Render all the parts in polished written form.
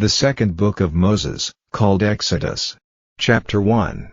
The second book of Moses, called Exodus. Chapter 1.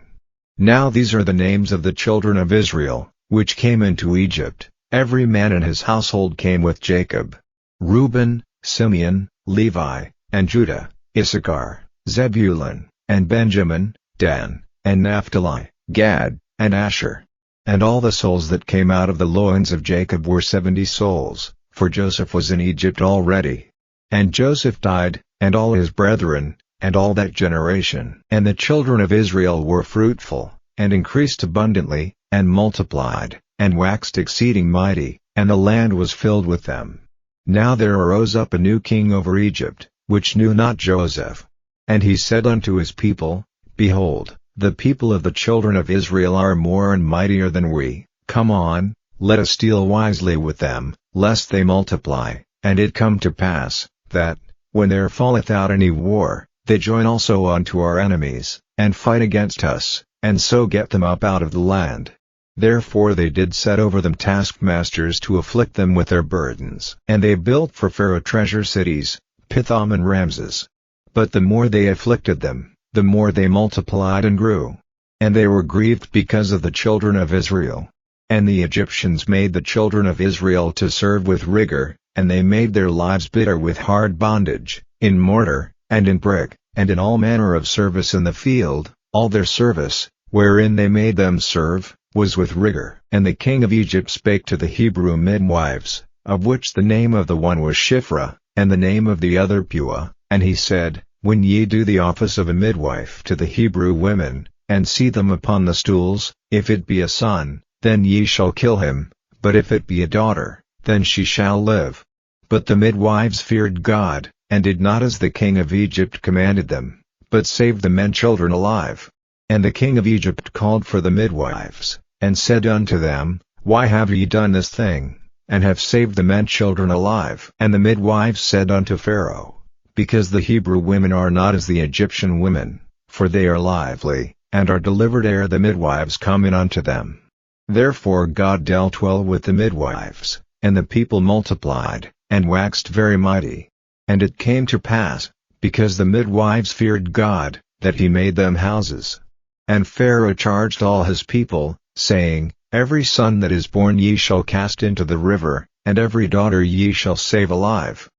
Now these are the names of the children of Israel, which came into Egypt. Every man in his household came with Jacob. Reuben, Simeon, Levi, and Judah, Issachar, Zebulun, and Benjamin, Dan, and Naphtali, Gad, and Asher. And all the souls that came out of the loins of Jacob were 70 souls, for Joseph was in Egypt already. And Joseph died, and all his brethren, and all that generation. And the children of Israel were fruitful, and increased abundantly, and multiplied, and waxed exceeding mighty, and the land was filled with them. Now there arose up a new king over Egypt, which knew not Joseph. And he said unto his people, Behold, the people of the children of Israel are more and mightier than we. Come on, let us deal wisely with them, lest they multiply. And it come to pass, that, when there falleth out any war, they join also unto our enemies, and fight against us, and so get them up out of the land. Therefore they did set over them taskmasters to afflict them with their burdens. And they built for Pharaoh treasure cities, Pithom and Ramses. But the more they afflicted them, the more they multiplied and grew. And they were grieved because of the children of Israel. And the Egyptians made the children of Israel to serve with rigor, and they made their lives bitter with hard bondage, in mortar, and in brick, and in all manner of service in the field. All their service, wherein they made them serve, was with rigor. And the king of Egypt spake to the Hebrew midwives, of which the name of the one was Shiphrah, and the name of the other Puah, and he said, When ye do the office of a midwife to the Hebrew women, and see them upon the stools, if it be a son, then ye shall kill him, but if it be a daughter, then she shall live. But the midwives feared God, and did not as the king of Egypt commanded them, but saved the men children alive. And the king of Egypt called for the midwives, and said unto them, Why have ye done this thing, and have saved the men children alive? And the midwives said unto Pharaoh, Because the Hebrew women are not as the Egyptian women, for they are lively, and are delivered ere the midwives come in unto them. Therefore God dealt well with the midwives, and the people multiplied, and waxed very mighty. And it came to pass, because the midwives feared God, that he made them houses. And Pharaoh charged all his people, saying, Every son that is born ye shall cast into the river, and every daughter ye shall save alive.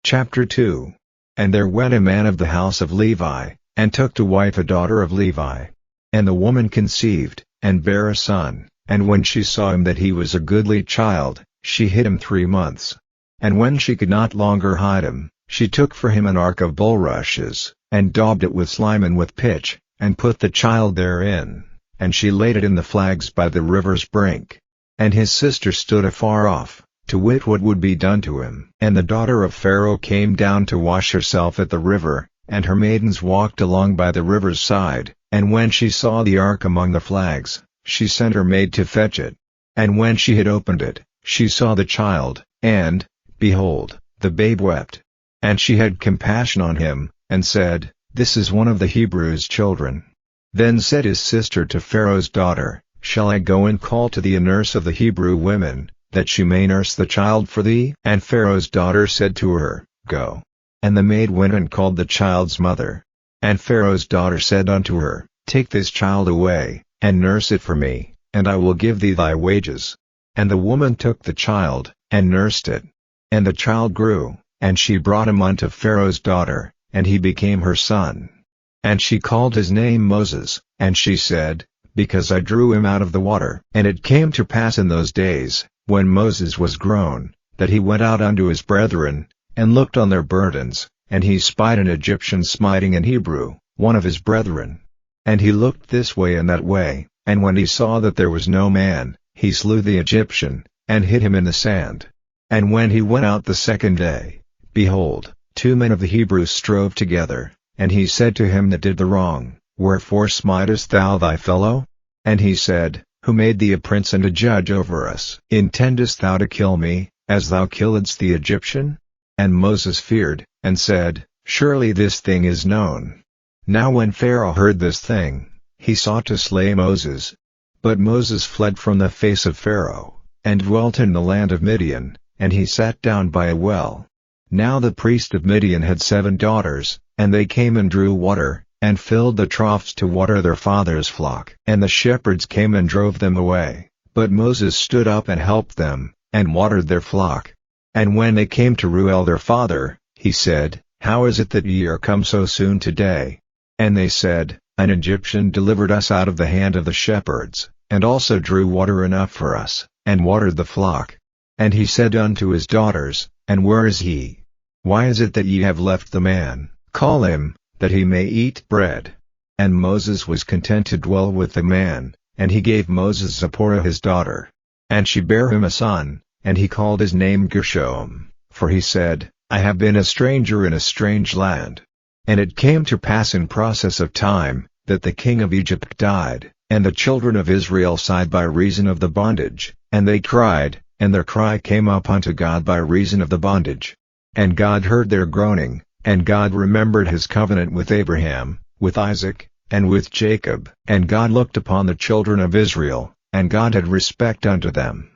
Chapter 2. And there went a man of the house of Levi, and took to wife a daughter of Levi. And the woman conceived, and bare a son, and when she saw him that he was a goodly child, she hid him 3 months. And when she could not longer hide him, she took for him an ark of bulrushes, and daubed it with slime and with pitch, and put the child therein, and she laid it in the flags by the river's brink. And his sister stood afar off, to wit what would be done to him. And the daughter of Pharaoh came down to wash herself at the river, and her maidens walked along by the river's side, and when she saw the ark among the flags, she sent her maid to fetch it. And when she had opened it, she saw the child, and, behold, the babe wept. And she had compassion on him, and said, This is one of the Hebrews' children. Then said his sister to Pharaoh's daughter, Shall I go and call to thee a nurse of the Hebrew women, that she may nurse the child for thee? And Pharaoh's daughter said to her, Go. And the maid went and called the child's mother. And Pharaoh's daughter said unto her, Take this child away, and nurse it for me, and I will give thee thy wages. And the woman took the child, and nursed it. And the child grew, and she brought him unto Pharaoh's daughter, and he became her son. And she called his name Moses, and she said, Because I drew him out of the water. And it came to pass in those days, when Moses was grown, that he went out unto his brethren, and looked on their burdens, and he spied an Egyptian smiting an Hebrew, one of his brethren. And he looked this way and that way, and when he saw that there was no man, he slew the Egyptian, and hid him in the sand. And when he went out the second day, behold, 2 men of the Hebrews strove together, and he said to him that did the wrong, Wherefore smitest thou thy fellow? And he said, Who made thee a prince and a judge over us? Intendest thou to kill me, as thou killedst the Egyptian? And Moses feared, and said, Surely this thing is known. Now when Pharaoh heard this thing, he sought to slay Moses. But Moses fled from the face of Pharaoh, and dwelt in the land of Midian, and he sat down by a well. Now the priest of Midian had 7 daughters, and they came and drew water, and filled the troughs to water their father's flock. And the shepherds came and drove them away, but Moses stood up and helped them, and watered their flock. And when they came to Reuel their father, he said, How is it that ye are come so soon today? And they said, An Egyptian delivered us out of the hand of the shepherds, and also drew water enough for us, and watered the flock. And he said unto his daughters, And where is he? Why is it that ye have left the man? Call him, that he may eat bread. And Moses was content to dwell with the man, and he gave Moses Zipporah his daughter. And she bare him a son, and he called his name Gershom, for he said, I have been a stranger in a strange land. And it came to pass in process of time, that the king of Egypt died, and the children of Israel sighed by reason of the bondage, and they cried, and their cry came up unto God by reason of the bondage. And God heard their groaning, and God remembered his covenant with Abraham, with Isaac, and with Jacob. And God looked upon the children of Israel, and God had respect unto them.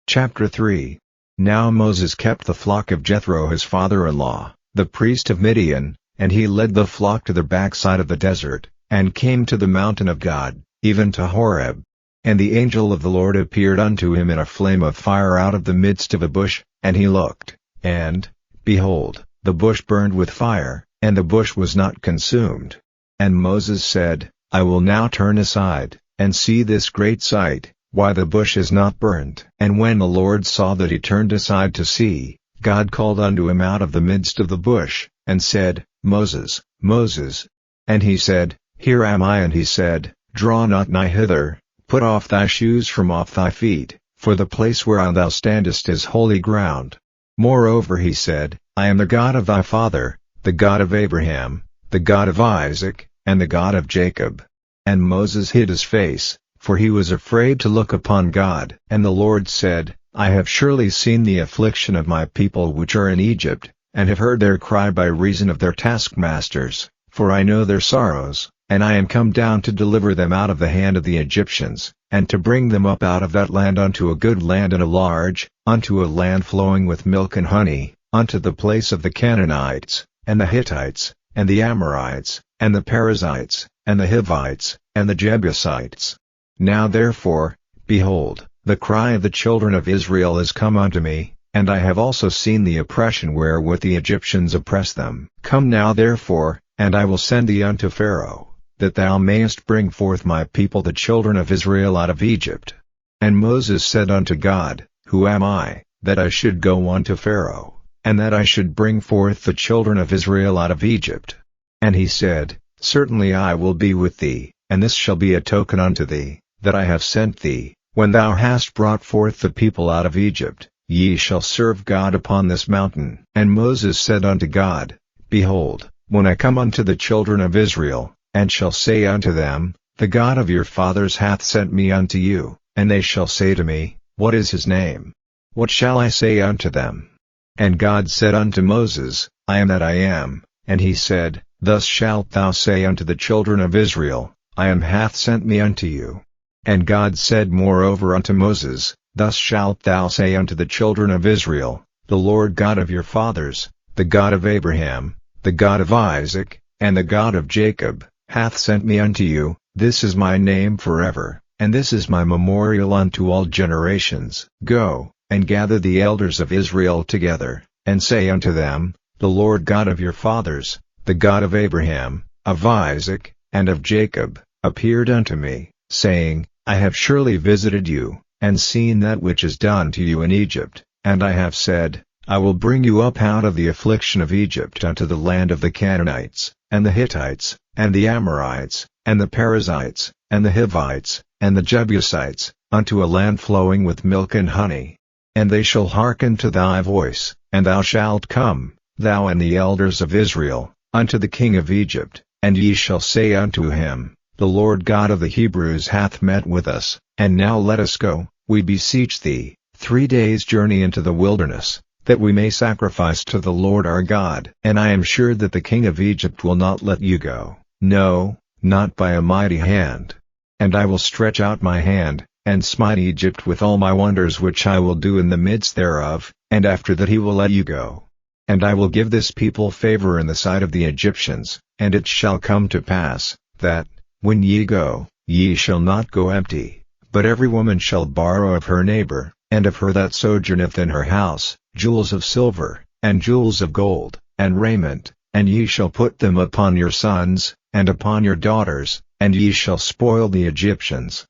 Chapter 3. Now Moses kept the flock of Jethro his father-in-law, the priest of Midian, and he led the flock to the backside of the desert, and came to the mountain of God, even to Horeb. And the angel of the Lord appeared unto him in a flame of fire out of the midst of a bush, and he looked, and, behold, the bush burned with fire, and the bush was not consumed. And Moses said, I will now turn aside, and see this great sight, why the bush is not burned. And when the Lord saw that he turned aside to see, God called unto him out of the midst of the bush, and said, Moses, Moses. And he said, Here am I. And he said, Draw not nigh hither, put off thy shoes from off thy feet, for the place whereon thou standest is holy ground. Moreover he said, I am the God of thy father, the God of Abraham, the God of Isaac, and the God of Jacob. And Moses hid his face, for he was afraid to look upon God. And the Lord said, I have surely seen the affliction of my people which are in Egypt, and have heard their cry by reason of their taskmasters, for I know their sorrows, and I am come down to deliver them out of the hand of the Egyptians, and to bring them up out of that land unto a good land and a large, unto a land flowing with milk and honey, unto the place of the Canaanites, and the Hittites, and the Amorites, and the Perizzites, and the Hivites, and the Jebusites. Now therefore, behold, the cry of the children of Israel is come unto me, and I have also seen the oppression wherewith the Egyptians oppress them. Come now therefore, and I will send thee unto Pharaoh, that thou mayest bring forth my people the children of Israel out of Egypt. And Moses said unto God, Who am I, that I should go unto Pharaoh, and that I should bring forth the children of Israel out of Egypt? And he said, Certainly I will be with thee, and this shall be a token unto thee, that I have sent thee. When thou hast brought forth the people out of Egypt, ye shall serve God upon this mountain. And Moses said unto God, Behold, when I come unto the children of Israel, and shall say unto them, The God of your fathers hath sent me unto you, and they shall say to me, What is his name? What shall I say unto them? And God said unto Moses, I am that I am. And he said, Thus shalt thou say unto the children of Israel, I am hath sent me unto you. And God said moreover unto Moses, Thus shalt thou say unto the children of Israel, The Lord God of your fathers, the God of Abraham, the God of Isaac, and the God of Jacob, hath sent me unto you. This is my name forever, and this is my memorial unto all generations. Go, and gather the elders of Israel together, and say unto them, The Lord God of your fathers, the God of Abraham, of Isaac, and of Jacob, appeared unto me, saying, I have surely visited you, and seen that which is done to you in Egypt, and I have said, I will bring you up out of the affliction of Egypt unto the land of the Canaanites, and the Hittites, and the Amorites, and the Perizzites, and the Hivites, and the Jebusites, unto a land flowing with milk and honey. And they shall hearken to thy voice, and thou shalt come, thou and the elders of Israel, unto the king of Egypt, and ye shall say unto him, The Lord God of the Hebrews hath met with us, and now let us go, we beseech thee, 3 days' journey into the wilderness, that we may sacrifice to the Lord our God. And I am sure that the king of Egypt will not let you go, no, not by a mighty hand. And I will stretch out my hand, and smite Egypt with all my wonders which I will do in the midst thereof, and after that he will let you go. And I will give this people favor in the sight of the Egyptians, and it shall come to pass, that, when ye go, ye shall not go empty, but every woman shall borrow of her neighbor, and of her that sojourneth in her house, jewels of silver, and jewels of gold, and raiment, and ye shall put them upon your sons, and upon your daughters, and ye shall spoil the Egyptians.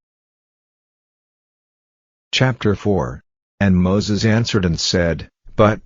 Chapter 4. And Moses answered and said, But,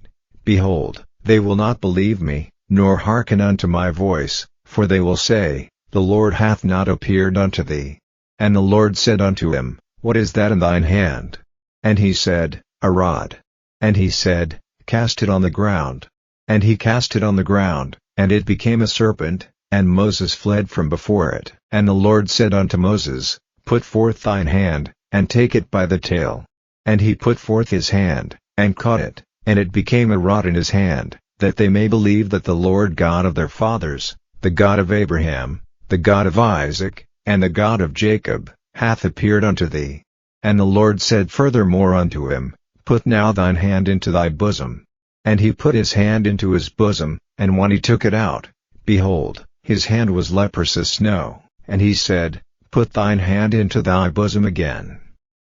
behold, they will not believe me, nor hearken unto my voice, for they will say, The Lord hath not appeared unto thee. And the Lord said unto him, What is that in thine hand? And he said, A rod. And he said, Cast it on the ground. And he cast it on the ground, and it became a serpent, and Moses fled from before it. And the Lord said unto Moses, Put forth thine hand, and take it by the tail. And he put forth his hand, and caught it, and it became a rod in his hand, that they may believe that the Lord God of their fathers, the God of Abraham, the God of Isaac, and the God of Jacob, hath appeared unto thee. And the Lord said furthermore unto him, Put now thine hand into thy bosom. And he put his hand into his bosom, and when he took it out, behold, his hand was leprous as snow. And he said, Put thine hand into thy bosom again.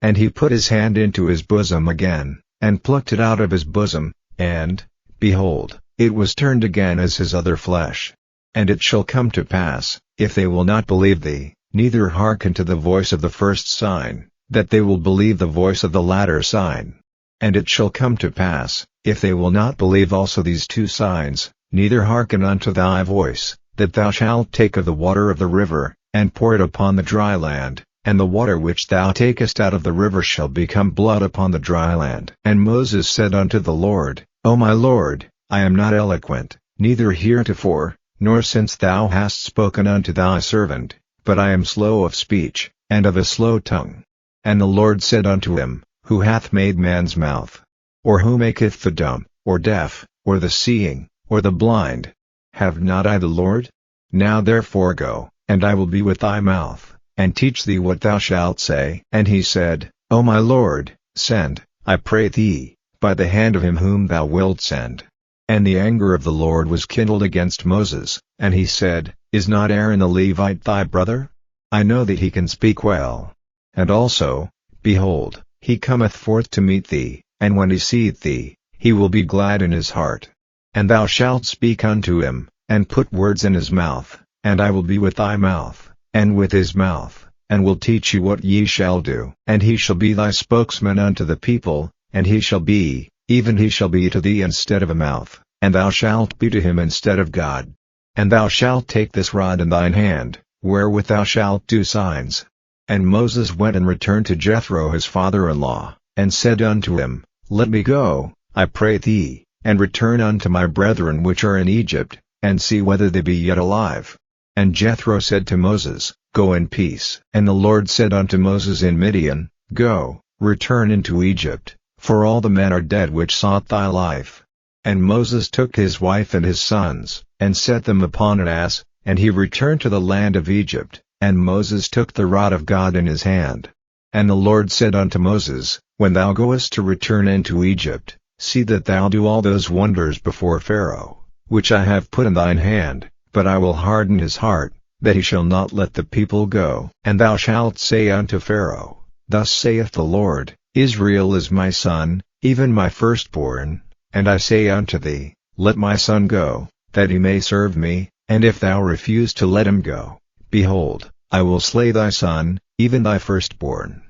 And he put his hand into his bosom again, and plucked it out of his bosom, and, behold, it was turned again as his other flesh. And it shall come to pass, if they will not believe thee, neither hearken to the voice of the first sign, that they will believe the voice of the latter sign. And it shall come to pass, if they will not believe also these two signs, neither hearken unto thy voice, that thou shalt take of the water of the river, and pour it upon the dry land, and the water which thou takest out of the river shall become blood upon the dry land. And Moses said unto the Lord, O my Lord, I am not eloquent, neither heretofore, nor since thou hast spoken unto thy servant, but I am slow of speech, and of a slow tongue. And the Lord said unto him, Who hath made man's mouth? Or who maketh the dumb, or deaf, or the seeing, or the blind? Have not I the Lord? Now therefore go, and I will be with thy mouth, and teach thee what thou shalt say. And he said, O my Lord, send, I pray thee, by the hand of him whom thou wilt send. And the anger of the Lord was kindled against Moses, and he said, Is not Aaron the Levite thy brother? I know that he can speak well. And also, behold, he cometh forth to meet thee, and when he seeth thee, he will be glad in his heart. And thou shalt speak unto him, and put words in his mouth, and I will be with thy mouth, and with his mouth, and will teach you what ye shall do. And he shall be thy spokesman unto the people, and he shall be, even he shall be to thee instead of a mouth, and thou shalt be to him instead of God. And thou shalt take this rod in thine hand, wherewith thou shalt do signs. And Moses went and returned to Jethro his father-in-law, and said unto him, Let me go, I pray thee, and return unto my brethren which are in Egypt, and see whether they be yet alive. And Jethro said to Moses, Go in peace. And the Lord said unto Moses in Midian, Go, return into Egypt, for all the men are dead which sought thy life. And Moses took his wife and his sons, and set them upon an ass, and he returned to the land of Egypt, and Moses took the rod of God in his hand. And the Lord said unto Moses, When thou goest to return into Egypt, see that thou do all those wonders before Pharaoh, which I have put in thine hand, but I will harden his heart, that he shall not let the people go. And thou shalt say unto Pharaoh, Thus saith the Lord, Israel is my son, even my firstborn, and I say unto thee, Let my son go, that he may serve me, and if thou refuse to let him go, behold, I will slay thy son, even thy firstborn.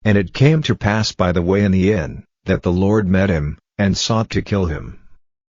And it came to pass by the way in the inn, that the Lord met him, and sought to kill him.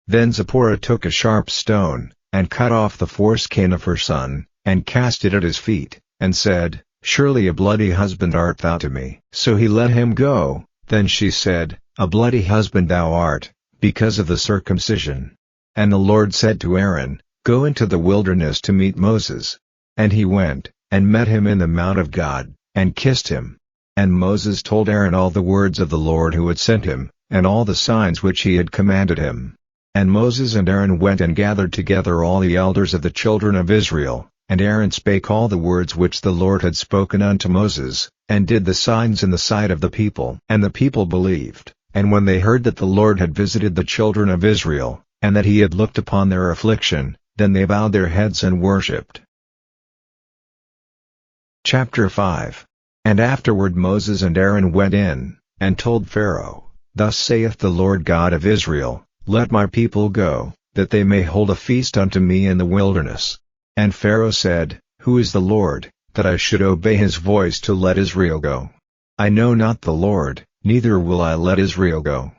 Then Zipporah took a sharp stone, and cut off the foreskin of her son, and cast it at his feet, and said, Surely a bloody husband art thou to me. So he let him go. Then she said, A bloody husband thou art, because of the circumcision. And the Lord said to Aaron, Go into the wilderness to meet Moses. And he went, and met him in the mount of God, and kissed him. And Moses told Aaron all the words of the Lord who had sent him, and all the signs which he had commanded him. And Moses and Aaron went and gathered together all the elders of the children of Israel, and Aaron spake all the words which the Lord had spoken unto Moses, and did the signs in the sight of the people. And the people believed, And when they heard that the Lord had visited the children of Israel, and that he had looked upon their affliction, then they bowed their heads and worshipped. Chapter 5. And afterward Moses and Aaron went in, and told Pharaoh, Thus saith the Lord God of Israel, Let my people go, that they may hold a feast unto me in the wilderness. And Pharaoh said, Who is the Lord, that I should obey his voice to let Israel go? I know not the Lord, neither will I let Israel go.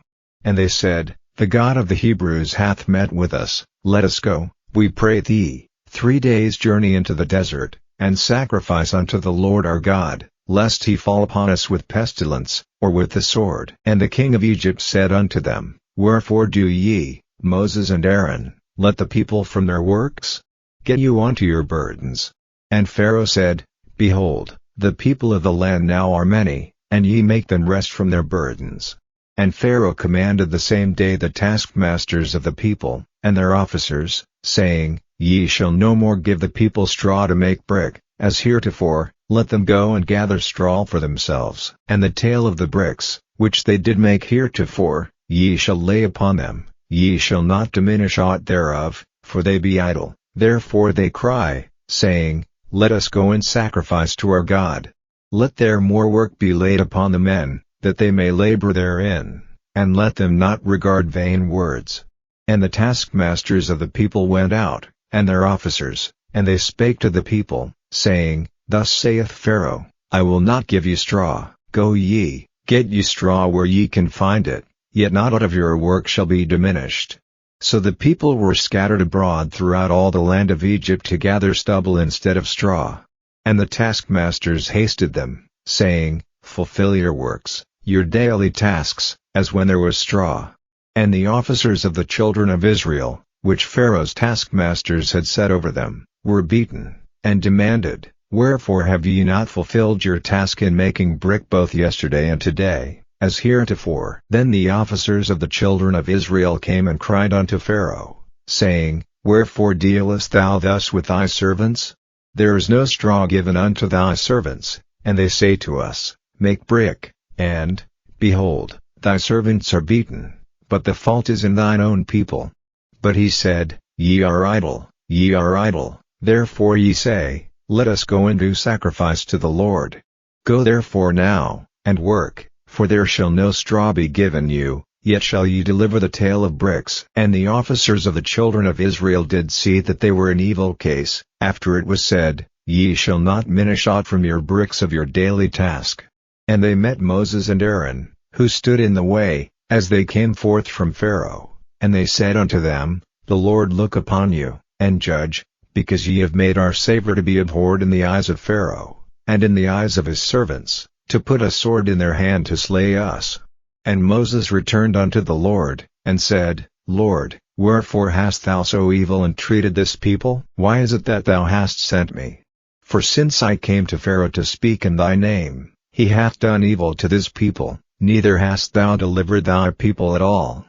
And they said, The God of the Hebrews hath met with us, let us go, we pray thee, 3 days' journey into the desert, and sacrifice unto the Lord our God, lest he fall upon us with pestilence, or with the sword. And the king of Egypt said unto them, Wherefore do ye, Moses and Aaron, let the people from their works? Get you unto your burdens. And Pharaoh said, Behold, the people of the land now are many, and ye make them rest from their burdens. And Pharaoh commanded the same day the taskmasters of the people, and their officers, saying, Ye shall no more give the people straw to make brick, as heretofore, let them go and gather straw for themselves. And the tale of the bricks, which they did make heretofore, ye shall lay upon them, ye shall not diminish aught thereof, for they be idle. Therefore they cry, saying, Let us go and sacrifice to our God. Let their more work be laid upon the men, that they may labor therein, and let them not regard vain words. And the taskmasters of the people went out, and their officers, and they spake to the people, saying, Thus saith Pharaoh, I will not give you straw. Go ye, get ye straw where ye can find it, yet not aught of your work shall be diminished. So the people were scattered abroad throughout all the land of Egypt to gather stubble instead of straw. And the taskmasters hasted them, saying, Fulfill your works, your daily tasks, as when there was straw. And the officers of the children of Israel, which Pharaoh's taskmasters had set over them, were beaten, and demanded, Wherefore have ye not fulfilled your task in making brick both yesterday and today, as heretofore? Then the officers of the children of Israel came and cried unto Pharaoh, saying, Wherefore dealest thou thus with thy servants? There is no straw given unto thy servants, and they say to us, Make brick, and, behold, thy servants are beaten, but the fault is in thine own people. But he said, Ye are idle, therefore ye say, Let us go and do sacrifice to the Lord. Go therefore now, and work, for there shall no straw be given you, yet shall ye deliver the tale of bricks. And the officers of the children of Israel did see that they were in evil case, after it was said, Ye shall not minish aught from your bricks of your daily task. And they met Moses and Aaron, who stood in the way, as they came forth from Pharaoh, and they said unto them, The Lord look upon you, and judge, because ye have made our savor to be abhorred in the eyes of Pharaoh, and in the eyes of his servants, to put a sword in their hand to slay us. And Moses returned unto the Lord, and said, Lord, wherefore hast thou so evil entreated this people? Why is it that thou hast sent me? For since I came to Pharaoh to speak in thy name, he hath done evil to this people, neither hast thou delivered thy people at all.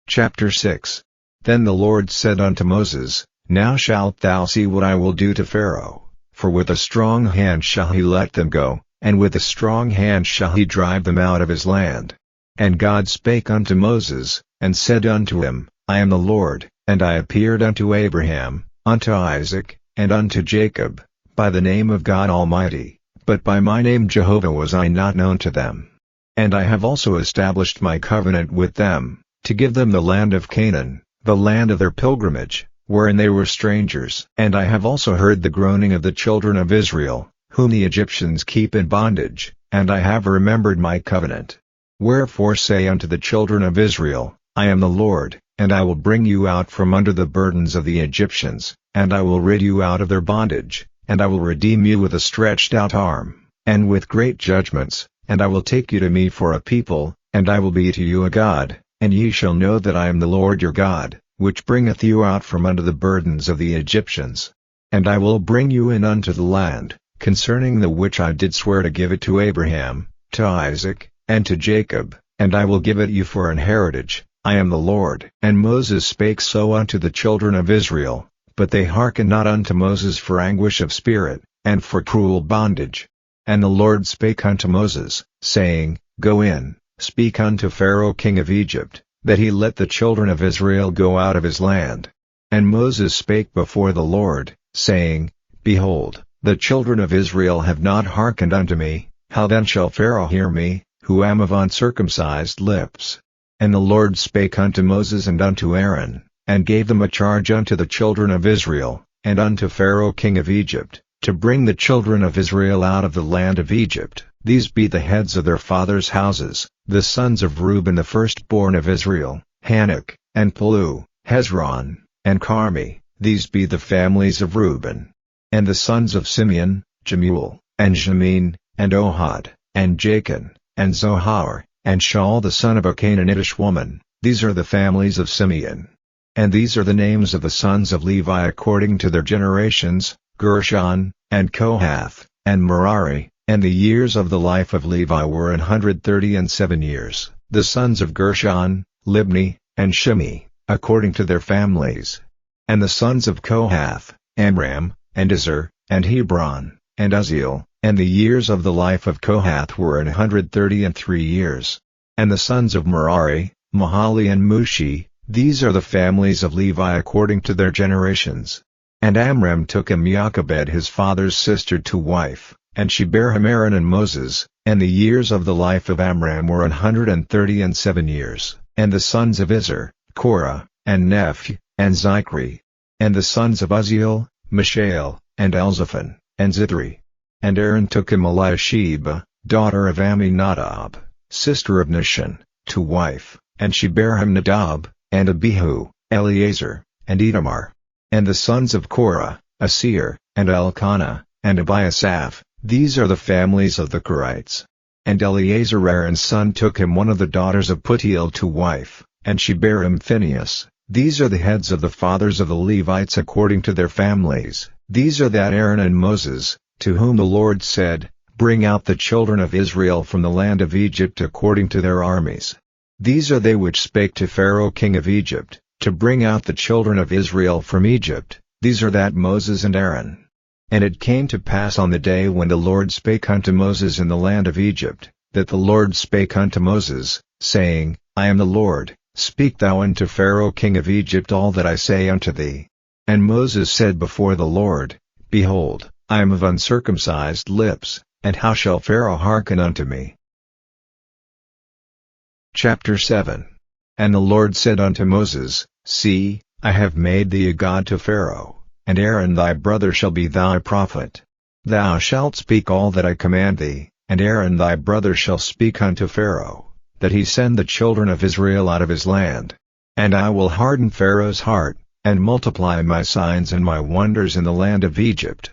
Chapter 6. Then the Lord said unto Moses, Now shalt thou see what I will do to Pharaoh, for with a strong hand shall he let them go, and with a strong hand shall he drive them out of his land. And God spake unto Moses, and said unto him, I am the Lord, and I appeared unto Abraham, unto Isaac, and unto Jacob, by the name of God Almighty, but by my name Jehovah was I not known to them. And I have also established my covenant with them, to give them the land of Canaan, the land of their pilgrimage, wherein they were strangers. And I have also heard the groaning of the children of Israel, whom the Egyptians keep in bondage, and I have remembered my covenant. Wherefore say unto the children of Israel, I am the Lord, and I will bring you out from under the burdens of the Egyptians, and I will rid you out of their bondage, and I will redeem you with a stretched out arm, and with great judgments, and I will take you to me for a people, and I will be to you a God, and ye shall know that I am the Lord your God, which bringeth you out from under the burdens of the Egyptians. And I will bring you in unto the land, concerning the which I did swear to give it to Abraham, to Isaac, and to Jacob, and I will give it you for an heritage. I am the Lord. And Moses spake so unto the children of Israel, but they hearkened not unto Moses for anguish of spirit, and for cruel bondage. And the Lord spake unto Moses, saying, Go in, speak unto Pharaoh king of Egypt, that he let the children of Israel go out of his land. And Moses spake before the Lord, saying, Behold, the children of Israel have not hearkened unto me, how then shall Pharaoh hear me, who am of uncircumcised lips? And the Lord spake unto Moses and unto Aaron, and gave them a charge unto the children of Israel, and unto Pharaoh king of Egypt, to bring the children of Israel out of the land of Egypt. These be the heads of their fathers' houses, the sons of Reuben the firstborn of Israel, Hanok, and Palu, Hezron, and Carmi. These be the families of Reuben. And the sons of Simeon, Jemuel, and Jamin, and Ohad, and Jachin, and Zohar, and Shaul the son of a Canaanitish woman. These are the families of Simeon. And these are the names of the sons of Levi according to their generations, Gershon, and Kohath, and Merari. And the years of the life of Levi were 137 years. The sons of Gershon, Libni, and Shimei, according to their families. And the sons of Kohath, Amram, and Izhar, and Hebron, and Uzziel. And the years of the life of Kohath were 133 years. And the sons of Merari, Mahali and Mushi. These are the families of Levi according to their generations. And Amram took him Jochebed his father's sister to wife, and she bare him Aaron and Moses. And the years of the life of Amram were 137 years. And the sons of Izhar, Korah, and Nephi, and Zichri. And the sons of Uzziel, Mishael, and Elzaphan, and Zithri. And Aaron took him Eliashib, daughter of Amminadab, sister of Nahshon, to wife, and she bare him Nadab, and Abihu, Eleazar, and Itamar. And the sons of Korah, Asir, and Elkanah, and Abiasaph. These are the families of the Korites. And Eleazar Aaron's son took him one of the daughters of Putiel to wife, and she bare him Phinehas. These are the heads of the fathers of the Levites according to their families. These are that Aaron and Moses, to whom the Lord said, Bring out the children of Israel from the land of Egypt according to their armies. These are they which spake to Pharaoh king of Egypt, to bring out the children of Israel from Egypt. These are that Moses and Aaron. And it came to pass on the day when the Lord spake unto Moses in the land of Egypt, that the Lord spake unto Moses, saying, I am the Lord, speak thou unto Pharaoh king of Egypt all that I say unto thee. And Moses said before the Lord, Behold, I am of uncircumcised lips, and how shall Pharaoh hearken unto me? Chapter 7. And the Lord said unto Moses, See, I have made thee a god to Pharaoh, and Aaron thy brother shall be thy prophet. Thou shalt speak all that I command thee, and Aaron thy brother shall speak unto Pharaoh, that he send the children of Israel out of his land. And I will harden Pharaoh's heart, and multiply my signs and my wonders in the land of Egypt.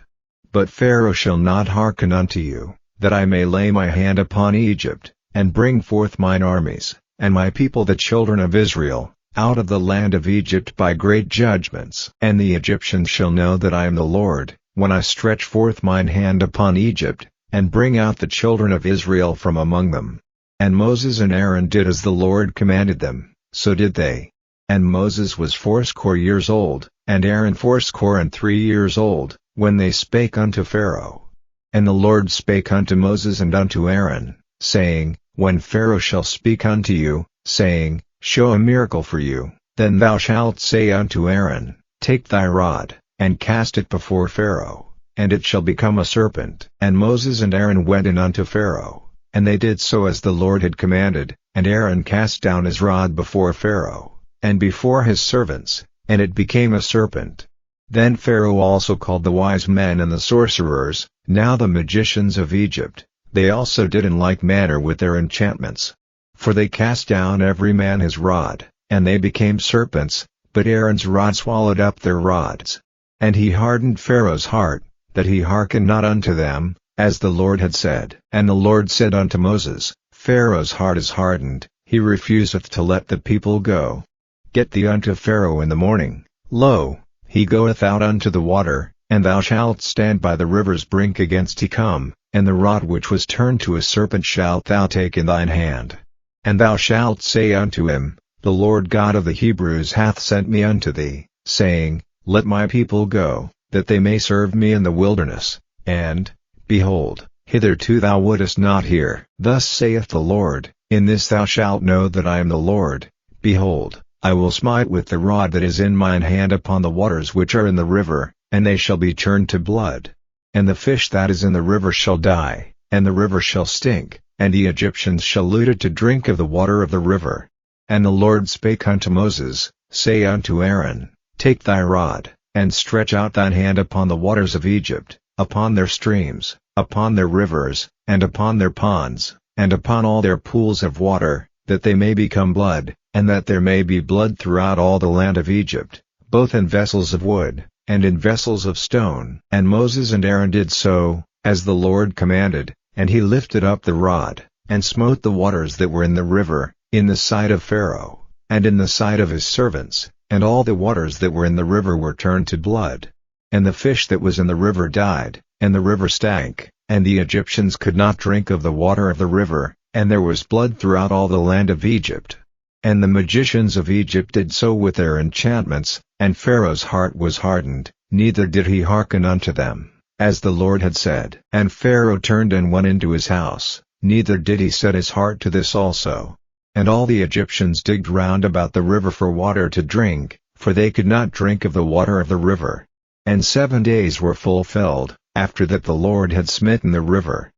But Pharaoh shall not hearken unto you, that I may lay my hand upon Egypt, and bring forth mine armies, and my people the children of Israel, out of the land of Egypt by great judgments. And the Egyptians shall know that I am the Lord, when I stretch forth mine hand upon Egypt, and bring out the children of Israel from among them. And Moses and Aaron did as the Lord commanded them, so did they. And Moses was 80 years old, and Aaron 83 years old, when they spake unto Pharaoh. And the Lord spake unto Moses and unto Aaron, saying, When Pharaoh shall speak unto you, saying, Show a miracle for you, then thou shalt say unto Aaron, Take thy rod, and cast it before Pharaoh, and it shall become a serpent. And Moses and Aaron went in unto Pharaoh, and they did so as the Lord had commanded, and Aaron cast down his rod before Pharaoh, and before his servants, and it became a serpent. Then Pharaoh also called the wise men and the sorcerers, now the magicians of Egypt. They also did in like manner with their enchantments. For they cast down every man his rod, and they became serpents, but Aaron's rod swallowed up their rods. And he hardened Pharaoh's heart, that he hearkened not unto them, as the Lord had said. And the Lord said unto Moses, Pharaoh's heart is hardened, he refuseth to let the people go. Get thee unto Pharaoh in the morning, lo, he goeth out unto the water, and thou shalt stand by the river's brink against he come, and the rod which was turned to a serpent shalt thou take in thine hand. And thou shalt say unto him, The Lord God of the Hebrews hath sent me unto thee, saying, Let my people go, that they may serve me in the wilderness. And, behold, hitherto thou wouldest not hear. Thus saith the Lord, in this thou shalt know that I am the Lord. Behold, I will smite with the rod that is in mine hand upon the waters which are in the river, and they shall be turned to blood. And the fish that is in the river shall die, and the river shall stink, and the Egyptians shall loot it to drink of the water of the river. And the Lord spake unto Moses, say unto Aaron, take thy rod, and stretch out thine hand upon the waters of Egypt, upon their streams, upon their rivers, and upon their ponds, and upon all their pools of water, that they may become blood, and that there may be blood throughout all the land of Egypt, both in vessels of wood, and in vessels of stone. And Moses and Aaron did so, as the Lord commanded, and he lifted up the rod, and smote the waters that were in the river, in the sight of Pharaoh, and in the sight of his servants, and all the waters that were in the river were turned to blood. And the fish that was in the river died, and the river stank, and the Egyptians could not drink of the water of the river, and there was blood throughout all the land of Egypt. And the magicians of Egypt did so with their enchantments, and Pharaoh's heart was hardened, neither did he hearken unto them, as the Lord had said. And Pharaoh turned and went into his house, neither did he set his heart to this also. And all the Egyptians digged round about the river for water to drink, for they could not drink of the water of the river. And 7 days were fulfilled, after that the Lord had smitten the river.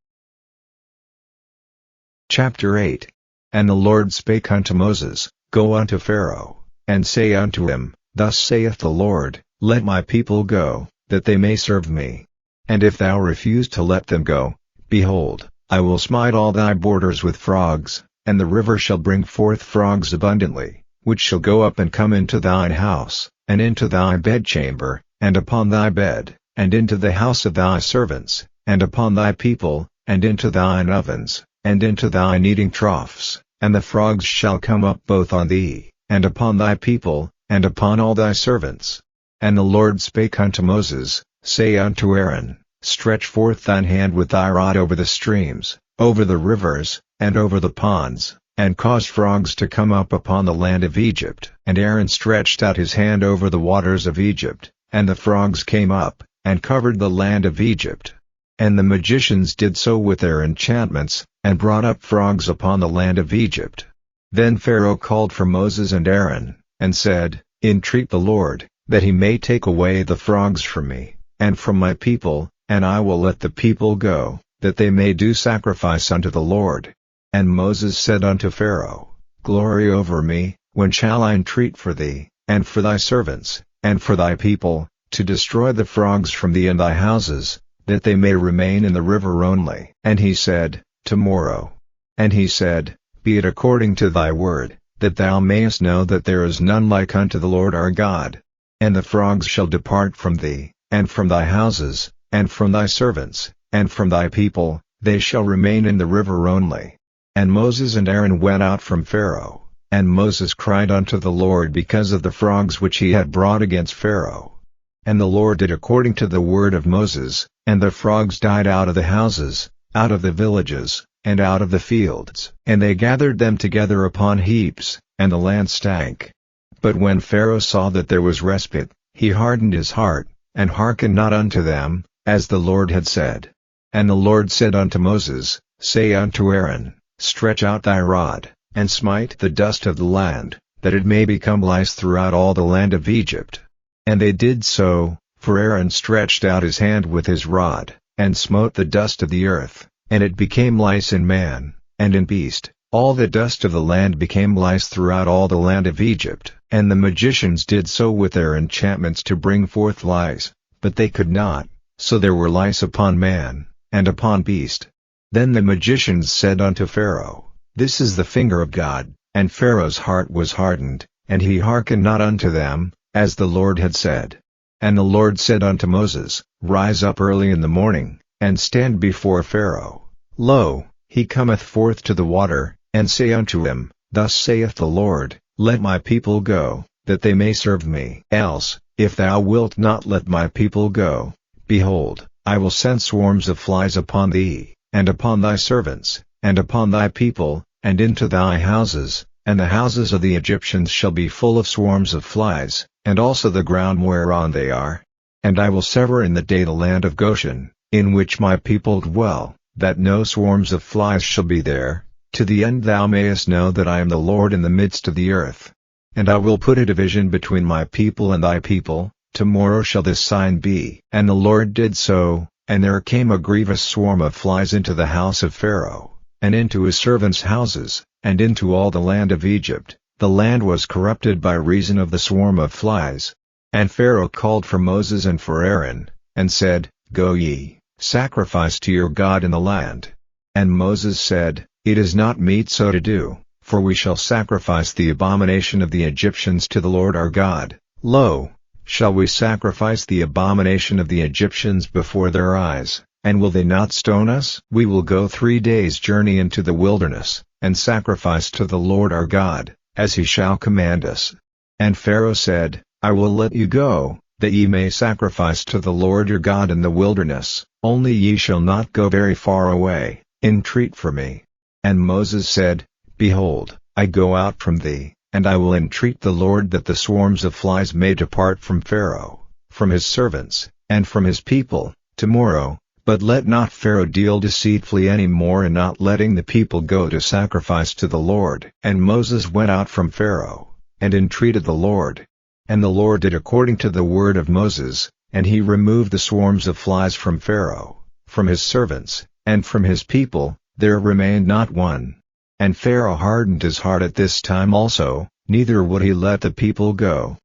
Chapter 8. And the Lord spake unto Moses, go unto Pharaoh, and say unto him, thus saith the Lord, let my people go, that they may serve me. And if thou refuse to let them go, behold, I will smite all thy borders with frogs, and the river shall bring forth frogs abundantly, which shall go up and come into thine house, and into thy bedchamber, and upon thy bed, and into the house of thy servants, and upon thy people, and into thine ovens, and into thine eating troughs, and the frogs shall come up both on thee, and upon thy people, and upon all thy servants. And the Lord spake unto Moses, say unto Aaron, stretch forth thine hand with thy rod over the streams, over the rivers, and over the ponds, and cause frogs to come up upon the land of Egypt. And Aaron stretched out his hand over the waters of Egypt, and the frogs came up, and covered the land of Egypt. And the magicians did so with their enchantments, and brought up frogs upon the land of Egypt. Then Pharaoh called for Moses and Aaron, and said, entreat the Lord, that he may take away the frogs from me, and from my people, and I will let the people go, that they may do sacrifice unto the Lord. And Moses said unto Pharaoh, glory over me, when shall I entreat for thee, and for thy servants, and for thy people, to destroy the frogs from thee and thy houses, that they may remain in the river only? And he said, tomorrow. And he said, be it according to thy word, that thou mayest know that there is none like unto the Lord our God. And the frogs shall depart from thee, and from thy houses, and from thy servants, and from thy people, they shall remain in the river only. And Moses and Aaron went out from Pharaoh, and Moses cried unto the Lord because of the frogs which he had brought against Pharaoh. And the Lord did according to the word of Moses, and the frogs died out of the houses, out of the villages, and out of the fields. And they gathered them together upon heaps, and the land stank. But when Pharaoh saw that there was respite, he hardened his heart, and hearkened not unto them, as the Lord had said. And the Lord said unto Moses, say unto Aaron, stretch out thy rod, and smite the dust of the land, that it may become lice throughout all the land of Egypt. And they did so, for Aaron stretched out his hand with his rod, and smote the dust of the earth, and it became lice in man, and in beast. All the dust of the land became lice throughout all the land of Egypt. And the magicians did so with their enchantments to bring forth lice, but they could not, so there were lice upon man, and upon beast. Then the magicians said unto Pharaoh, this is the finger of God. And Pharaoh's heart was hardened, and he hearkened not unto them, as the Lord had said. And the Lord said unto Moses, rise up early in the morning, and stand before Pharaoh. Lo, he cometh forth to the water, and say unto him, thus saith the Lord, let my people go, that they may serve me. Else, if thou wilt not let my people go, behold, I will send swarms of flies upon thee, and upon thy servants, and upon thy people, and into thy houses, and the houses of the Egyptians shall be full of swarms of flies, and also the ground whereon they are. And I will sever in the day the land of Goshen, in which my people dwell, that no swarms of flies shall be there, to the end thou mayest know that I am the Lord in the midst of the earth. And I will put a division between my people and thy people, tomorrow shall this sign be. And the Lord did so, and there came a grievous swarm of flies into the house of Pharaoh, and into his servants' houses, and into all the land of Egypt. The land was corrupted by reason of the swarm of flies. And Pharaoh called for Moses and for Aaron, and said, Go ye, sacrifice to your God in the land. And Moses said, It is not meet so to do, for we shall sacrifice the abomination of the Egyptians to the Lord our God. Lo, shall we sacrifice the abomination of the Egyptians before their eyes, and will they not stone us? We will go 3 days' journey into the wilderness, and sacrifice to the Lord our God, as he shall command us. And Pharaoh said, I will let you go, that ye may sacrifice to the Lord your God in the wilderness, only ye shall not go very far away. Entreat for me. And Moses said, Behold, I go out from thee, and I will entreat the Lord that the swarms of flies may depart from Pharaoh, from his servants, and from his people, tomorrow, but let not Pharaoh deal deceitfully any more in not letting the people go to sacrifice to the Lord. And Moses went out from Pharaoh, and entreated the Lord. And the Lord did according to the word of Moses, and he removed the swarms of flies from Pharaoh, from his servants, and from his people, there remained not one. And Pharaoh hardened his heart at this time also, neither would he let the people go.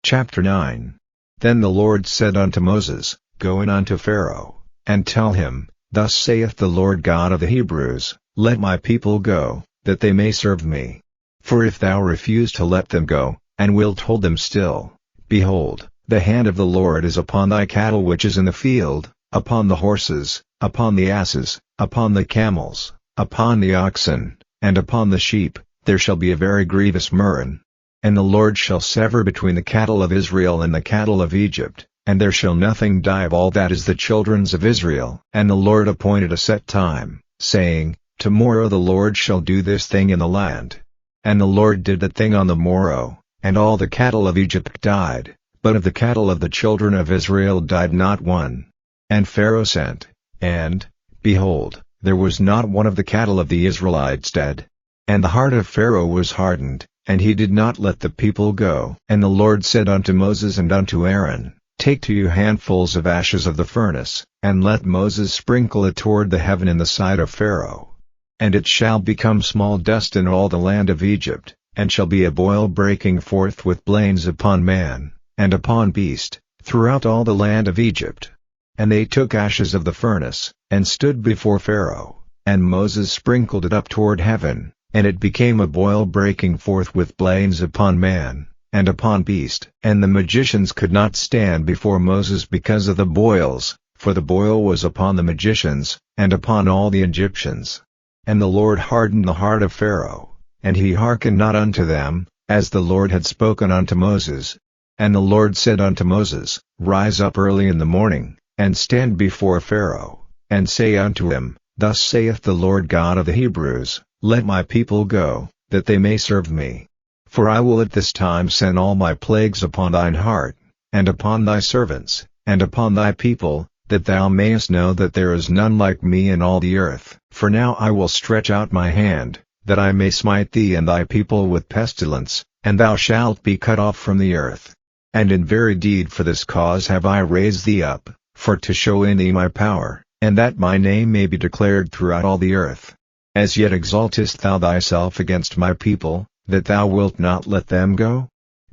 Chapter 9. Then the Lord said unto Moses, Go in unto Pharaoh, and tell him, Thus saith the Lord God of the Hebrews, Let my people go, that they may serve me. For if thou refuse to let them go, and wilt hold them still, behold, the hand of the Lord is upon thy cattle which is in the field, upon the horses, upon the asses, upon the camels, upon the oxen, and upon the sheep, there shall be a very grievous murrain. And the Lord shall sever between the cattle of Israel and the cattle of Egypt, and there shall nothing die of all that is the children's of Israel. And the Lord appointed a set time, saying, Tomorrow the Lord shall do this thing in the land. And the Lord did that thing on the morrow, and all the cattle of Egypt died, but of the cattle of the children of Israel died not one. And Pharaoh sent, and, behold, there was not one of the cattle of the Israelites dead. And the heart of Pharaoh was hardened, and he did not let the people go. And the Lord said unto Moses and unto Aaron, Take to you handfuls of ashes of the furnace, and let Moses sprinkle it toward the heaven in the sight of Pharaoh. And it shall become small dust in all the land of Egypt, and shall be a boil breaking forth with blains upon man, and upon beast, throughout all the land of Egypt. And they took ashes of the furnace, and stood before Pharaoh, and Moses sprinkled it up toward heaven, and it became a boil breaking forth with blains upon man, and upon beast. And the magicians could not stand before Moses because of the boils, for the boil was upon the magicians, and upon all the Egyptians. And the Lord hardened the heart of Pharaoh, and he hearkened not unto them, as the Lord had spoken unto Moses. And the Lord said unto Moses, Rise up early in the morning, and stand before Pharaoh, and say unto him, Thus saith the Lord God of the Hebrews, Let my people go, that they may serve me. For I will at this time send all my plagues upon thine heart, and upon thy servants, and upon thy people, that thou mayest know that there is none like me in all the earth. For now I will stretch out my hand, that I may smite thee and thy people with pestilence, and thou shalt be cut off from the earth. And in very deed for this cause have I raised thee up, for to show in thee my power, and that my name may be declared throughout all the earth. As yet exaltest thou thyself against my people, that thou wilt not let them go?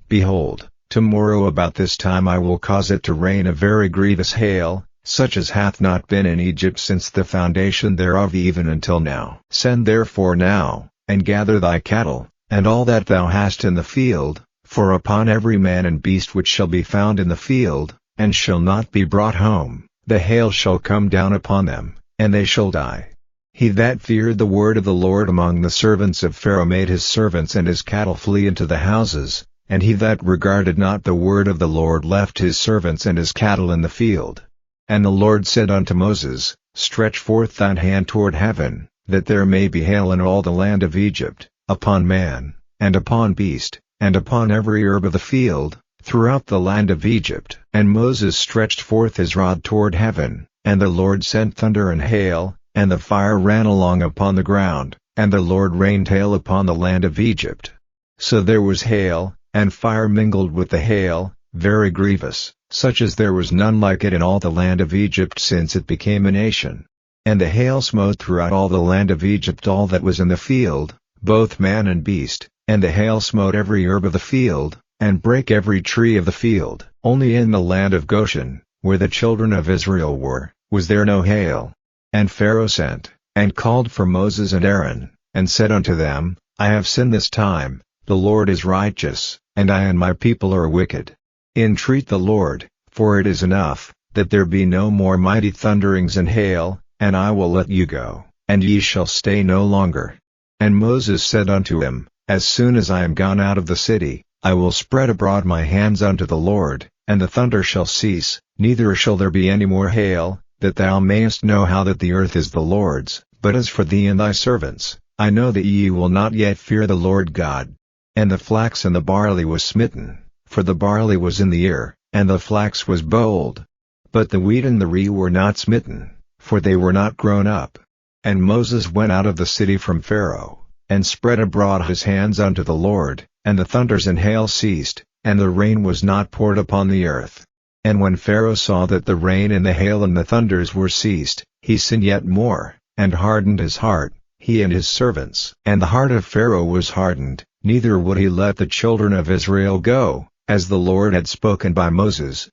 Behold, tomorrow about this time I will cause it to rain a very grievous hail, such as hath not been in Egypt since the foundation thereof even until now. Send therefore now, and gather thy cattle, and all that thou hast in the field, for upon every man and beast which shall be found in the field, and shall not be brought home, the hail shall come down upon them, and they shall die. He that feared the word of the Lord among the servants of Pharaoh made his servants and his cattle flee into the houses, and he that regarded not the word of the Lord left his servants and his cattle in the field. And the Lord said unto Moses, Stretch forth thine hand toward heaven, that there may be hail in all the land of Egypt, upon man, and upon beast, and upon every herb of the field, throughout the land of Egypt. And Moses stretched forth his rod toward heaven, And the Lord sent thunder and hail, and the fire ran along upon the ground, and the Lord rained hail upon the land of Egypt. So there was hail, and fire mingled with the hail, very grievous, such as there was none like it in all the land of Egypt since it became a nation. And the hail smote throughout all the land of Egypt all that was in the field, both man and beast, and the hail smote every herb of the field, and brake every tree of the field. Only in the land of Goshen, where the children of Israel were, was there no hail. And Pharaoh sent, and called for Moses and Aaron, and said unto them, I have sinned this time, the Lord is righteous, and I and my people are wicked. Entreat the Lord, for it is enough, that there be no more mighty thunderings and hail, and I will let you go, and ye shall stay no longer. And Moses said unto him, As soon as I am gone out of the city, I will spread abroad my hands unto the Lord, and the thunder shall cease, neither shall there be any more hail, that thou mayest know how that the earth is the Lord's. But as for thee and thy servants, I know that ye will not yet fear the Lord God. And the flax and the barley was smitten, for the barley was in the ear, and the flax was bold. But the wheat and the rye were not smitten, for they were not grown up. And Moses went out of the city from Pharaoh, and spread abroad his hands unto the Lord, and the thunders and hail ceased, and the rain was not poured upon the earth. And when Pharaoh saw that the rain and the hail and the thunders were ceased, he sinned yet more, and hardened his heart, he and his servants. And the heart of Pharaoh was hardened, neither would he let the children of Israel go, as the Lord had spoken by Moses.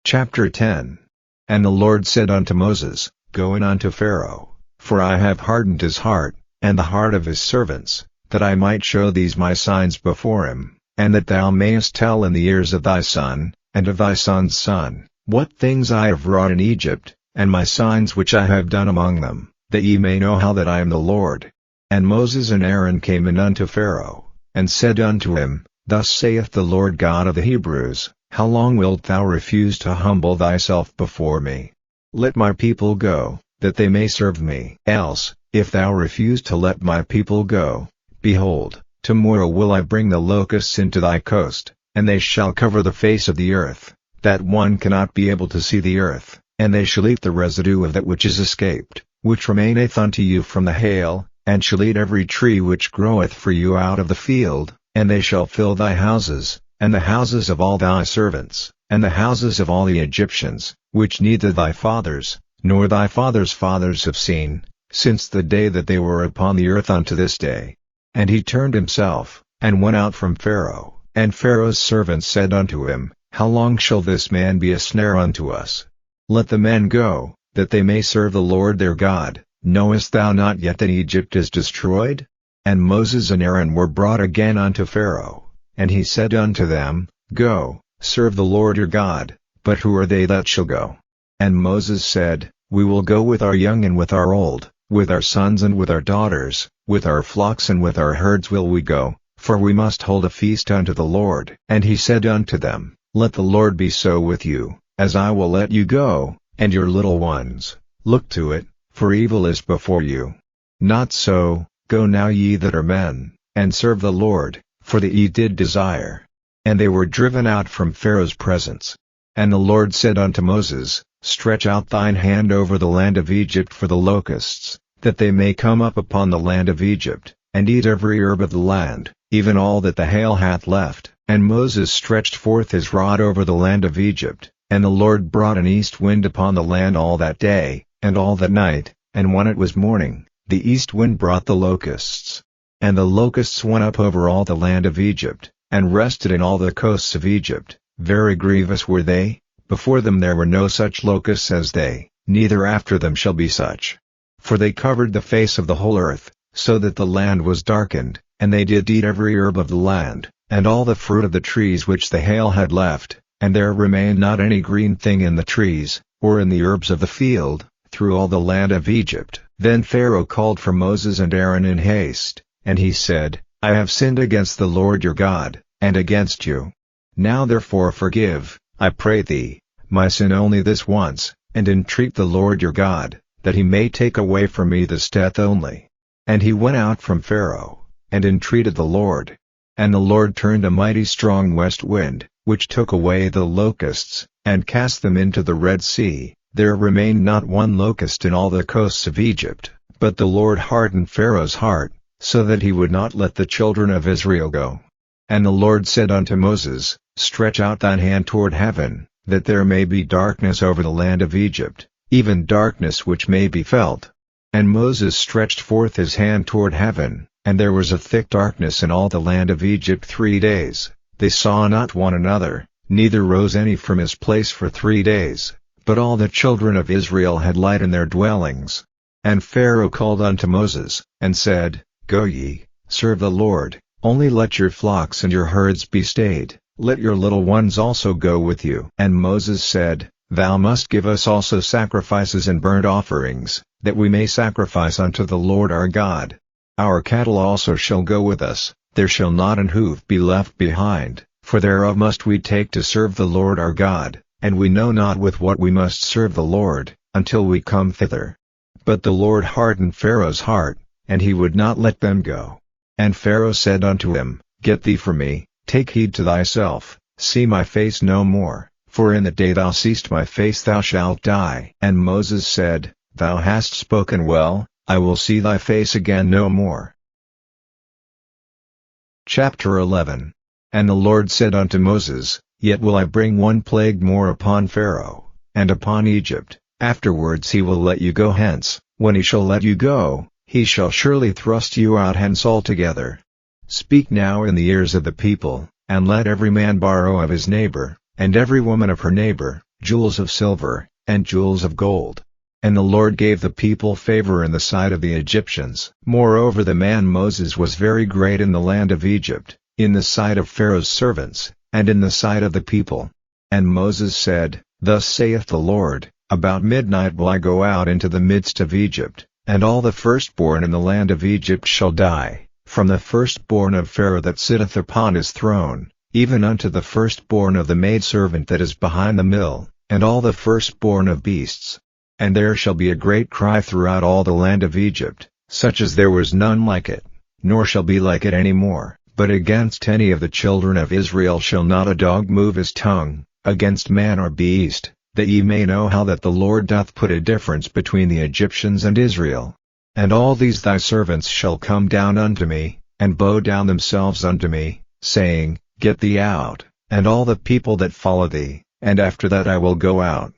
Chapter 10. And the Lord said unto Moses, Go in unto Pharaoh, for I have hardened his heart, and the heart of his servants, that I might show these my signs before him, and that thou mayest tell in the ears of thy son, and of thy son's son, what things I have wrought in Egypt, and my signs which I have done among them, that ye may know how that I am the Lord. And Moses and Aaron came in unto Pharaoh, and said unto him, Thus saith the Lord God of the Hebrews, How long wilt thou refuse to humble thyself before me? Let my people go, that they may serve me. Else, if thou refuse to let my people go, behold, tomorrow will I bring the locusts into thy coast, and they shall cover the face of the earth, that one cannot be able to see the earth, and they shall eat the residue of that which is escaped, which remaineth unto you from the hail, and shall eat every tree which groweth for you out of the field, and they shall fill thy houses, and the houses of all thy servants, and the houses of all the Egyptians, which neither thy fathers, nor thy fathers' fathers have seen, since the day that they were upon the earth unto this day. And he turned himself, and went out from Pharaoh. And Pharaoh's servants said unto him, How long shall this man be a snare unto us? Let the men go, that they may serve the Lord their God. Knowest thou not yet that Egypt is destroyed? And Moses and Aaron were brought again unto Pharaoh, and he said unto them, Go, serve the Lord your God. But who are they that shall go? And Moses said, We will go with our young and with our old, with our sons and with our daughters, with our flocks and with our herds will we go, for we must hold a feast unto the Lord. And he said unto them, Let the Lord be so with you, as I will let you go, and your little ones. Look to it, for evil is before you. Not so, go now ye that are men, and serve the Lord, for that ye did desire. And they were driven out from Pharaoh's presence. And the Lord said unto Moses, Stretch out thine hand over the land of Egypt for the locusts, that they may come up upon the land of Egypt, and eat every herb of the land, even all that the hail hath left. And Moses stretched forth his rod over the land of Egypt, and the Lord brought an east wind upon the land all that day, and all that night, and when it was morning, the east wind brought the locusts. And the locusts went up over all the land of Egypt, and rested in all the coasts of Egypt. Very grievous were they, before them there were no such locusts as they, neither after them shall be such. For they covered the face of the whole earth, so that the land was darkened, and they did eat every herb of the land, and all the fruit of the trees which the hail had left, and there remained not any green thing in the trees, or in the herbs of the field, through all the land of Egypt. Then Pharaoh called for Moses and Aaron in haste, and he said, I have sinned against the Lord your God, and against you. Now therefore forgive, I pray thee, my sin only this once, and entreat the Lord your God, that he may take away from me this death only. And he went out from Pharaoh, and entreated the Lord. And the Lord turned a mighty strong west wind, which took away the locusts, and cast them into the Red Sea. There remained not one locust in all the coasts of Egypt, but the Lord hardened Pharaoh's heart, so that he would not let the children of Israel go. And the Lord said unto Moses, Stretch out thine hand toward heaven, that there may be darkness over the land of Egypt, even darkness which may be felt. And Moses stretched forth his hand toward heaven, and there was a thick darkness in all the land of Egypt 3 days. They saw not one another, neither rose any from his place for 3 days, but all the children of Israel had light in their dwellings. And Pharaoh called unto Moses, and said, Go ye, serve the Lord, only let your flocks and your herds be stayed, let your little ones also go with you. And Moses said, Thou must give us also sacrifices and burnt offerings, that we may sacrifice unto the Lord our God. Our cattle also shall go with us, there shall not an hoof be left behind, for thereof must we take to serve the Lord our God, and we know not with what we must serve the Lord, until we come thither. But the Lord hardened Pharaoh's heart, and he would not let them go. And Pharaoh said unto him, Get thee from me, take heed to thyself, see my face no more, for in the day thou seest my face thou shalt die. And Moses said, Thou hast spoken well, I will see thy face again no more. Chapter 11. And the Lord said unto Moses, Yet will I bring one plague more upon Pharaoh, and upon Egypt, afterwards he will let you go hence. When he shall let you go, he shall surely thrust you out hence altogether. Speak now in the ears of the people, and let every man borrow of his neighbor, and every woman of her neighbor, jewels of silver, and jewels of gold. And the Lord gave the people favor in the sight of the Egyptians. Moreover the man Moses was very great in the land of Egypt, in the sight of Pharaoh's servants, and in the sight of the people. And Moses said, Thus saith the Lord, About midnight will I go out into the midst of Egypt, and all the firstborn in the land of Egypt shall die, from the firstborn of Pharaoh that sitteth upon his throne, even unto the firstborn of the maidservant that is behind the mill, and all the firstborn of beasts. And there shall be a great cry throughout all the land of Egypt, such as there was none like it, nor shall be like it any more. But against any of the children of Israel shall not a dog move his tongue, against man or beast, that ye may know how that the Lord doth put a difference between the Egyptians and Israel. And all these thy servants shall come down unto me, and bow down themselves unto me, saying, Get thee out, and all the people that follow thee, and after that I will go out.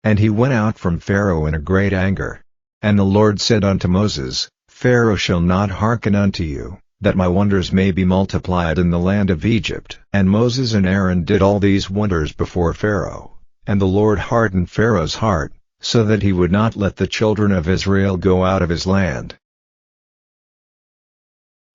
And he went out from Pharaoh in a great anger. And the Lord said unto Moses, Pharaoh shall not hearken unto you, that my wonders may be multiplied in the land of Egypt. And Moses and Aaron did all these wonders before Pharaoh, and the Lord hardened Pharaoh's heart, so that he would not let the children of Israel go out of his land.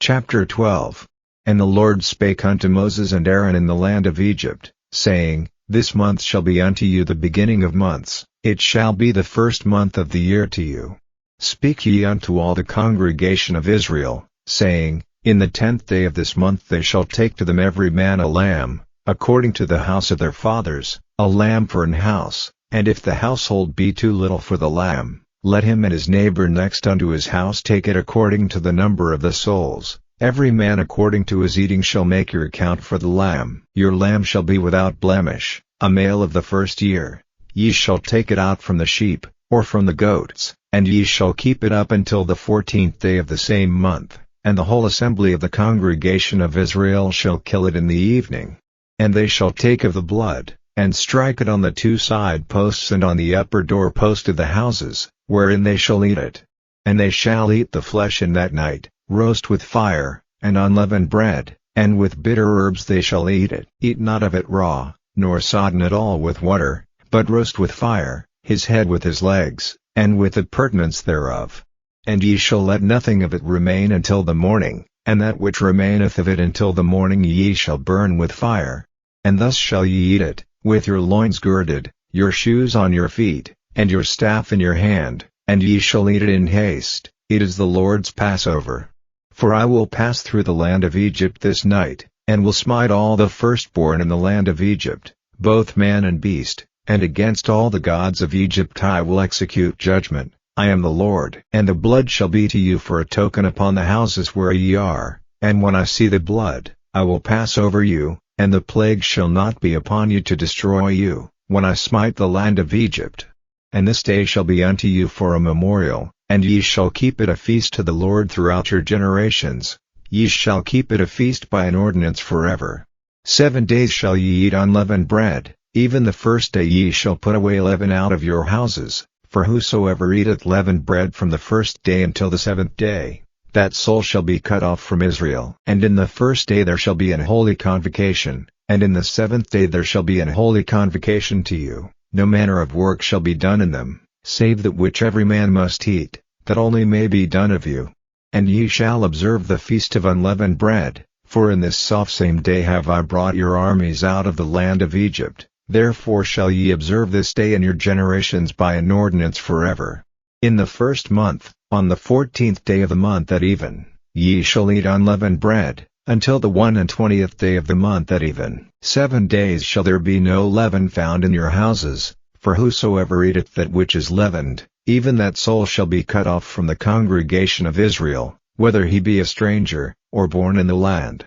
Chapter 12. And the Lord spake unto Moses and Aaron in the land of Egypt, saying, This month shall be unto you the beginning of months, it shall be the first month of the year to you. Speak ye unto all the congregation of Israel, saying, In the 10th day of this month they shall take to them every man a lamb, according to the house of their fathers, a lamb for an house, and if the household be too little for the lamb, let him and his neighbor next unto his house take it according to the number of the souls. Every man according to his eating shall make your account for the lamb. Your lamb shall be without blemish, a male of the first year. Ye shall take it out from the sheep, or from the goats, and ye shall keep it up until the 14th day of the same month, and the whole assembly of the congregation of Israel shall kill it in the evening. And they shall take of the blood, and strike it on the 2 side posts and on the upper door post of the houses, wherein they shall eat it. And they shall eat the flesh in that night, roast with fire, and unleavened bread, and with bitter herbs they shall eat it. Eat not of it raw, nor sodden at all with water, but roast with fire, his head with his legs, and with the purtenance thereof. And ye shall let nothing of it remain until the morning, and that which remaineth of it until the morning ye shall burn with fire. And thus shall ye eat it, with your loins girded, your shoes on your feet, and your staff in your hand, and ye shall eat it in haste. It is the Lord's Passover. For I will pass through the land of Egypt this night, and will smite all the firstborn in the land of Egypt, both man and beast, and against all the gods of Egypt I will execute judgment. I am the Lord. And the blood shall be to you for a token upon the houses where ye are, and when I see the blood, I will pass over you, and the plague shall not be upon you to destroy you, when I smite the land of Egypt. And this day shall be unto you for a memorial, and ye shall keep it a feast to the Lord throughout your generations. Ye shall keep it a feast by an ordinance forever. 7 days shall ye eat unleavened bread, even the first day ye shall put away leaven out of your houses, for whosoever eateth leavened bread from the first day until the 7th day, that soul shall be cut off from Israel. And in the first day there shall be an holy convocation, and in the 7th day there shall be an holy convocation to you. No manner of work shall be done in them, save that which every man must eat, that only may be done of you. And ye shall observe the feast of unleavened bread, for in this selfsame day have I brought your armies out of the land of Egypt. Therefore shall ye observe this day in your generations by an ordinance forever. In the first month, on the 14th day of the month at even, ye shall eat unleavened bread, until the 21st day of the month at even. 7 days shall there be no leaven found in your houses, for whosoever eateth that which is leavened, even that soul shall be cut off from the congregation of Israel, whether he be a stranger, or born in the land.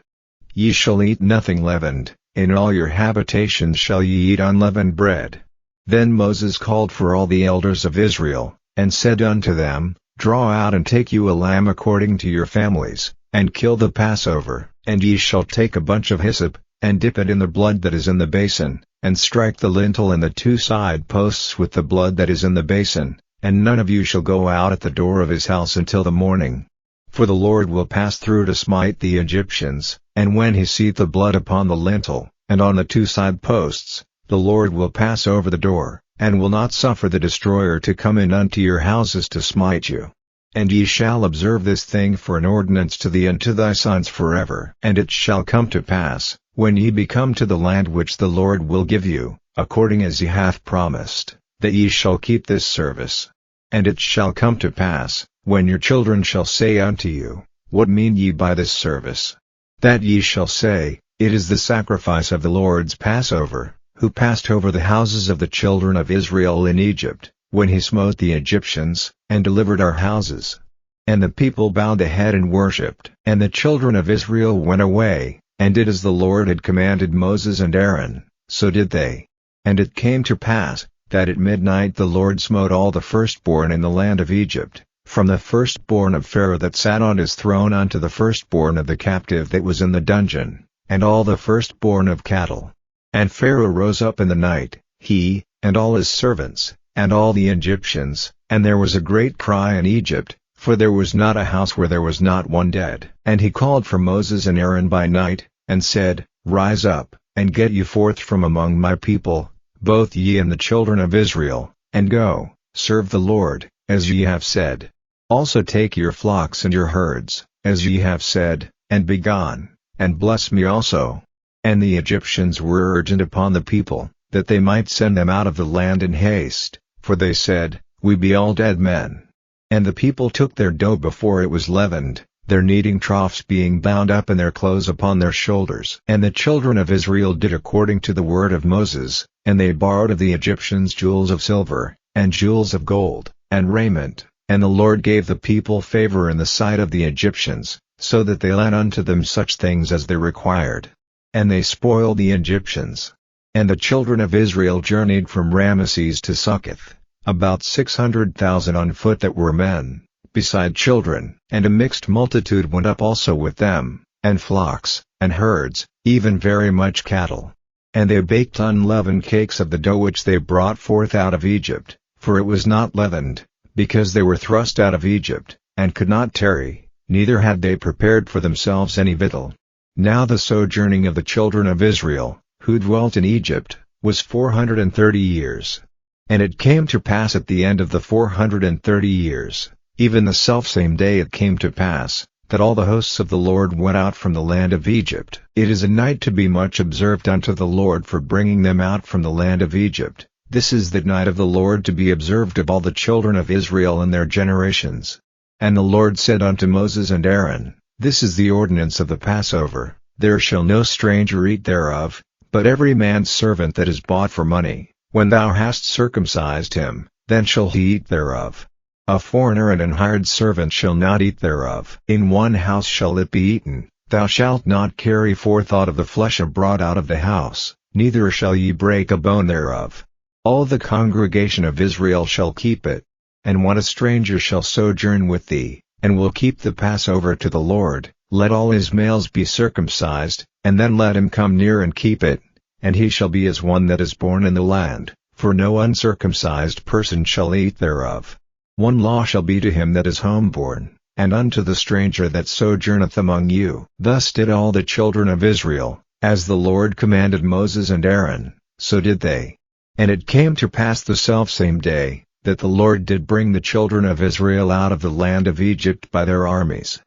Ye shall eat nothing leavened, in all your habitations shall ye eat unleavened bread. Then Moses called for all the elders of Israel, and said unto them, Draw out and take you a lamb according to your families, and kill the Passover, and ye shall take a bunch of hyssop, and dip it in the blood that is in the basin, and strike the lintel and the 2 side posts with the blood that is in the basin, and none of you shall go out at the door of his house until the morning. For the Lord will pass through to smite the Egyptians, and when he seeth the blood upon the lintel, and on the 2 side posts, the Lord will pass over the door, and will not suffer the destroyer to come in unto your houses to smite you. And ye shall observe this thing for an ordinance to thee and to thy sons forever. And it shall come to pass, when ye be come to the land which the Lord will give you, according as he hath promised, that ye shall keep this service. And it shall come to pass, when your children shall say unto you, What mean ye by this service? That ye shall say, It is the sacrifice of the Lord's Passover, who passed over the houses of the children of Israel in Egypt, when he smote the Egyptians, and delivered our houses. And the people bowed the head and worshipped. And the children of Israel went away, and did as the Lord had commanded Moses and Aaron, so did they. And it came to pass, that at midnight the Lord smote all the firstborn in the land of Egypt, from the firstborn of Pharaoh that sat on his throne unto the firstborn of the captive that was in the dungeon, and all the firstborn of cattle. And Pharaoh rose up in the night, he, and all his servants, and all the Egyptians, and there was a great cry in Egypt, for there was not a house where there was not one dead. And he called for Moses and Aaron by night, and said, Rise up, and get you forth from among my people, both ye and the children of Israel, and go, serve the Lord, as ye have said. Also take your flocks and your herds, as ye have said, and be gone, and bless me also. And the Egyptians were urgent upon the people, that they might send them out of the land in haste, for they said, We be all dead men. And the people took their dough before it was leavened, their kneading troughs being bound up in their clothes upon their shoulders. And the children of Israel did according to the word of Moses, and they borrowed of the Egyptians jewels of silver, and jewels of gold, and raiment. And the Lord gave the people favor in the sight of the Egyptians, so that they lent unto them such things as they required. And they spoiled the Egyptians. And the children of Israel journeyed from Ramesses to Succoth, about 600,000 on foot that were men, beside children. And a mixed multitude went up also with them, and flocks, and herds, even very much cattle. And they baked unleavened cakes of the dough which they brought forth out of Egypt, for it was not leavened, because they were thrust out of Egypt, and could not tarry, neither had they prepared for themselves any victual. Now the sojourning of the children of Israel, who dwelt in Egypt, was 430 years. And it came to pass at the end of the 430 years, even the selfsame day it came to pass, that all the hosts of the Lord went out from the land of Egypt. It is a night to be much observed unto the Lord for bringing them out from the land of Egypt. This is the night of the Lord to be observed of all the children of Israel in their generations. And the Lord said unto Moses and Aaron, This is the ordinance of the Passover, there shall no stranger eat thereof, but every man's servant that is bought for money. When thou hast circumcised him, then shall he eat thereof. A foreigner and an hired servant shall not eat thereof. In one house shall it be eaten. Thou shalt not carry forth aught of the flesh abroad out of the house, neither shall ye break a bone thereof. All the congregation of Israel shall keep it. And when a stranger shall sojourn with thee, and will keep the Passover to the Lord, let all his males be circumcised, and then let him come near and keep it, and he shall be as one that is born in the land, for no uncircumcised person shall eat thereof. One law shall be to him that is homeborn, and unto the stranger that sojourneth among you. Thus did all the children of Israel, as the Lord commanded Moses and Aaron, so did they. And it came to pass the selfsame day, that the Lord did bring the children of Israel out of the land of Egypt by their armies.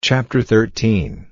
Chapter 13.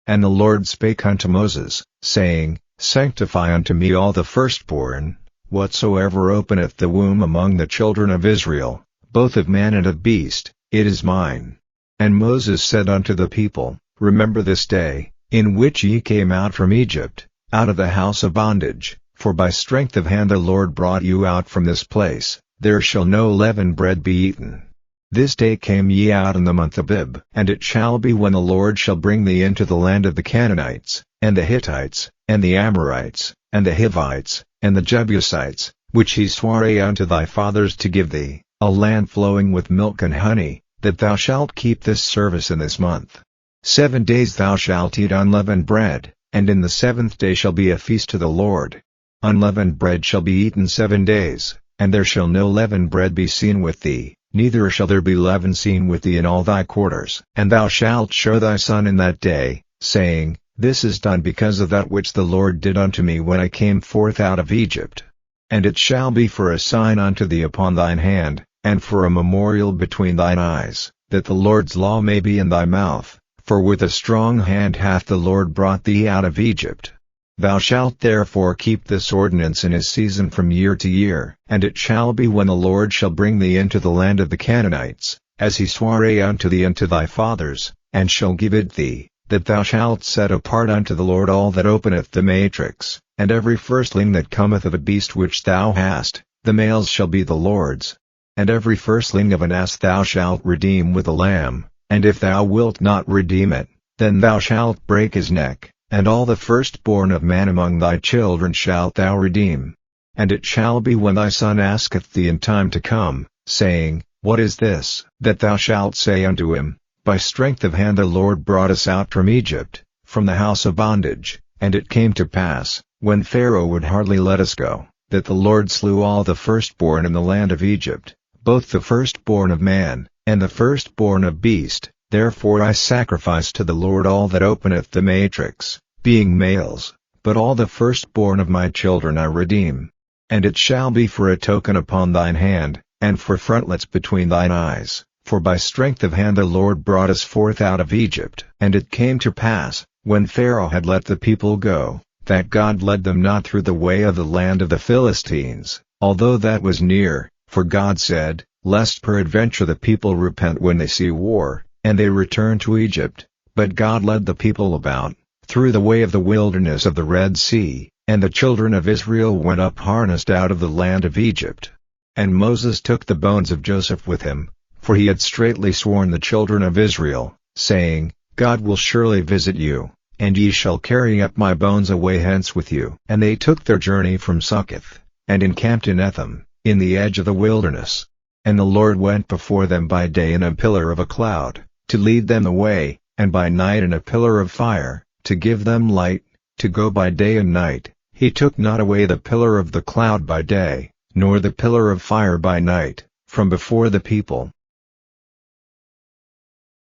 And the Lord spake unto Moses, saying, Sanctify unto me all the firstborn, whatsoever openeth the womb among the children of Israel, both of man and of beast, it is mine. And Moses said unto the people, Remember this day, in which ye came out from Egypt, out of the house of bondage, for by strength of hand the Lord brought you out from this place. There shall no leavened bread be eaten. This day came ye out in the month Abib. And it shall be when the Lord shall bring thee into the land of the Canaanites, and the Hittites, and the Amorites, and the Hivites, and the Jebusites, which he sware unto thy fathers to give thee, a land flowing with milk and honey, that thou shalt keep this service in this month. 7 days thou shalt eat unleavened bread, and in the 7th day shall be a feast to the Lord. Unleavened bread shall be eaten 7 days, and there shall no leavened bread be seen with thee, neither shall there be leaven seen with thee in all thy quarters. And thou shalt show thy son in that day, saying, This is done because of that which the Lord did unto me when I came forth out of Egypt. And it shall be for a sign unto thee upon thine hand, and for a memorial between thine eyes, that the Lord's law may be in thy mouth, for with a strong hand hath the Lord brought thee out of Egypt. Thou shalt therefore keep this ordinance in his season from year to year. And it shall be when the Lord shall bring thee into the land of the Canaanites, as he sware unto thee and to thy fathers, and shall give it thee, that thou shalt set apart unto the Lord all that openeth the matrix, and every firstling that cometh of a beast which thou hast, the males shall be the Lord's. And every firstling of an ass thou shalt redeem with a lamb, and if thou wilt not redeem it, then thou shalt break his neck. And all the firstborn of man among thy children shalt thou redeem. And it shall be when thy son asketh thee in time to come, saying, What is this? That thou shalt say unto him, By strength of hand the Lord brought us out from Egypt, from the house of bondage. And it came to pass, when Pharaoh would hardly let us go, that the Lord slew all the firstborn in the land of Egypt, both the firstborn of man, and the firstborn of beast. Therefore I sacrifice to the Lord all that openeth the matrix, being males, but all the firstborn of my children I redeem. And it shall be for a token upon thine hand, and for frontlets between thine eyes, for by strength of hand the Lord brought us forth out of Egypt. And it came to pass, when Pharaoh had let the people go, that God led them not through the way of the land of the Philistines, although that was near, for God said, Lest peradventure the people repent when they see war, and they return to Egypt. But God led the people about, through the way of the wilderness of the Red Sea, and the children of Israel went up harnessed out of the land of Egypt. And Moses took the bones of Joseph with him, for he had straitly sworn the children of Israel, saying, God will surely visit you, and ye shall carry up my bones away hence with you. And they took their journey from Succoth, and encamped in Etham, in the edge of the wilderness. And the Lord went before them by day in a pillar of a cloud, to lead them the way, and by night in a pillar of fire, to give them light, to go by day and night. He took not away the pillar of the cloud by day, nor the pillar of fire by night, from before the people.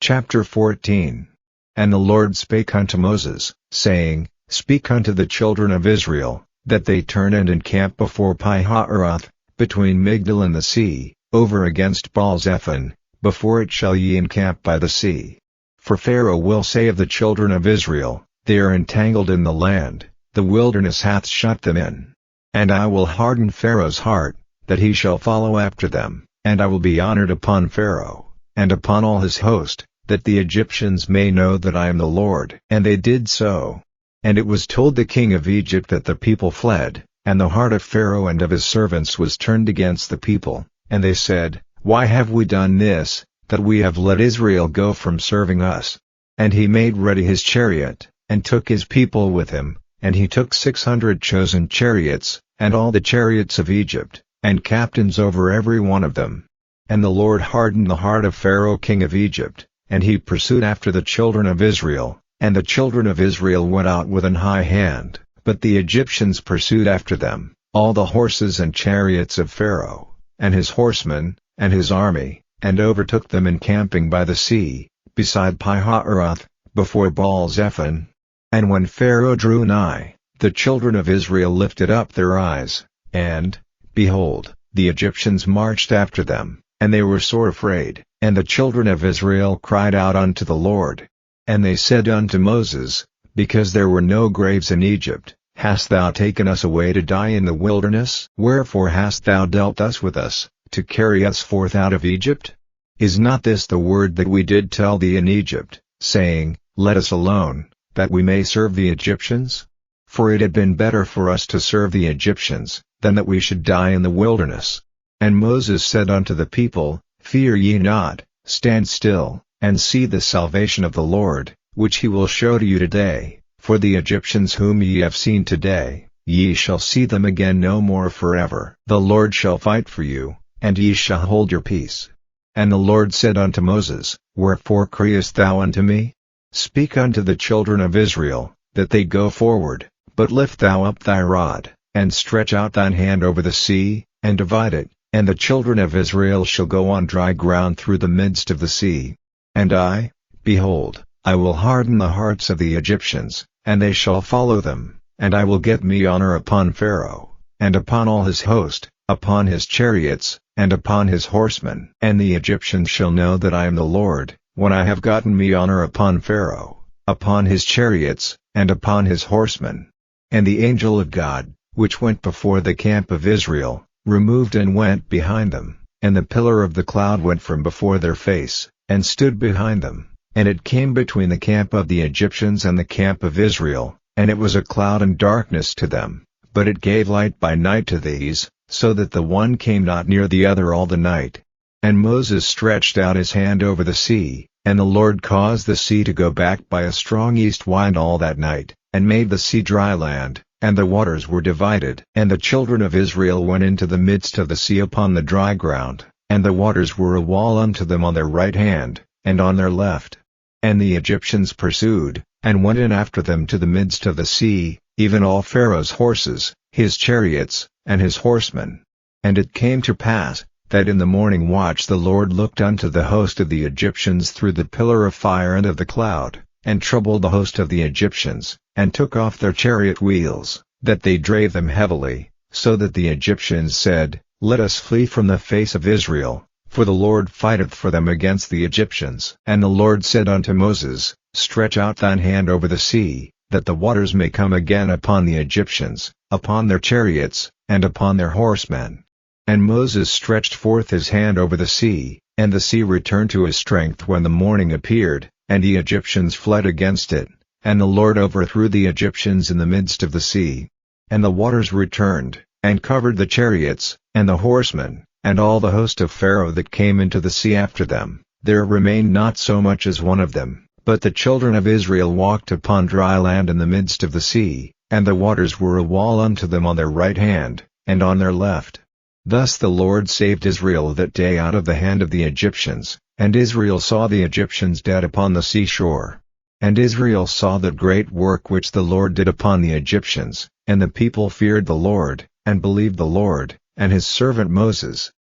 Chapter 14. And the Lord spake unto Moses, saying, Speak unto the children of Israel, that they turn and encamp before Pi-hahiroth, between Migdol and the sea, over against Baal-zephon, before it shall ye encamp by the sea. For Pharaoh will say of the children of Israel, They are entangled in the land, the wilderness hath shut them in. And I will harden Pharaoh's heart, that he shall follow after them, and I will be honored upon Pharaoh, and upon all his host, that the Egyptians may know that I am the Lord. And they did so. And it was told the king of Egypt that the people fled, and the heart of Pharaoh and of his servants was turned against the people, and they said, Why have we done this, that we have let Israel go from serving us? And he made ready his chariot, and took his people with him, and he took 600 chosen chariots, and all the chariots of Egypt, and captains over every one of them. And the Lord hardened the heart of Pharaoh king of Egypt, and he pursued after the children of Israel, and the children of Israel went out with an high hand, but the Egyptians pursued after them, all the horses and chariots of Pharaoh, and his horsemen, and his army, and overtook them encamping by the sea, beside Pi-hahiroth, before Baal-zephon. And when Pharaoh drew nigh, the children of Israel lifted up their eyes, and, behold, the Egyptians marched after them, and they were sore afraid, and the children of Israel cried out unto the Lord. And they said unto Moses, Because there were no graves in Egypt, hast thou taken us away to die in the wilderness? Wherefore hast thou dealt thus with us, to carry us forth out of Egypt? Is not this the word that we did tell thee in Egypt, saying, Let us alone, that we may serve the Egyptians? For it had been better for us to serve the Egyptians, than that we should die in the wilderness. And Moses said unto the people, Fear ye not, stand still, and see the salvation of the Lord, which he will show to you today. For the Egyptians whom ye have seen today, ye shall see them again no more forever. The Lord shall fight for you, and ye shall hold your peace. And the Lord said unto Moses, Wherefore criest thou unto me? Speak unto the children of Israel, that they go forward, but lift thou up thy rod, and stretch out thine hand over the sea, and divide it, and the children of Israel shall go on dry ground through the midst of the sea. And I, behold, I will harden the hearts of the Egyptians, and they shall follow them, and I will get me honor upon Pharaoh, and upon all his host, upon his chariots, and upon his horsemen. And the Egyptians shall know that I am the Lord, when I have gotten me honor upon Pharaoh, upon his chariots, and upon his horsemen. And the angel of God, which went before the camp of Israel, removed and went behind them, and the pillar of the cloud went from before their face, and stood behind them, and it came between the camp of the Egyptians and the camp of Israel, and it was a cloud and darkness to them, but it gave light by night to these, so that the one came not near the other all the night. And Moses stretched out his hand over the sea, and the Lord caused the sea to go back by a strong east wind all that night, and made the sea dry land, and the waters were divided. And the children of Israel went into the midst of the sea upon the dry ground, and the waters were a wall unto them on their right hand, and on their left. And the Egyptians pursued, and went in after them to the midst of the sea, even all Pharaoh's horses, his chariots, and his horsemen. And it came to pass, that in the morning watch the Lord looked unto the host of the Egyptians through the pillar of fire and of the cloud, and troubled the host of the Egyptians, and took off their chariot wheels, that they drave them heavily, so that the Egyptians said, Let us flee from the face of Israel, for the Lord fighteth for them against the Egyptians. And the Lord said unto Moses, Stretch out thine hand over the sea, that the waters may come again upon the Egyptians, upon their chariots, and upon their horsemen. And Moses stretched forth his hand over the sea, and the sea returned to his strength when the morning appeared, and the Egyptians fled against it, and the Lord overthrew the Egyptians in the midst of the sea. And the waters returned, and covered the chariots, and the horsemen, and all the host of Pharaoh that came into the sea after them. There remained not so much as one of them, but the children of Israel walked upon dry land in the midst of the sea, and the waters were a wall unto them on their right hand, and on their left. Thus the Lord saved Israel that day out of the hand of the Egyptians, and Israel saw the Egyptians dead upon the seashore. And Israel saw that great work which the Lord did upon the Egyptians, and the people feared the Lord, and believed the Lord, and his servant Moses.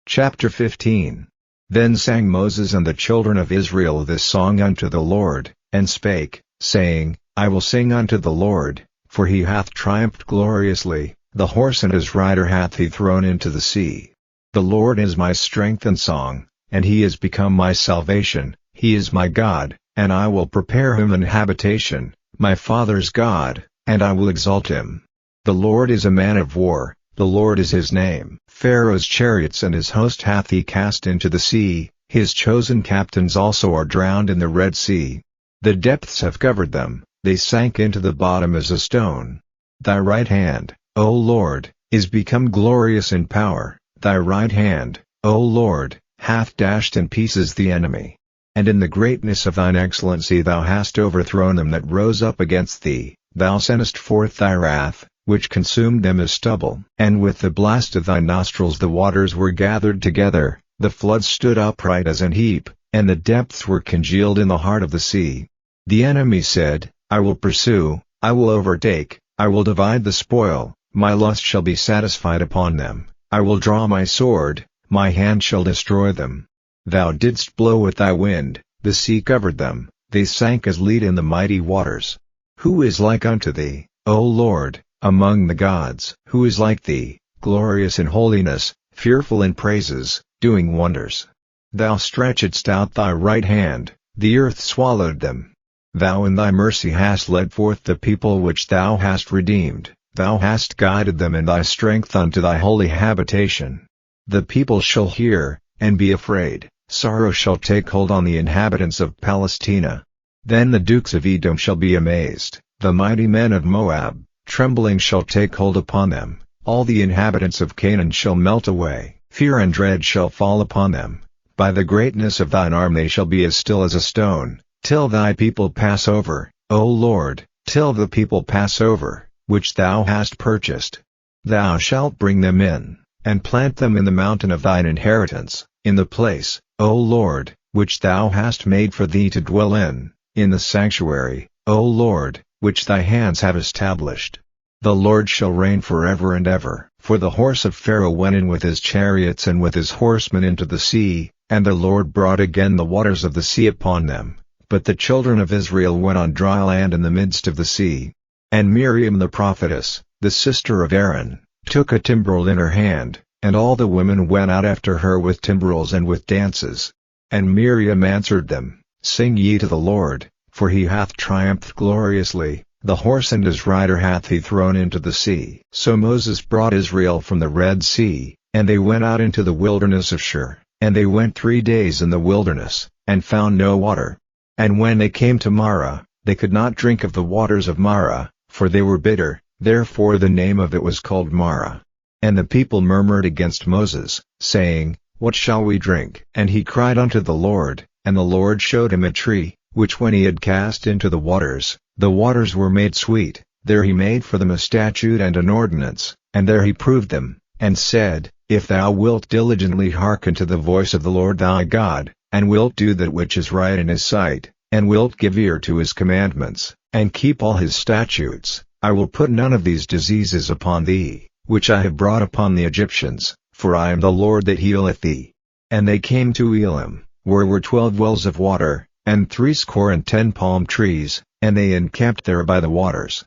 Chapter 15. Then sang Moses and the children of Israel this song unto the Lord, and spake, saying, I will sing unto the Lord, for he hath triumphed gloriously, the horse and his rider hath he thrown into the sea. The Lord is my strength and song, and he is become my salvation. He is my God, and I will prepare him an habitation, my father's God, and I will exalt him. The Lord is a man of war, the Lord is his name. Pharaoh's chariots and his host hath he cast into the sea, his chosen captains also are drowned in the Red Sea. The depths have covered them, they sank into the bottom as a stone. Thy right hand, O Lord, is become glorious in power, thy right hand, O Lord, hath dashed in pieces the enemy. And in the greatness of thine excellency thou hast overthrown them that rose up against thee. Thou sentest forth thy wrath, which consumed them as stubble. And with the blast of thy nostrils the waters were gathered together, the floods stood upright as an heap, and the depths were congealed in the heart of the sea. The enemy said, I will pursue, I will overtake, I will divide the spoil, my lust shall be satisfied upon them, I will draw my sword, my hand shall destroy them. Thou didst blow with thy wind, the sea covered them, they sank as lead in the mighty waters. Who is like unto thee, O Lord, among the gods? Who is like thee, glorious in holiness, fearful in praises, doing wonders? Thou stretchedst out thy right hand, the earth swallowed them. Thou in thy mercy hast led forth the people which thou hast redeemed, thou hast guided them in thy strength unto thy holy habitation. The people shall hear, and be afraid, sorrow shall take hold on the inhabitants of Palestina. Then the dukes of Edom shall be amazed, the mighty men of Moab, trembling shall take hold upon them, all the inhabitants of Canaan shall melt away, fear and dread shall fall upon them. By the greatness of thine arm they shall be as still as a stone, till thy people pass over, O Lord, till the people pass over, which thou hast purchased. Thou shalt bring them in, and plant them in the mountain of thine inheritance, in the place, O Lord, which thou hast made for thee to dwell in the sanctuary, O Lord, which thy hands have established. The Lord shall reign forever and ever. For the horse of Pharaoh went in with his chariots and with his horsemen into the sea, and the Lord brought again the waters of the sea upon them. But the children of Israel went on dry land in the midst of the sea. And Miriam the prophetess, the sister of Aaron, took a timbrel in her hand, and all the women went out after her with timbrels and with dances. And Miriam answered them, Sing ye to the Lord, for he hath triumphed gloriously, the horse and his rider hath he thrown into the sea. So Moses brought Israel from the Red Sea, and they went out into the wilderness of Shur, and they went 3 days in the wilderness, and found no water. And when they came to Marah, they could not drink of the waters of Marah, for they were bitter, therefore the name of it was called Marah. And the people murmured against Moses, saying, What shall we drink? And he cried unto the Lord, and the Lord showed him a tree, which when he had cast into the waters were made sweet. There he made for them a statute and an ordinance, and there he proved them, and said, If thou wilt diligently hearken to the voice of the Lord thy God, and wilt do that which is right in his sight, and wilt give ear to his commandments, and keep all his statutes, I will put none of these diseases upon thee, which I have brought upon the Egyptians, for I am the Lord that healeth thee. And they came to Elim, where were 12 wells of water, and 70 palm trees, and they encamped there by the waters.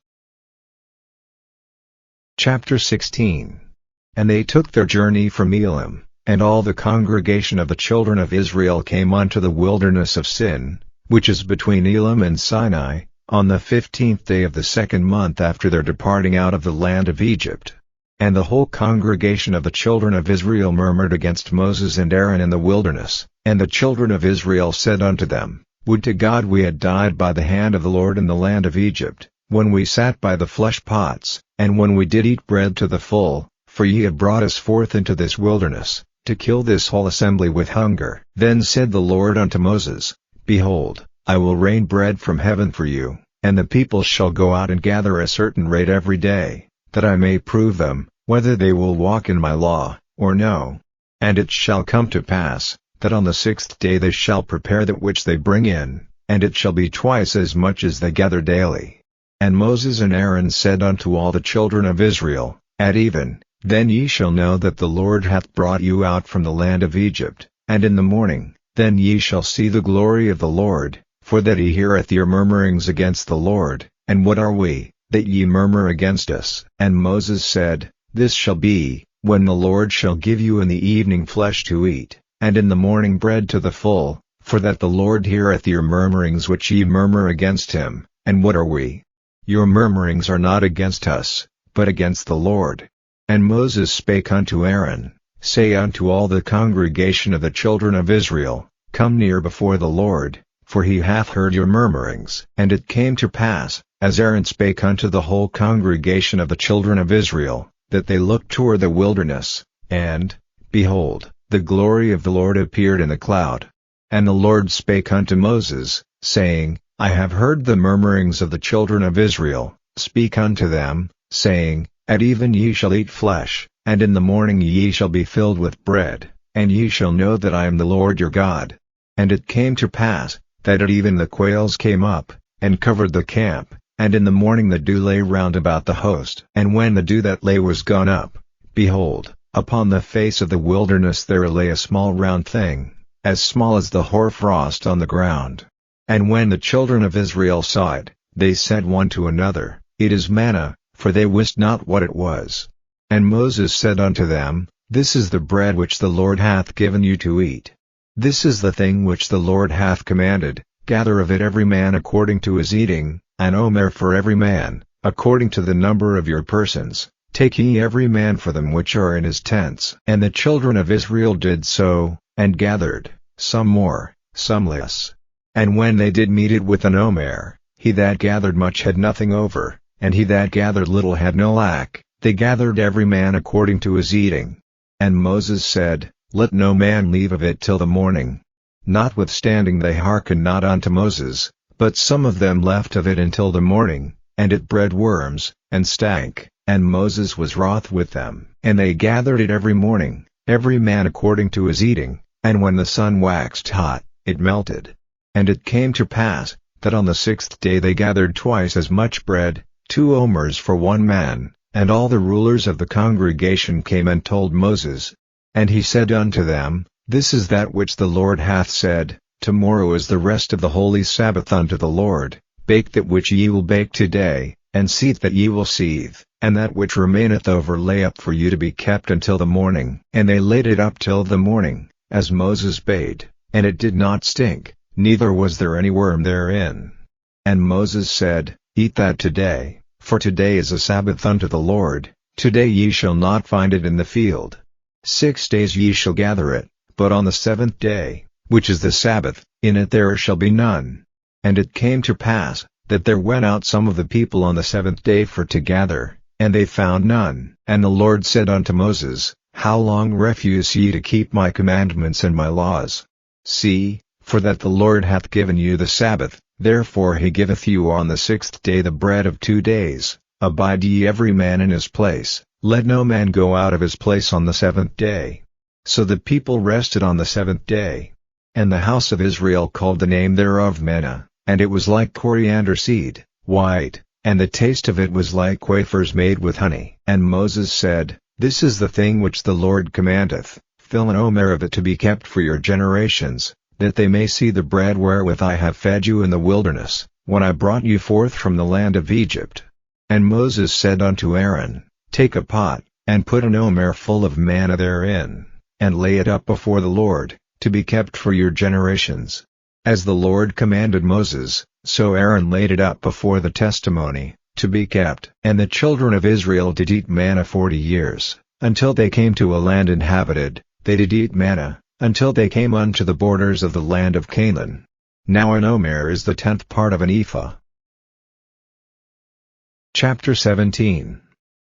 Chapter 16. And they took their journey from Elim, and all the congregation of the children of Israel came unto the wilderness of Sin, which is between Elim and Sinai, on the 15th day of the 2nd month after their departing out of the land of Egypt. And the whole congregation of the children of Israel murmured against Moses and Aaron in the wilderness, and the children of Israel said unto them, Would to God we had died by the hand of the Lord in the land of Egypt, when we sat by the flesh pots, and when we did eat bread to the full, for ye have brought us forth into this wilderness, to kill this whole assembly with hunger. Then said the Lord unto Moses, Behold, I will rain bread from heaven for you, and the people shall go out and gather a certain rate every day, that I may prove them, whether they will walk in my law, or no. And it shall come to pass, that on the 6th day they shall prepare that which they bring in, and it shall be twice as much as they gather daily. And Moses and Aaron said unto all the children of Israel, At even, then ye shall know that the Lord hath brought you out from the land of Egypt, and in the morning, then ye shall see the glory of the Lord, for that he heareth your murmurings against the Lord. And what are we, that ye murmur against us? And Moses said, This shall be, when the Lord shall give you in the evening flesh to eat, and in the morning bread to the full, for that the Lord heareth your murmurings which ye murmur against him. And what are we? Your murmurings are not against us, but against the Lord. And Moses spake unto Aaron, Say unto all the congregation of the children of Israel, Come near before the Lord, for he hath heard your murmurings. And it came to pass, as Aaron spake unto the whole congregation of the children of Israel, that they looked toward the wilderness, and, behold, the glory of the Lord appeared in the cloud. And the Lord spake unto Moses, saying, I have heard the murmurings of the children of Israel, Speak unto them, saying, At even ye shall eat flesh, and in the morning ye shall be filled with bread, and ye shall know that I am the Lord your God. And it came to pass, that at even the quails came up, and covered the camp, and in the morning the dew lay round about the host. And when the dew that lay was gone up, behold, upon the face of the wilderness there lay a small round thing, as small as the hoarfrost on the ground. And when the children of Israel saw it, they said one to another, It is manna, for they wist not what it was. And Moses said unto them, This is the bread which the Lord hath given you to eat. This is the thing which the Lord hath commanded, gather of it every man according to his eating, an omer for every man, according to the number of your persons, take ye every man for them which are in his tents. And the children of Israel did so, and gathered, some more, some less. And when they did meet it with an omer, he that gathered much had nothing over, and he that gathered little had no lack, they gathered every man according to his eating. And Moses said, Let no man leave of it till the morning. Notwithstanding they hearkened not unto Moses, but some of them left of it until the morning, and it bred worms, and stank, and Moses was wroth with them. And they gathered it every morning, every man according to his eating, and when the sun waxed hot, it melted. And it came to pass, that on the 6th day they gathered twice as much bread, 2 omers for one man, and all the rulers of the congregation came and told Moses. And he said unto them, This is that which the Lord hath said, Tomorrow is the rest of the holy Sabbath unto the Lord, bake that which ye will bake today, and seethe that ye will seethe, and that which remaineth over lay up for you to be kept until the morning. And they laid it up till the morning, as Moses bade, and it did not stink, neither was there any worm therein. And Moses said, Eat that today, for today is a Sabbath unto the Lord, today ye shall not find it in the field. 6 days ye shall gather it, but on the 7th day, which is the Sabbath, in it there shall be none. And it came to pass, that there went out some of the people on the 7th day for to gather, and they found none. And the Lord said unto Moses, How long refuse ye to keep my commandments and my laws? See, for that the Lord hath given you the Sabbath, therefore he giveth you on the 6th day the bread of 2 days, abide ye every man in his place, let no man go out of his place on the 7th day. So the people rested on the 7th day. And the house of Israel called the name thereof manna, and it was like coriander seed, white, and the taste of it was like wafers made with honey. And Moses said, This is the thing which the Lord commandeth, fill an omer of it to be kept for your generations, that they may see the bread wherewith I have fed you in the wilderness, when I brought you forth from the land of Egypt. And Moses said unto Aaron, Take a pot, and put an omer full of manna therein, and lay it up before the Lord, to be kept for your generations. As the Lord commanded Moses, so Aaron laid it up before the testimony, to be kept. And the children of Israel did eat manna 40 years, until they came to a land inhabited, they did eat manna, until they came unto the borders of the land of Canaan. Now an omer is the 10th part of an ephah. Chapter 17.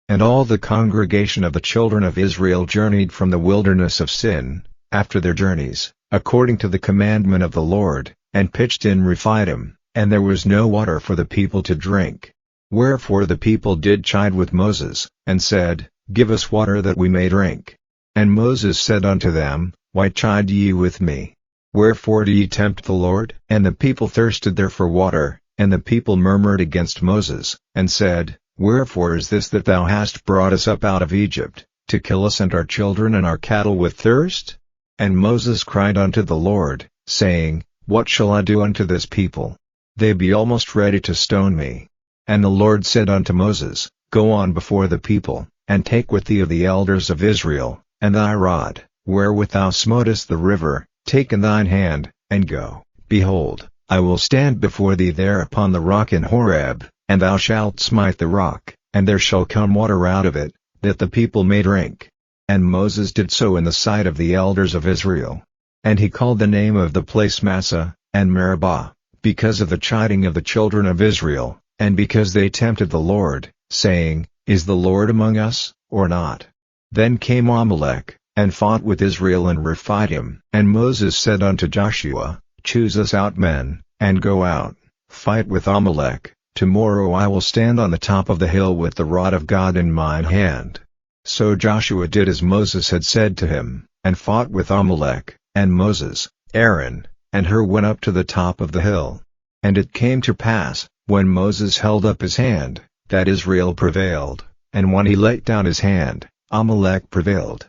And all the congregation of the children of Israel journeyed from the wilderness of Sin, after their journeys, according to the commandment of the Lord, and pitched in Rephidim, and there was no water for the people to drink. Wherefore the people did chide with Moses, and said, Give us water that we may drink. And Moses said unto them, Why chide ye with me? Wherefore do ye tempt the Lord? And the people thirsted there for water, and the people murmured against Moses, and said, Wherefore is this that thou hast brought us up out of Egypt, to kill us and our children and our cattle with thirst? And Moses cried unto the Lord, saying, What shall I do unto this people? They be almost ready to stone me. And the Lord said unto Moses, Go on before the people, and take with thee of the elders of Israel, and thy rod, wherewith thou smotest the river, take in thine hand, and go. Behold, I will stand before thee there upon the rock in Horeb, and thou shalt smite the rock, and there shall come water out of it, that the people may drink. And Moses did so in the sight of the elders of Israel. And he called the name of the place Massah, and Meribah, because of the chiding of the children of Israel, and because they tempted the Lord, saying, Is the Lord among us, or not? Then came Amalek, and fought with Israel in Rephidim. And Moses said unto Joshua, Choose us out men, and go out, fight with Amalek, Tomorrow I will stand on the top of the hill with the rod of God in mine hand. So Joshua did as Moses had said to him, and fought with Amalek, and Moses, Aaron, and Hur went up to the top of the hill. And it came to pass, when Moses held up his hand, that Israel prevailed, and when he let down his hand, Amalek prevailed.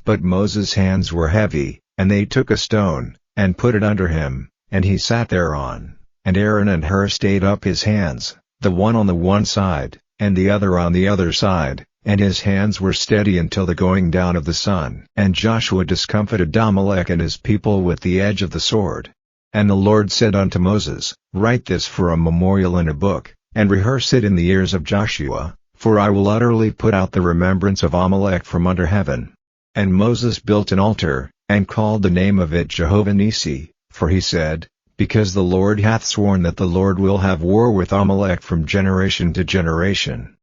But Moses' hands were heavy, and they took a stone, and put it under him, and he sat thereon. And Aaron and Hur stayed up his hands, the one on the one side, and the other on the other side, and his hands were steady until the going down of the sun. And Joshua discomfited Amalek and his people with the edge of the sword. And the Lord said unto Moses, Write this for a memorial in a book, and rehearse it in the ears of Joshua, for I will utterly put out the remembrance of Amalek from under heaven. And Moses built an altar, and called the name of it Jehovah Nissi, for he said, Because the Lord hath sworn that the Lord will have war with Amalek from generation to generation.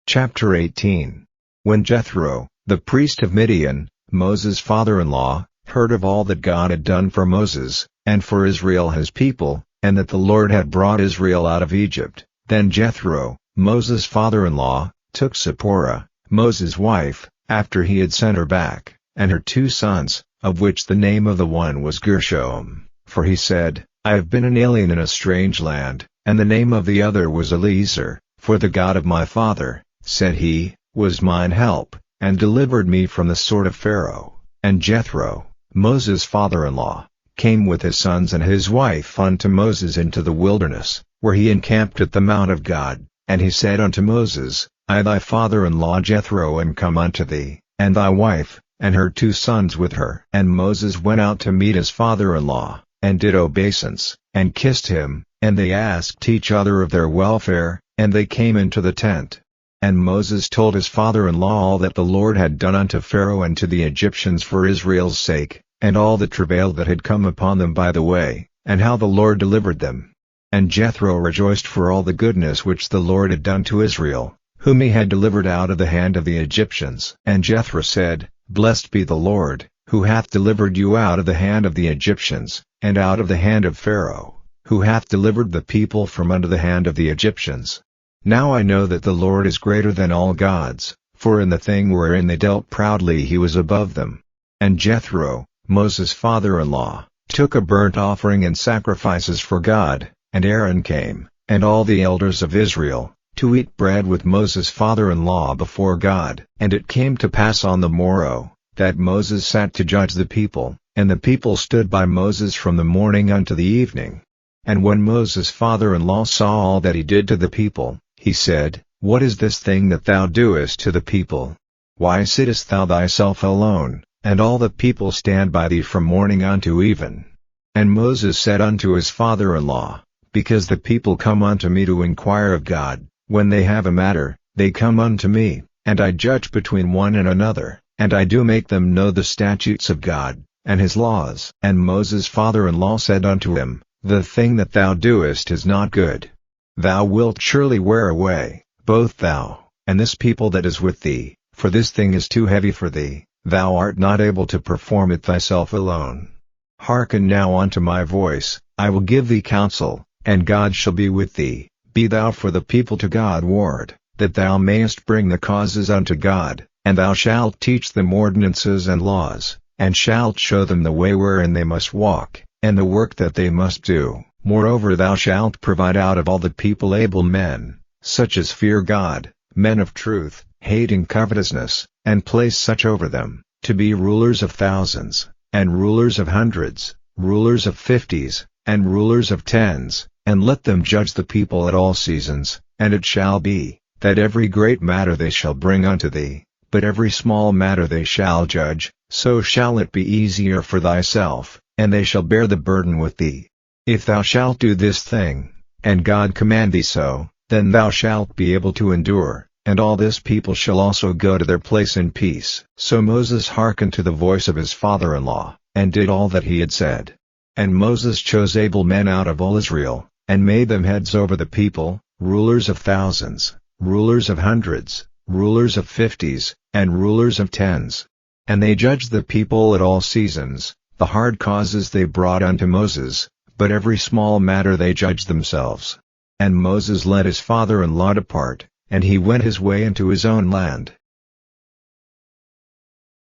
Chapter 18. When Jethro, the priest of Midian, Moses' father-in-law, heard of all that God had done for Moses, and for Israel his people, and that the Lord had brought Israel out of Egypt, then Jethro, Moses' father-in-law, took Zipporah, Moses' wife, after he had sent her back, and her 2 sons, of which the name of the one was Gershom, for he said, I have been an alien in a strange land, and the name of the other was Eliezer, for the God of my father, said he, was mine help, and delivered me from the sword of Pharaoh. And Jethro, Moses' father-in-law, came with his sons and his wife unto Moses into the wilderness, where he encamped at the mount of God, and he said unto Moses, I thy father-in-law Jethro am come unto thee, and thy wife, and her 2 sons with her. And Moses went out to meet his father-in-law, and did obeisance, and kissed him, and they asked each other of their welfare, and they came into the tent. And Moses told his father-in-law all that the Lord had done unto Pharaoh and to the Egyptians for Israel's sake, and all the travail that had come upon them by the way, and how the Lord delivered them. And Jethro rejoiced for all the goodness which the Lord had done to Israel, whom he had delivered out of the hand of the Egyptians. And Jethro said, Blessed be the Lord, who hath delivered you out of the hand of the Egyptians, and out of the hand of Pharaoh, who hath delivered the people from under the hand of the Egyptians. Now I know that the Lord is greater than all gods, for in the thing wherein they dealt proudly he was above them. And Jethro, Moses' father-in-law, took a burnt offering and sacrifices for God, and Aaron came, and all the elders of Israel, to eat bread with Moses' father-in-law before God. And it came to pass on the morrow, that Moses sat to judge the people, and the people stood by Moses from the morning unto the evening. And when Moses' father-in-law saw all that he did to the people, he said, What is this thing that thou doest to the people? Why sittest thou thyself alone, and all the people stand by thee from morning unto even? And Moses said unto his father-in-law, Because the people come unto me to inquire of God, when they have a matter, they come unto me, and I judge between one and another, and I do make them know the statutes of God, and his laws. And Moses' father-in-law said unto him, The thing that thou doest is not good. Thou wilt surely wear away, both thou, and this people that is with thee, for this thing is too heavy for thee, thou art not able to perform it thyself alone. Hearken now unto my voice, I will give thee counsel, and God shall be with thee. Be thou for the people to God ward, that thou mayest bring the causes unto God, and thou shalt teach them ordinances and laws, and shalt show them the way wherein they must walk, and the work that they must do. Moreover thou shalt provide out of all the people able men, such as fear God, men of truth, hating covetousness, and place such over them, to be rulers of thousands, and rulers of hundreds, rulers of 50s, and rulers of 10s, and let them judge the people at all seasons. And it shall be, that every great matter they shall bring unto thee, but every small matter they shall judge, so shall it be easier for thyself, and they shall bear the burden with thee. If thou shalt do this thing, and God command thee so, then thou shalt be able to endure, and all this people shall also go to their place in peace. So Moses hearkened to the voice of his father-in-law, and did all that he had said. And Moses chose able men out of all Israel, and made them heads over the people, rulers of thousands, rulers of hundreds, rulers of 50s, and rulers of 10s. And they judged the people at all seasons. The hard causes they brought unto Moses, but every small matter they judged themselves. And Moses led his father-in-law apart, and he went his way into his own land.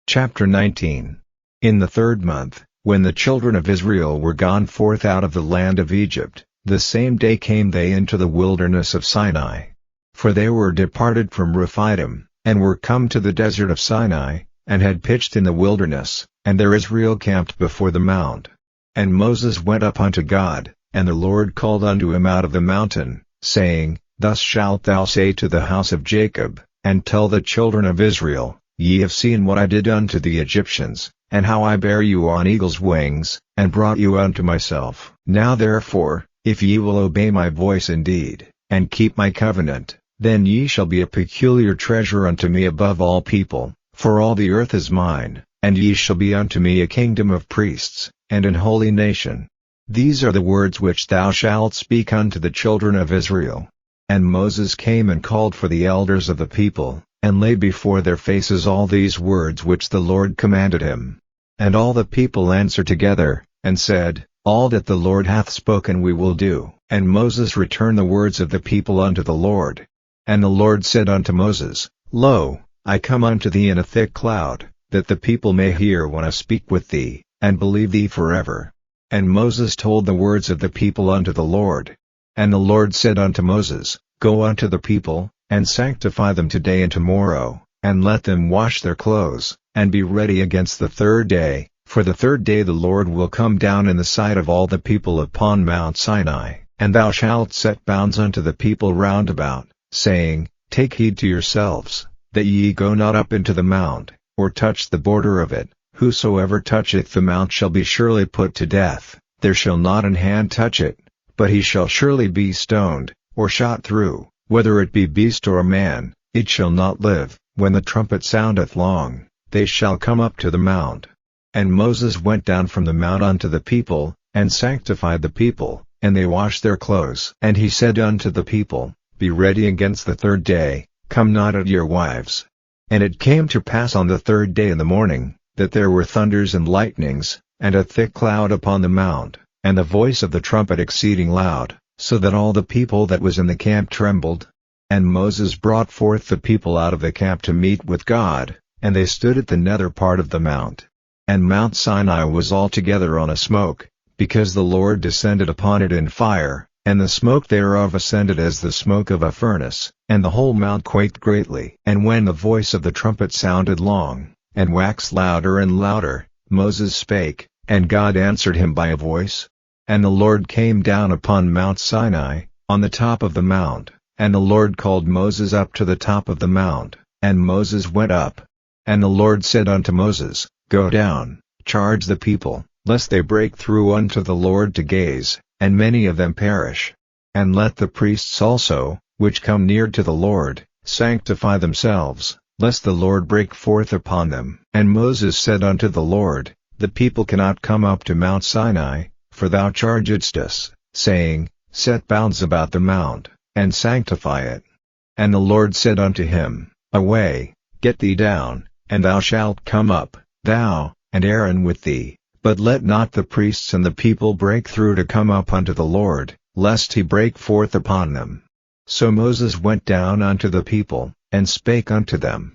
Chapter 19. In the 3rd month, when the children of Israel were gone forth out of the land of Egypt, the same day came they into the wilderness of Sinai. For they were departed from Rephidim, and were come to the desert of Sinai, and had pitched in the wilderness, and there Israel camped before the mount. And Moses went up unto God, and the Lord called unto him out of the mountain, saying, Thus shalt thou say to the house of Jacob, and tell the children of Israel, Ye have seen what I did unto the Egyptians, and how I bare you on eagle's wings, and brought you unto myself. Now therefore, if ye will obey my voice indeed, and keep my covenant, then ye shall be a peculiar treasure unto me above all people, for all the earth is mine, and ye shall be unto me a kingdom of priests, and an holy nation. These are the words which thou shalt speak unto the children of Israel. And Moses came and called for the elders of the people, and laid before their faces all these words which the Lord commanded him. And all the people answered together, and said, All that the Lord hath spoken we will do. And Moses returned the words of the people unto the Lord. And the Lord said unto Moses, Lo, I come unto thee in a thick cloud, that the people may hear when I speak with thee, and believe thee forever. And Moses told the words of the people unto the Lord. And the Lord said unto Moses, Go unto the people, and sanctify them today and tomorrow, and let them wash their clothes, and be ready against the 3rd day, for the 3rd day the Lord will come down in the sight of all the people upon Mount Sinai, and thou shalt set bounds unto the people round about, saying, Take heed to yourselves, that ye go not up into the mount, or touch the border of it. Whosoever toucheth the mount shall be surely put to death, there shall not an hand touch it, but he shall surely be stoned, or shot through, whether it be beast or man, it shall not live. When the trumpet soundeth long, they shall come up to the mount. And Moses went down from the mount unto the people, and sanctified the people, and they washed their clothes. And he said unto the people, Be ready against the 3rd day, come not at your wives. And it came to pass on the 3rd day in the morning, that there were thunders and lightnings, and a thick cloud upon the mount, and the voice of the trumpet exceeding loud, so that all the people that was in the camp trembled. And Moses brought forth the people out of the camp to meet with God, and they stood at the nether part of the mount. And Mount Sinai was altogether on a smoke, because the Lord descended upon it in fire, and the smoke thereof ascended as the smoke of a furnace, and the whole mount quaked greatly. And when the voice of the trumpet sounded long, and waxed louder and louder, Moses spake, and God answered him by a voice. And the Lord came down upon Mount Sinai, on the top of the mount, and the Lord called Moses up to the top of the mount, and Moses went up. And the Lord said unto Moses, Go down, charge the people, lest they break through unto the Lord to gaze, and many of them perish. And let the priests also, which come near to the Lord, sanctify themselves, lest the Lord break forth upon them. And Moses said unto the Lord, The people cannot come up to Mount Sinai, for thou chargedst us, saying, Set bounds about the mount, and sanctify it. And the Lord said unto him, Away, get thee down, and thou shalt come up, thou, and Aaron with thee, but let not the priests and the people break through to come up unto the Lord, lest he break forth upon them. So Moses went down unto the people, and spake unto them.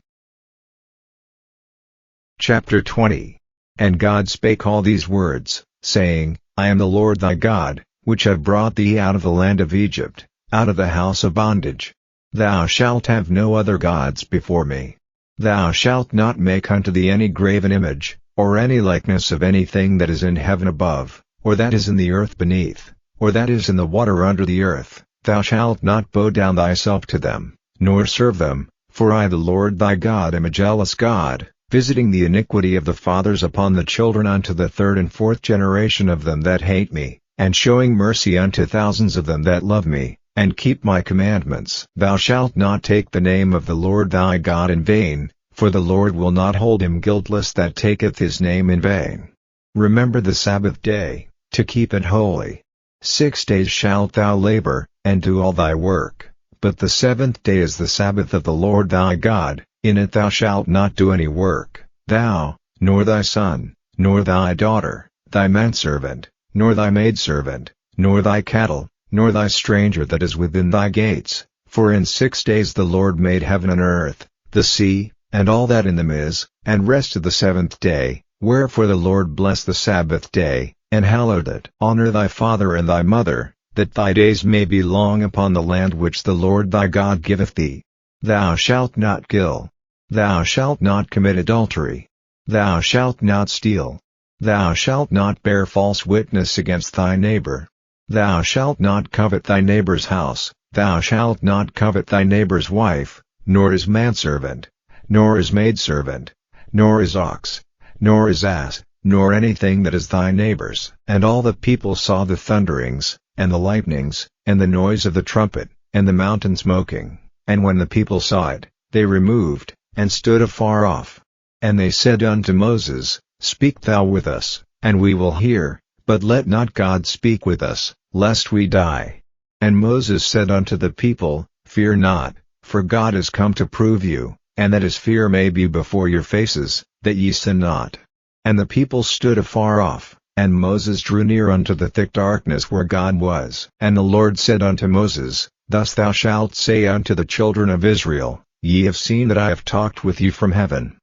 Chapter 20. And God spake all these words, saying, I am the Lord thy God, which have brought thee out of the land of Egypt, out of the house of bondage. Thou shalt have no other gods before me. Thou shalt not make unto thee any graven image, or any likeness of anything that is in heaven above, or that is in the earth beneath, or that is in the water under the earth. Thou shalt not bow down thyself to them, nor serve them, for I the Lord thy God am a jealous God, visiting the iniquity of the fathers upon the children unto the 3rd and 4th generation of them that hate me, and showing mercy unto thousands of them that love me, and keep my commandments. Thou shalt not take the name of the Lord thy God in vain, for the Lord will not hold him guiltless that taketh his name in vain. Remember the Sabbath day, to keep it holy. 6 days shalt thou labor, and do all thy work, but the 7th day is the Sabbath of the Lord thy God. In it thou shalt not do any work, thou, nor thy son, nor thy daughter, thy manservant, nor thy maidservant, nor thy cattle, nor thy stranger that is within thy gates, for in 6 days the Lord made heaven and earth, the sea, and all that in them is, and rested the 7th day, wherefore the Lord blessed the Sabbath day, and hallowed it. Honor thy father and thy mother, that thy days may be long upon the land which the Lord thy God giveth thee. Thou shalt not kill. Thou shalt not commit adultery. Thou shalt not steal. Thou shalt not bear false witness against thy neighbor. Thou shalt not covet thy neighbor's house. Thou shalt not covet thy neighbor's wife, nor his manservant, nor his maidservant, nor his ox, nor his ass, nor anything that is thy neighbor's. And all the people saw the thunderings, and the lightnings, and the noise of the trumpet, and the mountain smoking. And when the people saw it, they removed, and stood afar off. And they said unto Moses, Speak thou with us, and we will hear, but let not God speak with us, lest we die. And Moses said unto the people, Fear not, for God is come to prove you, and that his fear may be before your faces, that ye sin not. And the people stood afar off, and Moses drew near unto the thick darkness where God was. And the Lord said unto Moses, Thus thou shalt say unto the children of Israel, Ye have seen that I have talked with you from heaven.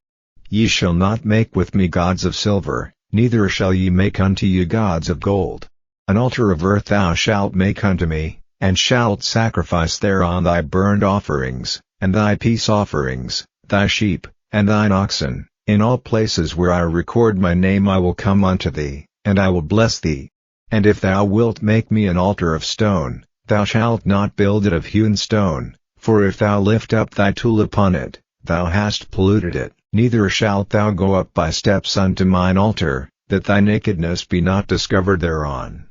Ye shall not make with me gods of silver, neither shall ye make unto you gods of gold. An altar of earth thou shalt make unto me, and shalt sacrifice thereon thy burnt offerings, and thy peace offerings, thy sheep, and thine oxen. In all places where I record my name I will come unto thee, and I will bless thee. And if thou wilt make me an altar of stone, thou shalt not build it of hewn stone, for if thou lift up thy tool upon it, thou hast polluted it. Neither shalt thou go up by steps unto mine altar, that thy nakedness be not discovered thereon.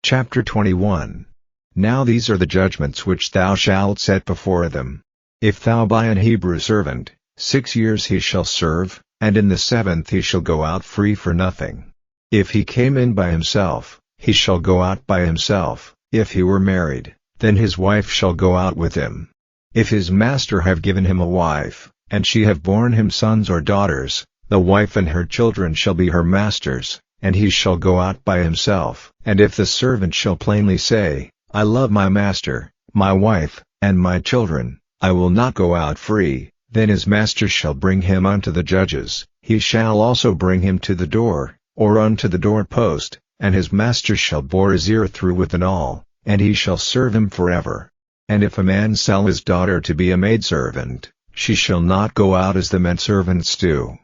Chapter 21. Now these are the judgments which thou shalt set before them. If thou buy an Hebrew servant, 6 years he shall serve, and in the 7th he shall go out free for nothing. If he came in by himself, he shall go out by himself. If he were married, then his wife shall go out with him. If his master have given him a wife, and she have borne him sons or daughters, the wife and her children shall be her master's, and he shall go out by himself. And if the servant shall plainly say, I love my master, my wife, and my children, I will not go out free, then his master shall bring him unto the judges. He shall also bring him to the door, or unto the doorpost, and his master shall bore his ear through with an awl, and he shall serve him forever. And if a man sell his daughter to be a maidservant, she shall not go out as the menservants do.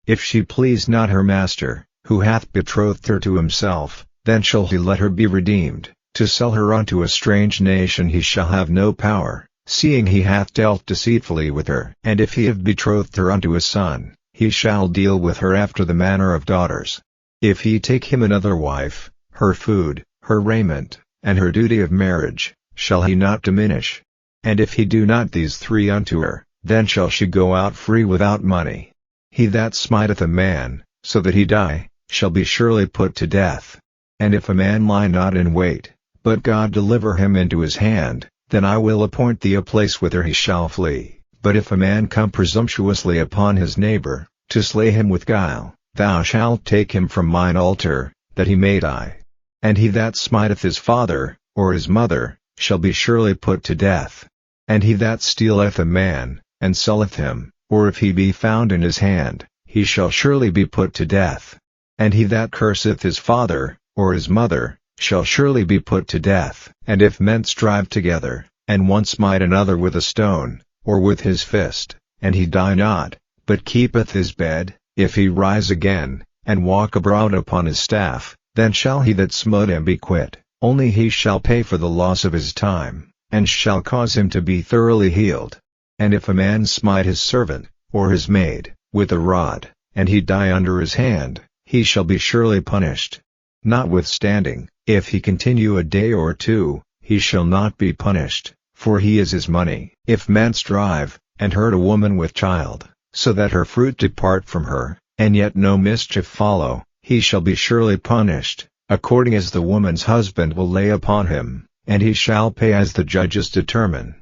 If she please not her master, who hath betrothed her to himself, then shall he let her be redeemed. To sell her unto a strange nation he shall have no power, seeing he hath dealt deceitfully with her. And if he have betrothed her unto a son, he shall deal with her after the manner of daughters. If he take him another wife, her food, her raiment, and her duty of marriage, shall he not diminish? And if he do not these 3 unto her, then shall she go out free without money. He that smiteth a man, so that he die, shall be surely put to death. And if a man lie not in wait, but God deliver him into his hand, then I will appoint thee a place whither he shall flee. But if a man come presumptuously upon his neighbor, to slay him with guile, thou shalt take him from mine altar, that he may die. And he that smiteth his father, or his mother, shall be surely put to death. And he that stealeth a man, and selleth him, or if he be found in his hand, he shall surely be put to death. And he that curseth his father, or his mother, shall surely be put to death. And if men strive together, and one smite another with a stone, or with his fist, and he die not, but keepeth his bed, if he rise again, and walk abroad upon his staff, then shall he that smote him be quit. Only he shall pay for the loss of his time, and shall cause him to be thoroughly healed. And if a man smite his servant, or his maid, with a rod, and he die under his hand, he shall be surely punished. Notwithstanding, if he continue a day or 2, he shall not be punished, for he is his money. If men strive, and hurt a woman with child, so that her fruit depart from her, and yet no mischief follow, he shall be surely punished, according as the woman's husband will lay upon him, and he shall pay as the judges determine.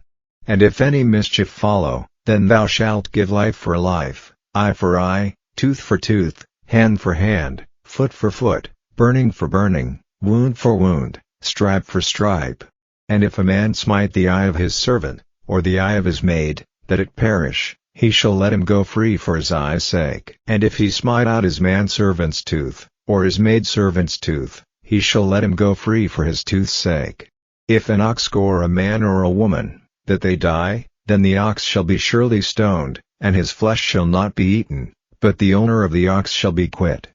And if any mischief follow, then thou shalt give life for life, eye for eye, tooth for tooth, hand for hand, foot for foot, burning for burning, wound for wound, stripe for stripe. And if a man smite the eye of his servant, or the eye of his maid, that it perish, he shall let him go free for his eye's sake. And if he smite out his manservant's tooth, or his maidservant's tooth, he shall let him go free for his tooth's sake. If an ox gore a man or a woman, that they die, then the ox shall be surely stoned, and his flesh shall not be eaten, but the owner of the ox shall be quit.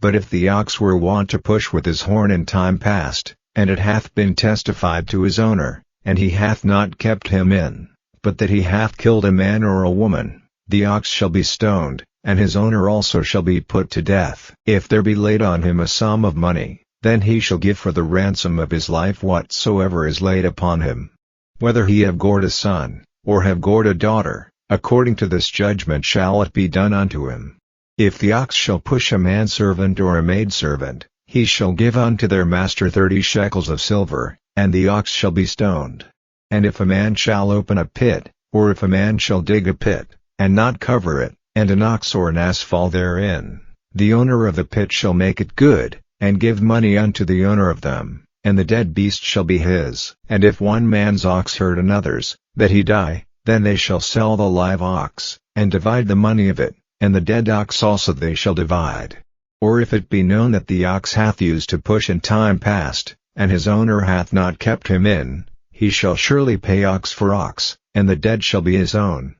But if the ox were wont to push with his horn in time past, and it hath been testified to his owner, and he hath not kept him in, but that he hath killed a man or a woman, the ox shall be stoned, and his owner also shall be put to death. If there be laid on him a sum of money, then he shall give for the ransom of his life whatsoever is laid upon him. Whether he have gored a son, or have gored a daughter, according to this judgment shall it be done unto him. If the ox shall push a manservant or a maidservant, he shall give unto their master 30 shekels of silver, and the ox shall be stoned. And if a man shall open a pit, or if a man shall dig a pit, and not cover it, and an ox or an ass fall therein, the owner of the pit shall make it good, and give money unto the owner of them, and the dead beast shall be his. And if one man's ox hurt another's, that he die, then they shall sell the live ox, and divide the money of it, and the dead ox also they shall divide. Or if it be known that the ox hath used to push in time past, and his owner hath not kept him in, he shall surely pay ox for ox, and the dead shall be his own.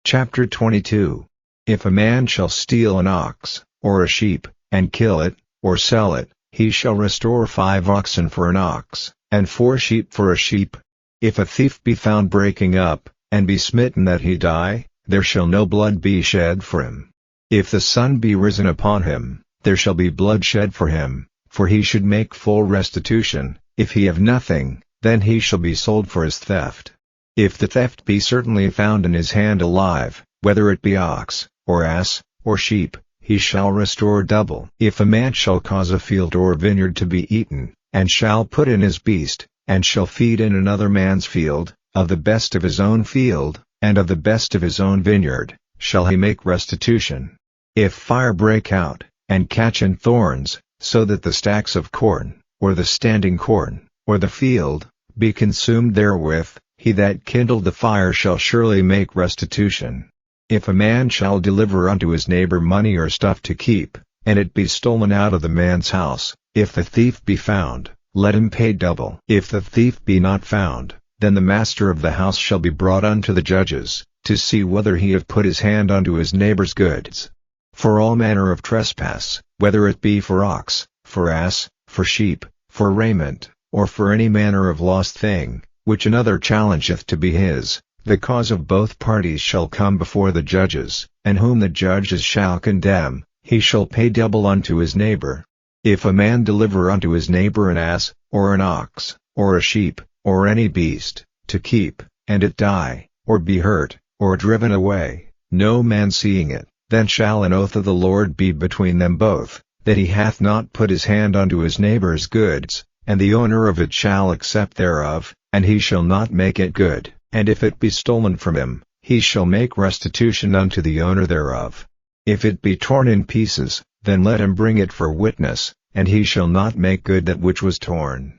Chapter 22. If a man shall steal an ox, or a sheep, and kill it, or sell it, he shall restore 5 oxen for an ox, and 4 sheep for a sheep. If a thief be found breaking up, and be smitten that he die, there shall no blood be shed for him. If the sun be risen upon him, there shall be blood shed for him, for he should make full restitution. If he have nothing, then he shall be sold for his theft. If the theft be certainly found in his hand alive, whether it be ox, or ass, or sheep, he shall restore double. If a man shall cause a field or vineyard to be eaten, and shall put in his beast, and shall feed in another man's field, of the best of his own field, and of the best of his own vineyard, shall he make restitution. If fire break out, and catch in thorns, so that the stacks of corn, or the standing corn, or the field, be consumed therewith, he that kindled the fire shall surely make restitution. If a man shall deliver unto his neighbor money or stuff to keep, and it be stolen out of the man's house, if the thief be found, let him pay double. If the thief be not found, then the master of the house shall be brought unto the judges, to see whether he have put his hand unto his neighbor's goods. For all manner of trespass, whether it be for ox, for ass, for sheep, for raiment, or for any manner of lost thing, which another challengeth to be his, the cause of both parties shall come before the judges, and whom the judges shall condemn, he shall pay double unto his neighbor. If a man deliver unto his neighbor an ass, or an ox, or a sheep, or any beast, to keep, and it die, or be hurt, or driven away, no man seeing it, then shall an oath of the Lord be between them both, that he hath not put his hand unto his neighbor's goods, and the owner of it shall accept thereof, and he shall not make it good. And if it be stolen from him, he shall make restitution unto the owner thereof. If it be torn in pieces, then let him bring it for witness, and he shall not make good that which was torn.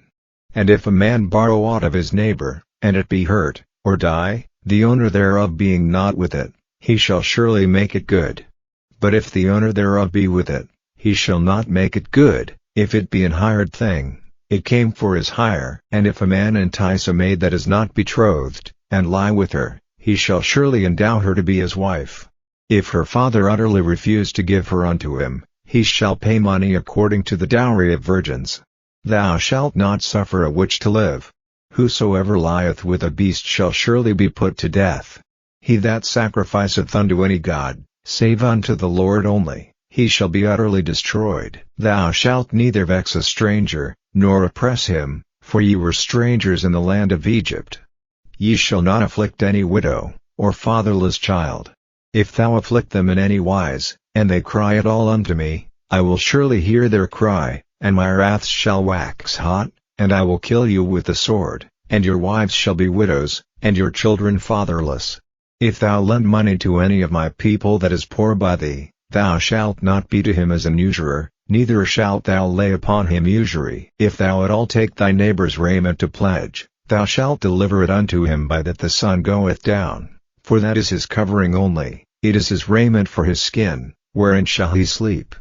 And if a man borrow aught of his neighbor, and it be hurt, or die, the owner thereof being not with it, he shall surely make it good. But if the owner thereof be with it, he shall not make it good. If it be an hired thing, it came for his hire. And if a man entice a maid that is not betrothed, and lie with her, he shall surely endow her to be his wife. If her father utterly refuse to give her unto him, he shall pay money according to the dowry of virgins. Thou shalt not suffer a witch to live. Whosoever lieth with a beast shall surely be put to death. He that sacrificeth unto any god, save unto the Lord only, he shall be utterly destroyed. Thou shalt neither vex a stranger, nor oppress him, for ye were strangers in the land of Egypt. Ye shall not afflict any widow, or fatherless child. If thou afflict them in any wise, and they cry at all unto me, I will surely hear their cry, and my wrath shall wax hot, and I will kill you with the sword, and your wives shall be widows, and your children fatherless. If thou lend money to any of my people that is poor by thee, Thou shalt not be to him as an usurer, neither shalt thou lay upon him usury. If thou at all take thy neighbor's raiment to pledge, thou shalt deliver it unto him by that the sun goeth down, for that is his covering only, it is his raiment for his skin, wherein shall he sleep.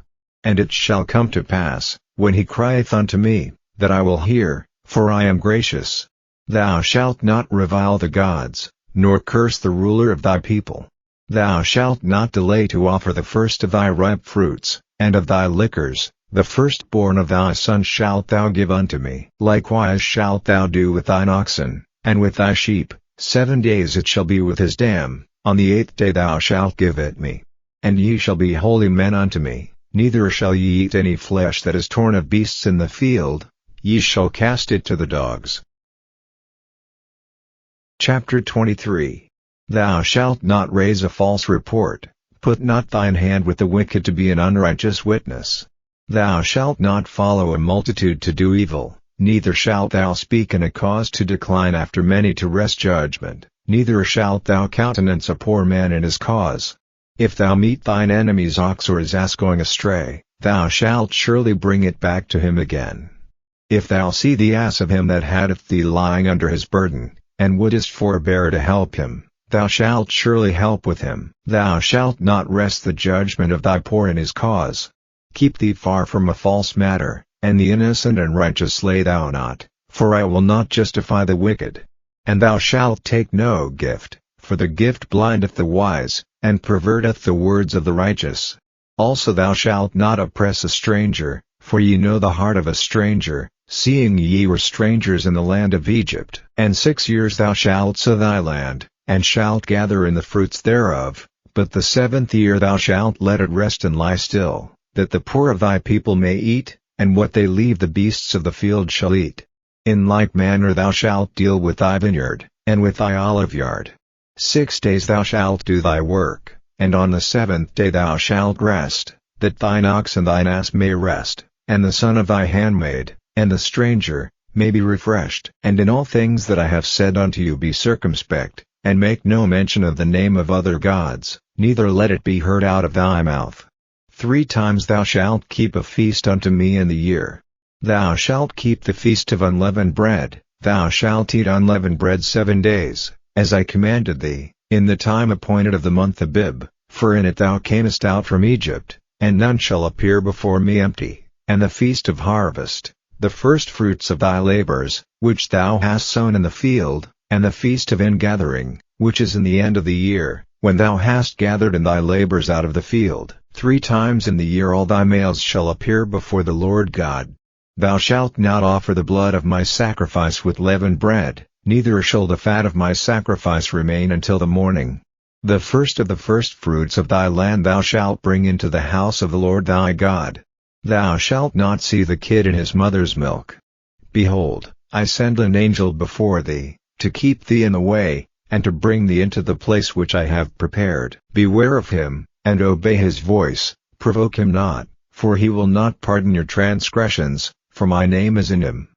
And it shall come to pass, when he crieth unto me, that I will hear, for I am gracious. Thou shalt not revile the gods, nor curse the ruler of thy people. Thou shalt not delay to offer the first of thy ripe fruits, and of thy liquors, the firstborn of thy sons shalt thou give unto me. Likewise shalt thou do with thine oxen, and with thy sheep, 7 days it shall be with his dam, on the 8th day thou shalt give it me. And ye shall be holy men unto me, neither shall ye eat any flesh that is torn of beasts in the field, ye shall cast it to the dogs. Chapter 23. Thou shalt not raise a false report, put not thine hand with the wicked to be an unrighteous witness. Thou shalt not follow a multitude to do evil, neither shalt thou speak in a cause to decline after many to wrest judgment, neither shalt thou countenance a poor man in his cause. If thou meet thine enemy's ox or his ass going astray, thou shalt surely bring it back to him again. If thou see the ass of him that hateth thee lying under his burden, and wouldest forbear to help him, thou shalt surely help with him. Thou shalt not wrest the judgment of thy poor in his cause. Keep thee far from a false matter, and the innocent and righteous slay thou not, for I will not justify the wicked. And thou shalt take no gift, for the gift blindeth the wise, and perverteth the words of the righteous. Also thou shalt not oppress a stranger, for ye know the heart of a stranger, seeing ye were strangers in the land of Egypt. And 6 years thou shalt sow thy land, and shalt gather in the fruits thereof, but the 7th year thou shalt let it rest and lie still, that the poor of thy people may eat, and what they leave the beasts of the field shall eat. In like manner thou shalt deal with thy vineyard, and with thy oliveyard. 6 days thou shalt do thy work, and on the 7th day thou shalt rest, that thine ox and thine ass may rest, and the son of thy handmaid, and the stranger, may be refreshed. And in all things that I have said unto you be circumspect, and make no mention of the name of other gods, neither let it be heard out of thy mouth. 3 times thou shalt keep a feast unto me in the year. Thou shalt keep the feast of unleavened bread, thou shalt eat unleavened bread 7 days, as I commanded thee, in the time appointed of the month Abib, for in it thou camest out from Egypt, and none shall appear before me empty. And the feast of harvest, the firstfruits of thy labors, which thou hast sown in the field, and the feast of ingathering, which is in the end of the year, when thou hast gathered in thy labors out of the field. 3 times in the year all thy males shall appear before the Lord God. Thou shalt not offer the blood of my sacrifice with leavened bread, neither shall the fat of my sacrifice remain until the morning. The first of the firstfruits of thy land thou shalt bring into the house of the Lord thy God. Thou shalt not see the kid in his mother's milk. Behold, I send an angel before thee, to keep thee in the way, and to bring thee into the place which I have prepared. Beware of him, and obey his voice, provoke him not, for he will not pardon your transgressions, for my name is in him.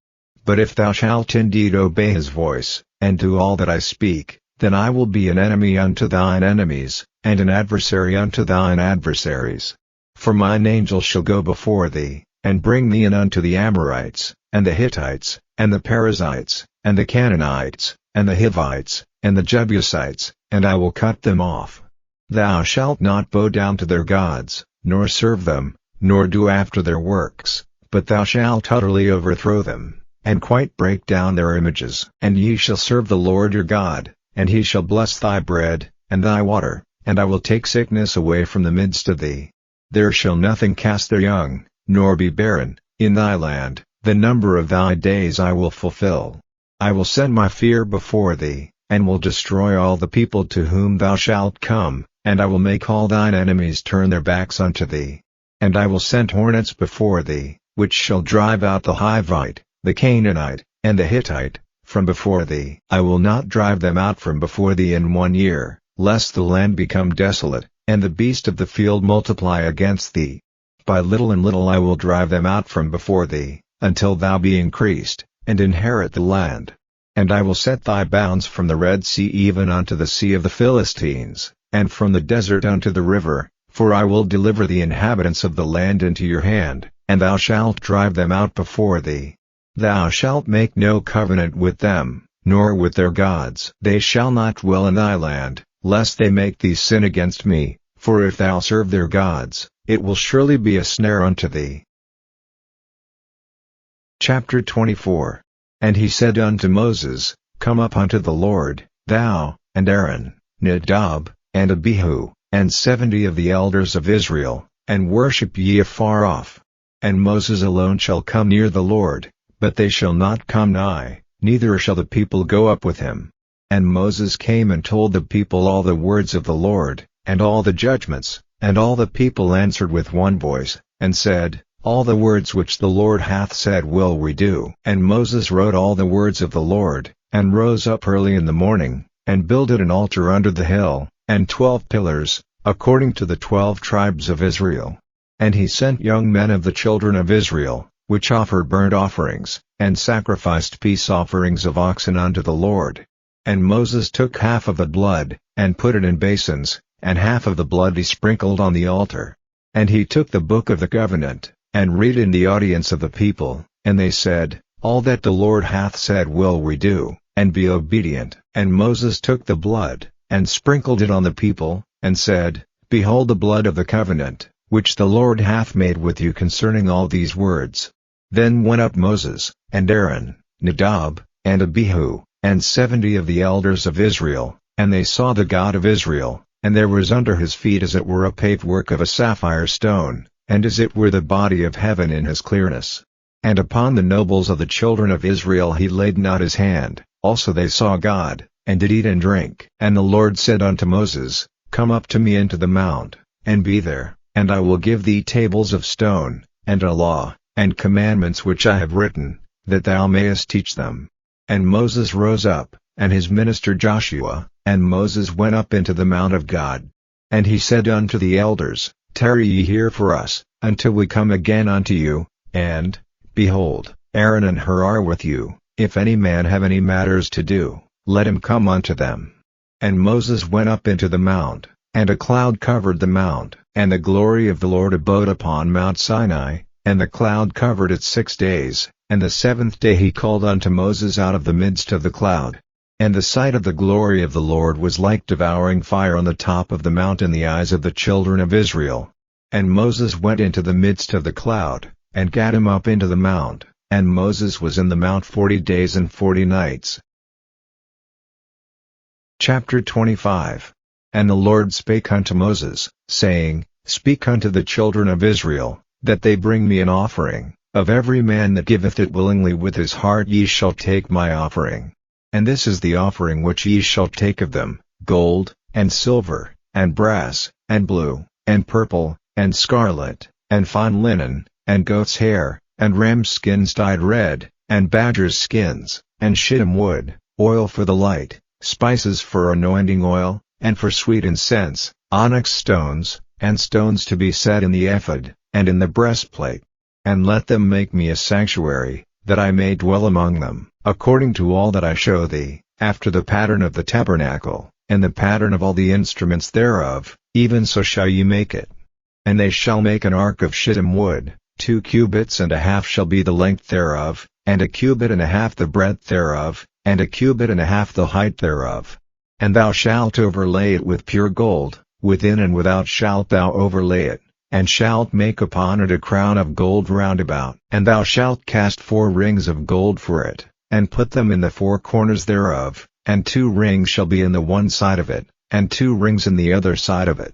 But if thou shalt indeed obey his voice, and do all that I speak, then I will be an enemy unto thine enemies, and an adversary unto thine adversaries. For mine angel shall go before thee, and bring thee in unto the Amorites, and the Hittites, and the Perizzites, and the Canaanites, and the Hivites, and the Jebusites, and I will cut them off. Thou shalt not bow down to their gods, nor serve them, nor do after their works, but thou shalt utterly overthrow them, and quite break down their images. And ye shall serve the Lord your God, and he shall bless thy bread, and thy water, and I will take sickness away from the midst of thee. There shall nothing cast their young, nor be barren, in thy land. The number of thy days I will fulfill. I will send my fear before thee, and will destroy all the people to whom thou shalt come, and I will make all thine enemies turn their backs unto thee. And I will send hornets before thee, which shall drive out the Hivite, the Canaanite, and the Hittite, from before thee. I will not drive them out from before thee in 1 year, lest the land become desolate, and the beast of the field multiply against thee. By little and little I will drive them out from before thee, until thou be increased, and inherit the land. And I will set thy bounds from the Red Sea even unto the sea of the Philistines, and from the desert unto the river, For I will deliver the inhabitants of the land into your hand, and thou shalt drive them out before thee. Thou shalt make no covenant with them, nor with their gods. They shall not dwell in thy land, lest they make thee sin against me, for if thou serve their gods, it will surely be a snare unto thee. Chapter 24. And he said unto Moses, Come up unto the Lord, thou, and Aaron, Nadab, and Abihu, and 70 of the elders of Israel, and worship ye afar off. And Moses alone shall come near the Lord, but they shall not come nigh, neither shall the people go up with him. And Moses came and told the people all the words of the Lord, and all the judgments, and all the people answered with one voice, and said, All the words which the Lord hath said will we do. And Moses wrote all the words of the Lord, and rose up early in the morning, and builded an altar under the hill, and 12 pillars, according to the 12 tribes of Israel. And he sent young men of the children of Israel, which offered burnt offerings, and sacrificed peace offerings of oxen unto the Lord. And Moses took half of the blood, and put it in basins, and half of the blood he sprinkled on the altar. And he took the book of the covenant, and read in the audience of the people, and they said, All that the Lord hath said will we do, and be obedient. And Moses took the blood, and sprinkled it on the people, and said, Behold the blood of the covenant, which the Lord hath made with you concerning all these words. Then went up Moses, and Aaron, Nadab, and Abihu, and 70 of the elders of Israel, and they saw the God of Israel, and there was under his feet as it were a paved work of a sapphire stone, and as it were the body of heaven in his clearness. And upon the nobles of the children of Israel he laid not his hand, also they saw God, and did eat and drink. And the Lord said unto Moses, Come up to me into the mount, and be there, and I will give thee tables of stone, and a law, and commandments which I have written, that thou mayest teach them. And Moses rose up, and his minister Joshua, and Moses went up into the mount of God. And he said unto the elders, Tarry ye here for us, until we come again unto you, and, behold, Aaron and Hur are with you. If any man have any matters to do, let him come unto them. And Moses went up into the mount, and a cloud covered the mount, and the glory of the Lord abode upon Mount Sinai, and the cloud covered it 6 days, and the 7th day he called unto Moses out of the midst of the cloud. And the sight of the glory of the Lord was like devouring fire on the top of the mount in the eyes of the children of Israel. And Moses went into the midst of the cloud, and gat him up into the mount, and Moses was in the mount 40 days and 40 nights. Chapter 25. And the Lord spake unto Moses, saying, Speak unto the children of Israel, that they bring me an offering. Of every man that giveth it willingly with his heart ye shall take my offering. And this is the offering which ye shall take of them, gold, and silver, and brass, and blue, and purple, and scarlet, and fine linen, and goat's hair, and ram's skins dyed red, and badger's skins, and shittim wood, oil for the light, spices for anointing oil, and for sweet incense, onyx stones, and stones to be set in the ephod, and in the breastplate. And let them make me a sanctuary, that I may dwell among them, according to all that I show thee, after the pattern of the tabernacle, and the pattern of all the instruments thereof, even so shall ye make it. And they shall make an ark of shittim wood, 2 cubits and a half shall be the length thereof, and a cubit and a half the breadth thereof, and a cubit and a half the height thereof. And thou shalt overlay it with pure gold, within and without shalt thou overlay it, and shalt make upon it a crown of gold round about. And thou shalt cast 4 rings of gold for it, and put them in the 4 corners thereof, and 2 rings shall be in the one side of it, and 2 rings in the other side of it.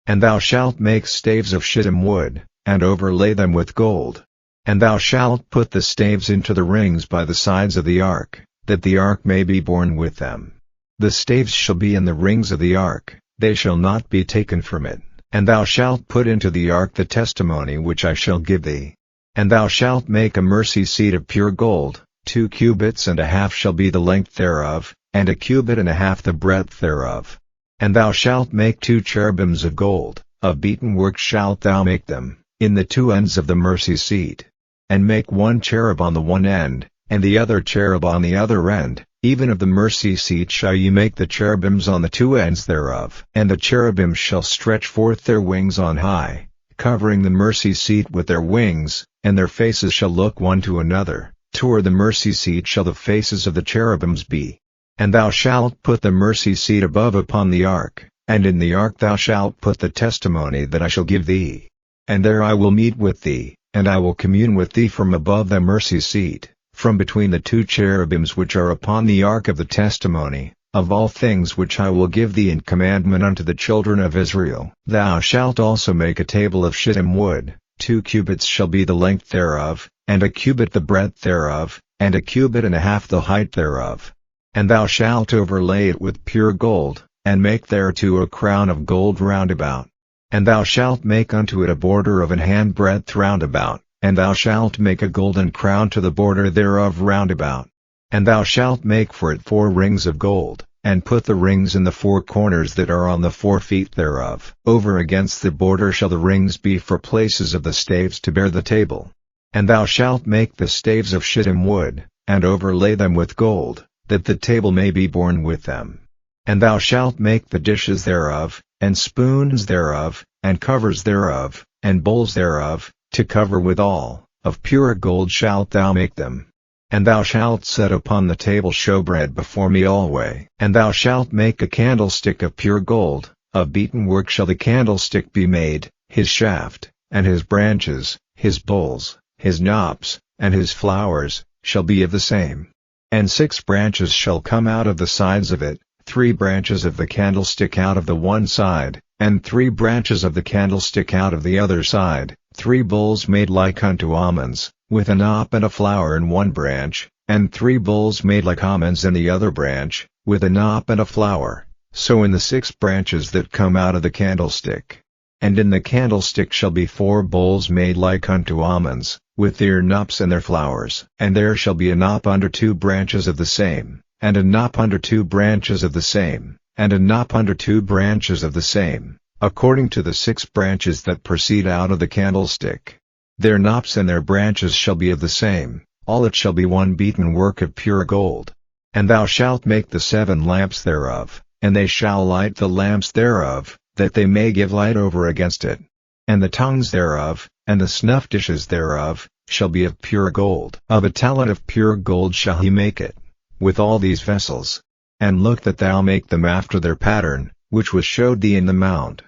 And thou shalt make staves of shittim wood, and overlay them with gold. And thou shalt put the staves into the rings by the sides of the ark, that the ark may be borne with them. The staves shall be in the rings of the ark, they shall not be taken from it. And thou shalt put into the ark the testimony which I shall give thee. And thou shalt make a mercy seat of pure gold, 2 cubits and a half shall be the length thereof, and a cubit and a half the breadth thereof. And thou shalt make 2 cherubims of gold, of beaten work shalt thou make them, in the 2 ends of the mercy seat. And make 1 cherub on the one end, and the other cherub on the other end, Even of the mercy seat shall ye make the cherubims on the two ends thereof. And the cherubims shall stretch forth their wings on high, covering the mercy seat with their wings, and their faces shall look one to another. Toward the mercy seat shall the faces of the cherubims be. And thou shalt put the mercy seat above upon the ark, and in the ark thou shalt put the testimony that I shall give thee. And there I will meet with thee, and I will commune with thee from above the mercy seat, from between the two cherubims which are upon the ark of the testimony, of all things which I will give thee in commandment unto the children of Israel. Thou shalt also make a table of shittim wood, 2 cubits shall be the length thereof, and a cubit the breadth thereof, and a cubit and a half the height thereof. And thou shalt overlay it with pure gold, and make thereto a crown of gold round about. And thou shalt make unto it a border of an handbreadth round about. And thou shalt make a golden crown to the border thereof round about. And thou shalt make for it 4 rings of gold, and put the rings in the 4 corners that are on the 4 feet thereof. Over against the border shall the rings be for places of the staves to bear the table. And thou shalt make the staves of shittim wood, and overlay them with gold, that the table may be borne with them. And thou shalt make the dishes thereof, and spoons thereof, and covers thereof, and bowls thereof, to cover withal, of pure gold shalt thou make them. And thou shalt set upon the table showbread before me alway. And thou shalt make a candlestick of pure gold, of beaten work shall the candlestick be made, his shaft, and his branches, his bowls, his knops, and his flowers, shall be of the same. And 6 branches shall come out of the sides of it, 3 branches of the candlestick out of the one side, and 3 branches of the candlestick out of the other side, 3 bowls made like unto almonds, with a knop and a flower in one branch, and 3 bowls made like almonds in the other branch, with a knop and a flower, so in the 6 branches that come out of the candlestick. And in the candlestick shall be 4 bowls made like unto almonds, with their knops and their flowers. And there shall be a knop under 2 branches of the same, and a knop under 2 branches of the same, and a knop under 2 branches of the same, according to the 6 branches that proceed out of the candlestick. Their knops and their branches shall be of the same, all it shall be one beaten work of pure gold. And thou shalt make the 7 lamps thereof, and they shall light the lamps thereof, that they may give light over against it. And the tongues thereof, and the snuff dishes thereof, shall be of pure gold. Of a talent of pure gold shall he make it, with all these vessels. And look that thou make them after their pattern, which was showed thee in the mount.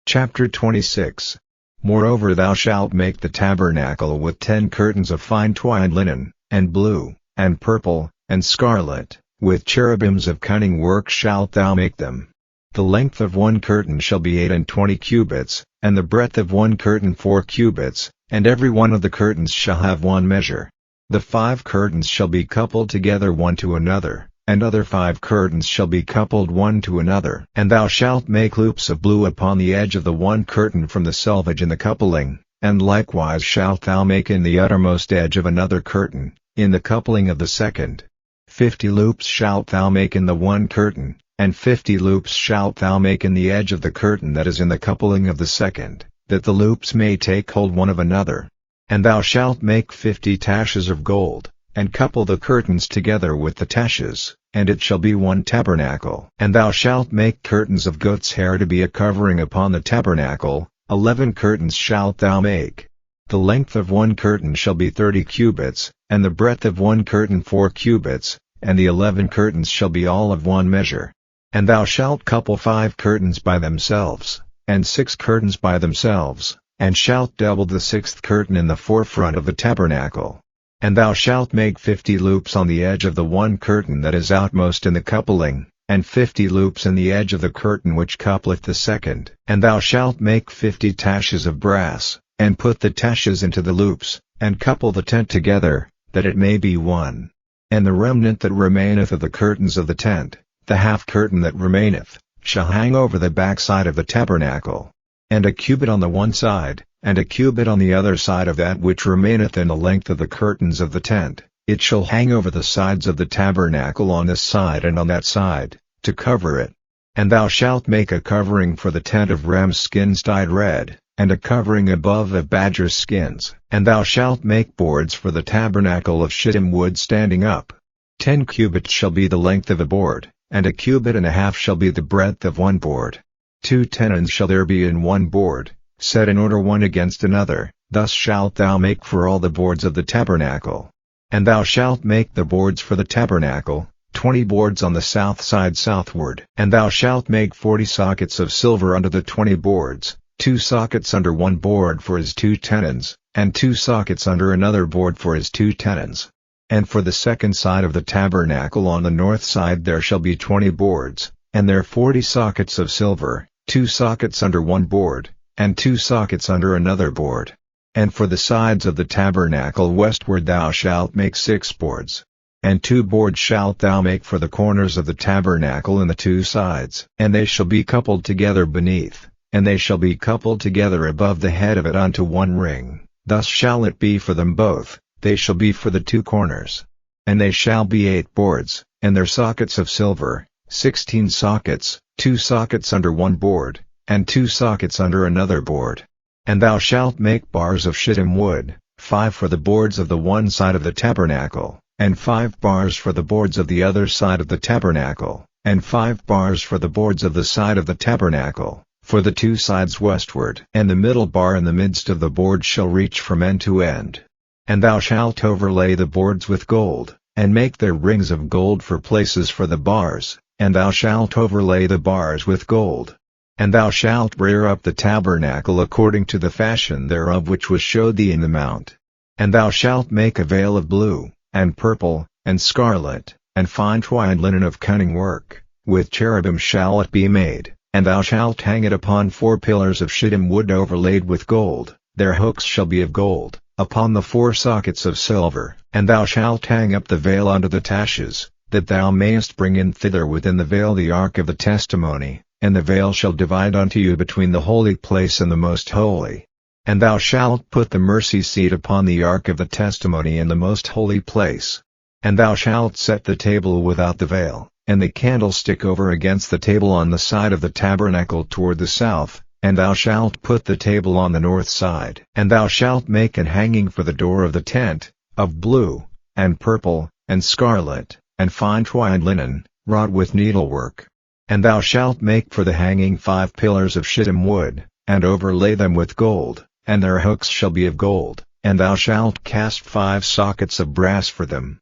Chapter 26. Moreover thou shalt make the tabernacle with 10 curtains of fine twined linen, and blue, and purple, and scarlet, with cherubims of cunning work shalt thou make them. The length of one curtain shall be 28 cubits, and the breadth of one curtain 4 cubits, and every one of the curtains shall have one measure. The 5 curtains shall be coupled together one to another, and other 5 curtains shall be coupled one to another. And thou shalt make loops of blue upon the edge of the one curtain from the selvage in the coupling, and likewise shalt thou make in the uttermost edge of another curtain, in the coupling of the second. 50 loops shalt thou make in the one curtain, and 50 loops shalt thou make in the edge of the curtain that is in the coupling of the second, that the loops may take hold one of another. And thou shalt make 50 taches of gold, and couple the curtains together with the taches, and it shall be one tabernacle. And thou shalt make curtains of goat's hair to be a covering upon the tabernacle, 11 curtains shalt thou make. The length of one curtain shall be 30 cubits, and the breadth of one curtain 4 cubits, and the 11 curtains shall be all of one measure. And thou shalt couple 5 curtains by themselves, and 6 curtains by themselves, and shalt double the 6th curtain in the forefront of the tabernacle. And thou shalt make 50 loops on the edge of the one curtain that is outmost in the coupling, and 50 loops in the edge of the curtain which coupleth the second. And thou shalt make 50 taches of brass, and put the taches into the loops, and couple the tent together, that it may be one. And the remnant that remaineth of the curtains of the tent, the half curtain that remaineth, shall hang over the backside of the tabernacle. And a cubit on the one side, and a cubit on the other side of that which remaineth in the length of the curtains of the tent, it shall hang over the sides of the tabernacle on this side and on that side, to cover it. And thou shalt make a covering for the tent of ram's skins dyed red, and a covering above of badger skins. And thou shalt make boards for the tabernacle of shittim wood standing up. 10 cubits shall be the length of a board, and 1.5 cubits shall be the breadth of one board. 2 tenons shall there be in one board, set in order one against another. Thus shalt thou make for all the boards of the tabernacle. And thou shalt make the boards for the tabernacle, 20 boards on the south side southward. And thou shalt make 40 sockets of silver under the 20 boards, 2 sockets under one board for his 2 tenons, and 2 sockets under another board for his 2 tenons. And for the second side of the tabernacle on the north side there shall be 20 boards, and there 40 sockets of silver, 2 sockets under one board, and 2 sockets under another board. And for the sides of the tabernacle westward thou shalt make 6 boards. And 2 boards shalt thou make for the corners of the tabernacle in the 2 sides. And they shall be coupled together beneath, and they shall be coupled together above the head of it unto one ring. Thus shall it be for them both, they shall be for the 2 corners. And they shall be 8 boards, and their sockets of silver, 16 sockets, 2 sockets under one board, and 2 sockets under another board. And thou shalt make bars of shittim wood, 5 for the boards of the one side of the tabernacle, and 5 bars for the boards of the other side of the tabernacle, and 5 bars for the boards of the side of the tabernacle, for the 2 sides westward. And the middle bar in the midst of the board shall reach from end to end. And thou shalt overlay the boards with gold, and make their rings of gold for places for the bars, and thou shalt overlay the bars with gold. And thou shalt rear up the tabernacle according to the fashion thereof which was showed thee in the mount. And thou shalt make a veil of blue, and purple, and scarlet, and fine twined linen of cunning work, with cherubim shall it be made, and thou shalt hang it upon 4 pillars of shittim wood overlaid with gold, their hooks shall be of gold, upon the 4 sockets of silver. And thou shalt hang up the veil unto the taches, that thou mayest bring in thither within the veil the ark of the testimony. And the veil shall divide unto you between the holy place and the most holy. And thou shalt put the mercy seat upon the ark of the testimony in the most holy place. And thou shalt set the table without the veil, and the candlestick over against the table on the side of the tabernacle toward the south, and thou shalt put the table on the north side. And thou shalt make an hanging for the door of the tent, of blue, and purple, and scarlet, and fine twined linen, wrought with needlework. And thou shalt make for the hanging 5 pillars of shittim wood, and overlay them with gold, and their hooks shall be of gold, and thou shalt cast 5 sockets of brass for them.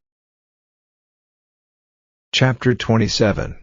Chapter 27.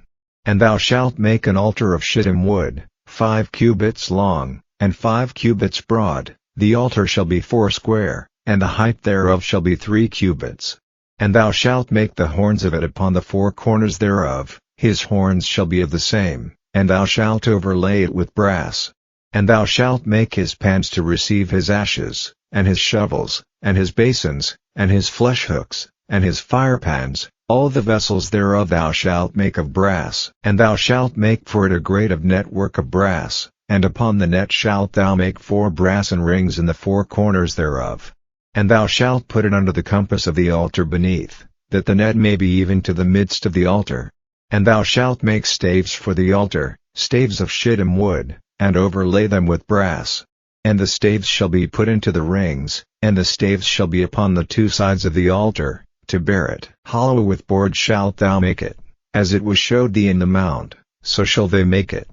And thou shalt make an altar of shittim wood, 5 cubits long, and 5 cubits broad. The altar shall be 4 square, and the height thereof shall be 3 cubits. And thou shalt make the horns of it upon the 4 corners thereof. His horns shall be of the same, and thou shalt overlay it with brass. And thou shalt make his pans to receive his ashes, and his shovels, and his basins, and his flesh hooks, and his firepans. All the vessels thereof thou shalt make of brass. And thou shalt make for it a grate of network of brass, and upon the net shalt thou make 4 brassen rings in the 4 corners thereof. And thou shalt put it under the compass of the altar beneath, that the net may be even to the midst of the altar. And thou shalt make staves for the altar, staves of shittim wood, and overlay them with brass. And the staves shall be put into the rings, and the staves shall be upon the 2 sides of the altar, to bear it. Hollow with boards shalt thou make it, as it was showed thee in the mount, so shall they make it.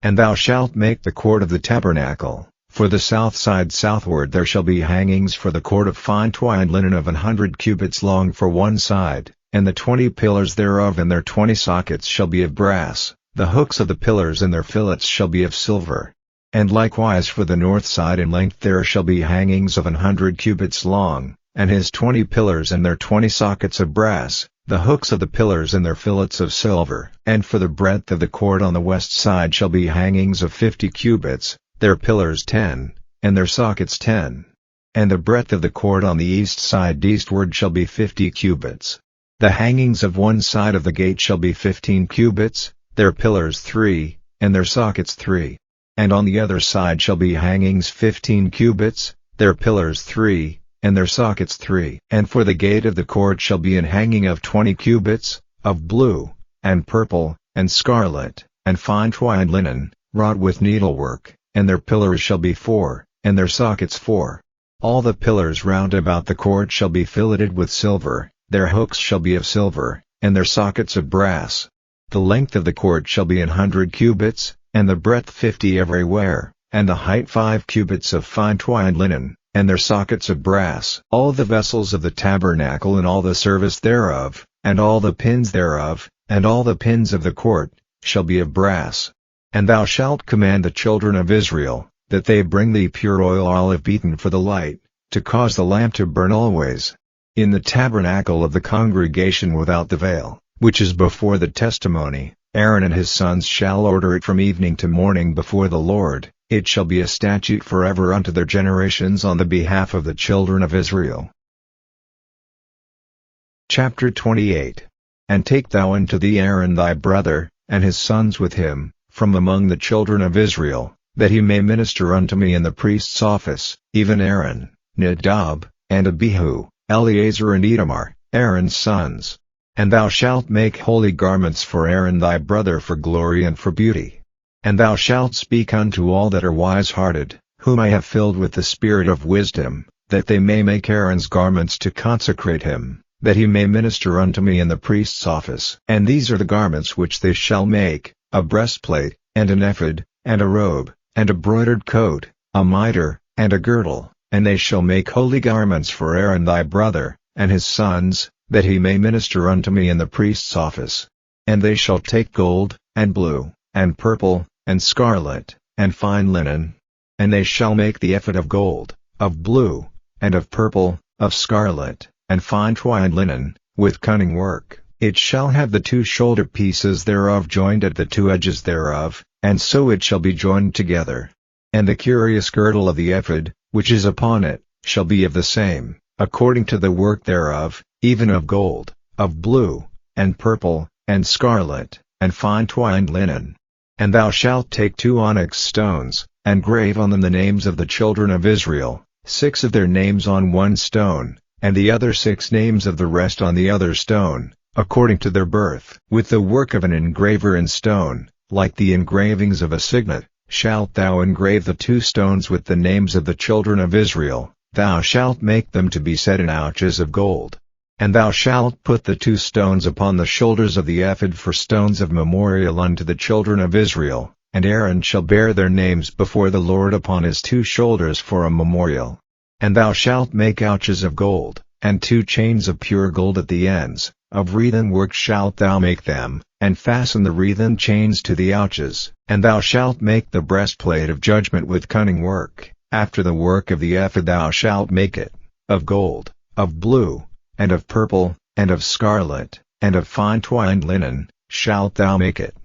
And thou shalt make the court of the tabernacle. For the south side southward there shall be hangings for the court of fine twined linen of 100 cubits long for one side. And the 20 pillars thereof and their 20 sockets shall be of brass, the hooks of the pillars and their fillets shall be of silver. And likewise for the north side in length there shall be hangings of 100 cubits long, and his 20 pillars and their 20 sockets of brass, the hooks of the pillars and their fillets of silver. And for the breadth of the court on the west side shall be hangings of 50 cubits, their pillars 10, and their sockets 10. And the breadth of the court on the east side eastward shall be 50 cubits. The hangings of one side of the gate shall be 15 cubits, their pillars 3, and their sockets 3. And on the other side shall be hangings 15 cubits, their pillars 3, and their sockets 3. And for the gate of the court shall be an hanging of 20 cubits, of blue, and purple, and scarlet, and fine twined linen, wrought with needlework, and their pillars shall be 4, and their sockets 4. All the pillars round about the court shall be filleted with silver, their hooks shall be of silver, and their sockets of brass. The length of the court shall be 100 cubits, and the breadth 50 everywhere, and the height 5 cubits of fine twined linen, and their sockets of brass. All the vessels of the tabernacle and all the service thereof, and all the pins thereof, and all the pins of the court, shall be of brass. And thou shalt command the children of Israel, that they bring thee pure oil olive beaten for the light, to cause the lamp to burn always. In the tabernacle of the congregation without the veil, which is before the testimony, Aaron and his sons shall order it from evening to morning before the Lord. It shall be a statute forever unto their generations on the behalf of the children of Israel. Chapter 28. And take thou unto thee Aaron thy brother, and his sons with him, from among the children of Israel, that he may minister unto me in the priest's office, even Aaron, Nadab, and Abihu, Eleazar and Itamar, Aaron's sons. And thou shalt make holy garments for Aaron thy brother for glory and for beauty. And thou shalt speak unto all that are wise-hearted, whom I have filled with the spirit of wisdom, that they may make Aaron's garments to consecrate him, that he may minister unto me in the priest's office. And these are the garments which they shall make: a breastplate, and an ephod, and a robe, and a broidered coat, a mitre, and a girdle. And they shall make holy garments for Aaron thy brother, and his sons, that he may minister unto me in the priest's office. And they shall take gold, and blue, and purple, and scarlet, and fine linen. And they shall make the ephod of gold, of blue, and of purple, of scarlet, and fine twined linen, with cunning work. It shall have the 2 shoulder pieces thereof joined at the 2 edges thereof, and so it shall be joined together. And the curious girdle of the ephod, which is upon it, shall be of the same, according to the work thereof, even of gold, of blue, and purple, and scarlet, and fine twined linen. And thou shalt take 2 onyx stones, and grave on them the names of the children of Israel, 6 of their names on one stone, and the other 6 names of the rest on the other stone, according to their birth. With the work of an engraver in stone, like the engravings of a signet, shalt thou engrave the 2 stones with the names of the children of Israel. Thou shalt make them to be set in ouches of gold. And thou shalt put the 2 stones upon the shoulders of the ephod for stones of memorial unto the children of Israel, and Aaron shall bear their names before the Lord upon his 2 shoulders for a memorial. And thou shalt make ouches of gold, and 2 chains of pure gold at the ends, of wreathen work shalt thou make them, and fasten the wreathen chains to the ouches. And thou shalt make the breastplate of judgment with cunning work, after the work of the ephod thou shalt make it, of gold, of blue, and of purple, and of scarlet, and of fine twined linen, shalt thou make it.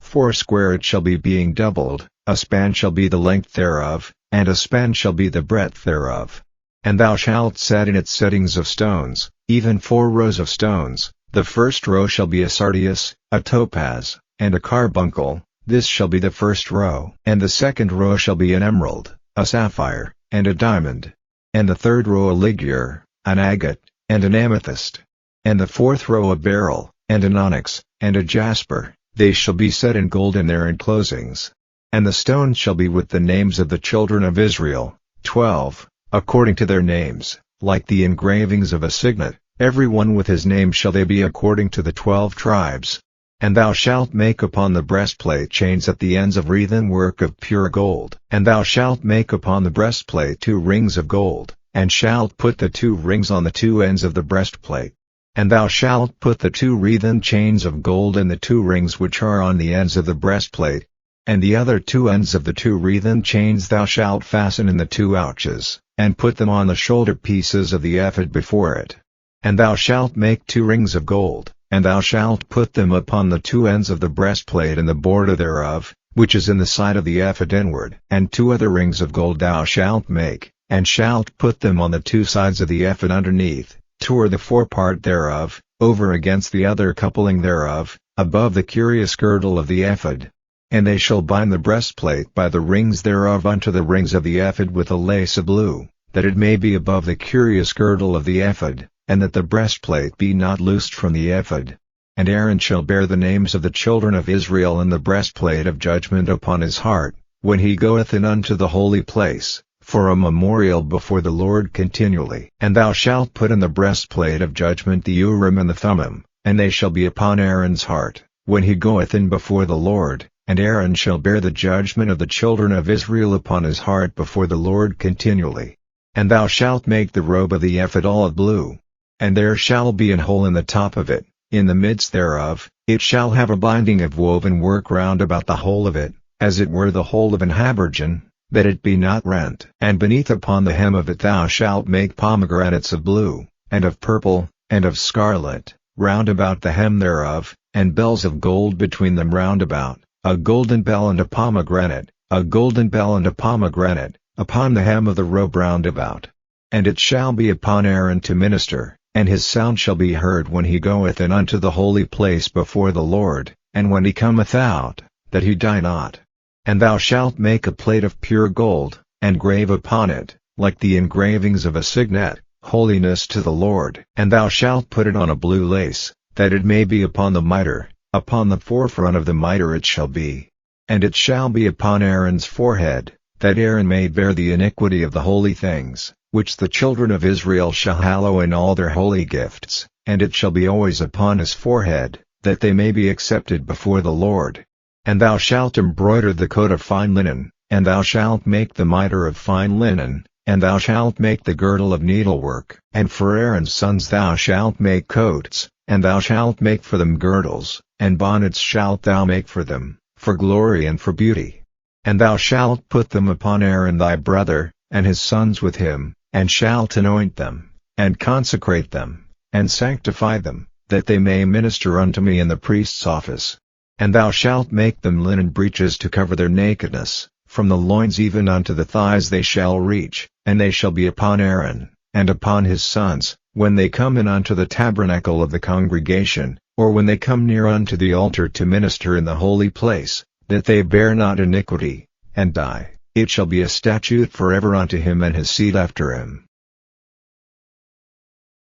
4 square it shall be being doubled, a span shall be the length thereof, and a span shall be the breadth thereof. And thou shalt set in its settings of stones, even 4 rows of stones. The first row shall be a sardius, a topaz, and a carbuncle, this shall be the first row. And the second row shall be an emerald, a sapphire, and a diamond. And the third row a ligure, an agate, and an amethyst. And the 4th row a beryl, and an onyx, and a jasper, they shall be set in gold in their enclosings. And the stones shall be with the names of the children of Israel, 12, according to their names, like the engravings of a signet, every one with his name shall they be according to the 12 tribes. And thou shalt make upon the breastplate chains at the ends of wreathen work of pure gold. And thou shalt make upon the breastplate 2 rings of gold, and shalt put the 2 rings on the 2 ends of the breastplate. And thou shalt put the 2 wreathen chains of gold in the 2 rings which are on the ends of the breastplate. And the other 2 ends of the 2 wreathen chains thou shalt fasten in the 2 ouches, and put them on the shoulder pieces of the ephod before it. And thou shalt make 2 rings of gold, and thou shalt put them upon the 2 ends of the breastplate and the border thereof, which is in the side of the ephod inward. And 2 other rings of gold thou shalt make, and shalt put them on the 2 sides of the ephod underneath, toward the forepart thereof, over against the other coupling thereof, above the curious girdle of the ephod. And they shall bind the breastplate by the rings thereof unto the rings of the ephod with a lace of blue, that it may be above the curious girdle of the ephod, and that the breastplate be not loosed from the ephod. And Aaron shall bear the names of the children of Israel in the breastplate of judgment upon his heart, when he goeth in unto the holy place, for a memorial before the Lord continually. And thou shalt put in the breastplate of judgment the Urim and the Thummim, and they shall be upon Aaron's heart, when he goeth in before the Lord, and Aaron shall bear the judgment of the children of Israel upon his heart before the Lord continually. And thou shalt make the robe of the ephod olive blue. And there shall be an hole in the top of it, in the midst thereof, it shall have a binding of woven work round about the whole of it, as it were the whole of an habergeon, that it be not rent. And beneath upon the hem of it thou shalt make pomegranates of blue, and of purple, and of scarlet, round about the hem thereof, and bells of gold between them round about, a golden bell and a pomegranate, a golden bell and a pomegranate, upon the hem of the robe round about. And it shall be upon Aaron to minister, and his sound shall be heard when he goeth in unto the holy place before the Lord, and when he cometh out, that he die not. And thou shalt make a plate of pure gold, and grave upon it, like the engravings of a signet, holiness to the Lord. And thou shalt put it on a blue lace, that it may be upon the mitre, upon the forefront of the mitre it shall be. And it shall be upon Aaron's forehead, that Aaron may bear the iniquity of the holy things, which the children of Israel shall hallow in all their holy gifts, and it shall be always upon his forehead, that they may be accepted before the Lord. And thou shalt embroider the coat of fine linen, and thou shalt make the mitre of fine linen, and thou shalt make the girdle of needlework. And for Aaron's sons thou shalt make coats, and thou shalt make for them girdles, and bonnets shalt thou make for them, for glory and for beauty. And thou shalt put them upon Aaron thy brother, and his sons with him, and shalt anoint them, and consecrate them, and sanctify them, that they may minister unto me in the priest's office. And thou shalt make them linen breeches to cover their nakedness, from the loins even unto the thighs they shall reach, and they shall be upon Aaron, and upon his sons, when they come in unto the tabernacle of the congregation, or when they come near unto the altar to minister in the holy place, that they bear not iniquity, and die. It shall be a statute forever unto him and his seed after him.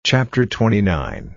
Chapter 29.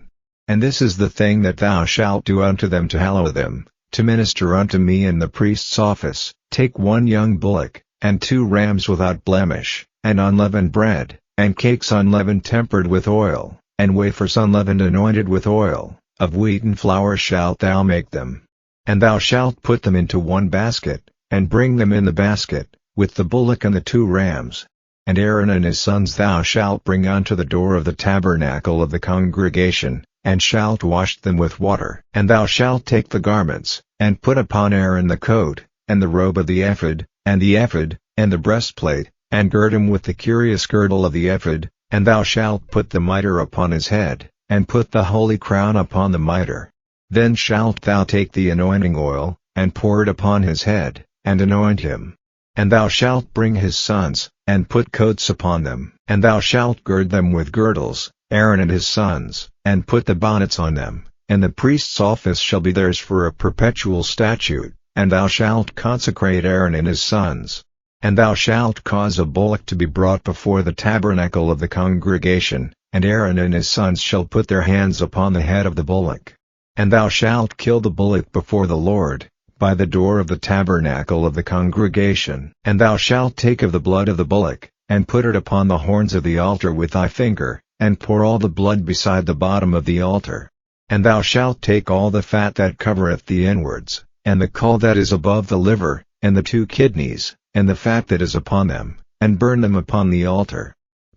And this is the thing that thou shalt do unto them to hallow them, to minister unto me in the priest's office. Take 1 young bullock, and 2 rams without blemish, and unleavened bread, and cakes unleavened tempered with oil, and wafers unleavened anointed with oil, of wheaten flour shalt thou make them. And thou shalt put them into 1 basket, and bring them in the basket, with the bullock and the 2 rams. And Aaron and his sons thou shalt bring unto the door of the tabernacle of the congregation, and shalt wash them with water. And thou shalt take the garments, and put upon Aaron the coat, and the robe of the ephod, and the breastplate, and gird him with the curious girdle of the ephod, and thou shalt put the mitre upon his head, and put the holy crown upon the mitre. Then shalt thou take the anointing oil, and pour it upon his head, and anoint him. And thou shalt bring his sons, and put coats upon them. And thou shalt gird them with girdles, Aaron and his sons, and put the bonnets on them. And the priest's office shall be theirs for a perpetual statute, and thou shalt consecrate Aaron and his sons. And thou shalt cause a bullock to be brought before the tabernacle of the congregation, and Aaron and his sons shall put their hands upon the head of the bullock. And thou shalt kill the bullock before the Lord, by the door of the tabernacle of the congregation. And thou shalt take of the blood of the bullock, and put it upon the horns of the altar with thy finger, and pour all the blood beside the bottom of the altar. And thou shalt take all the fat that covereth the inwards, and the caul that is above the liver, and the 2 kidneys, and the fat that is upon them, and burn them upon the altar.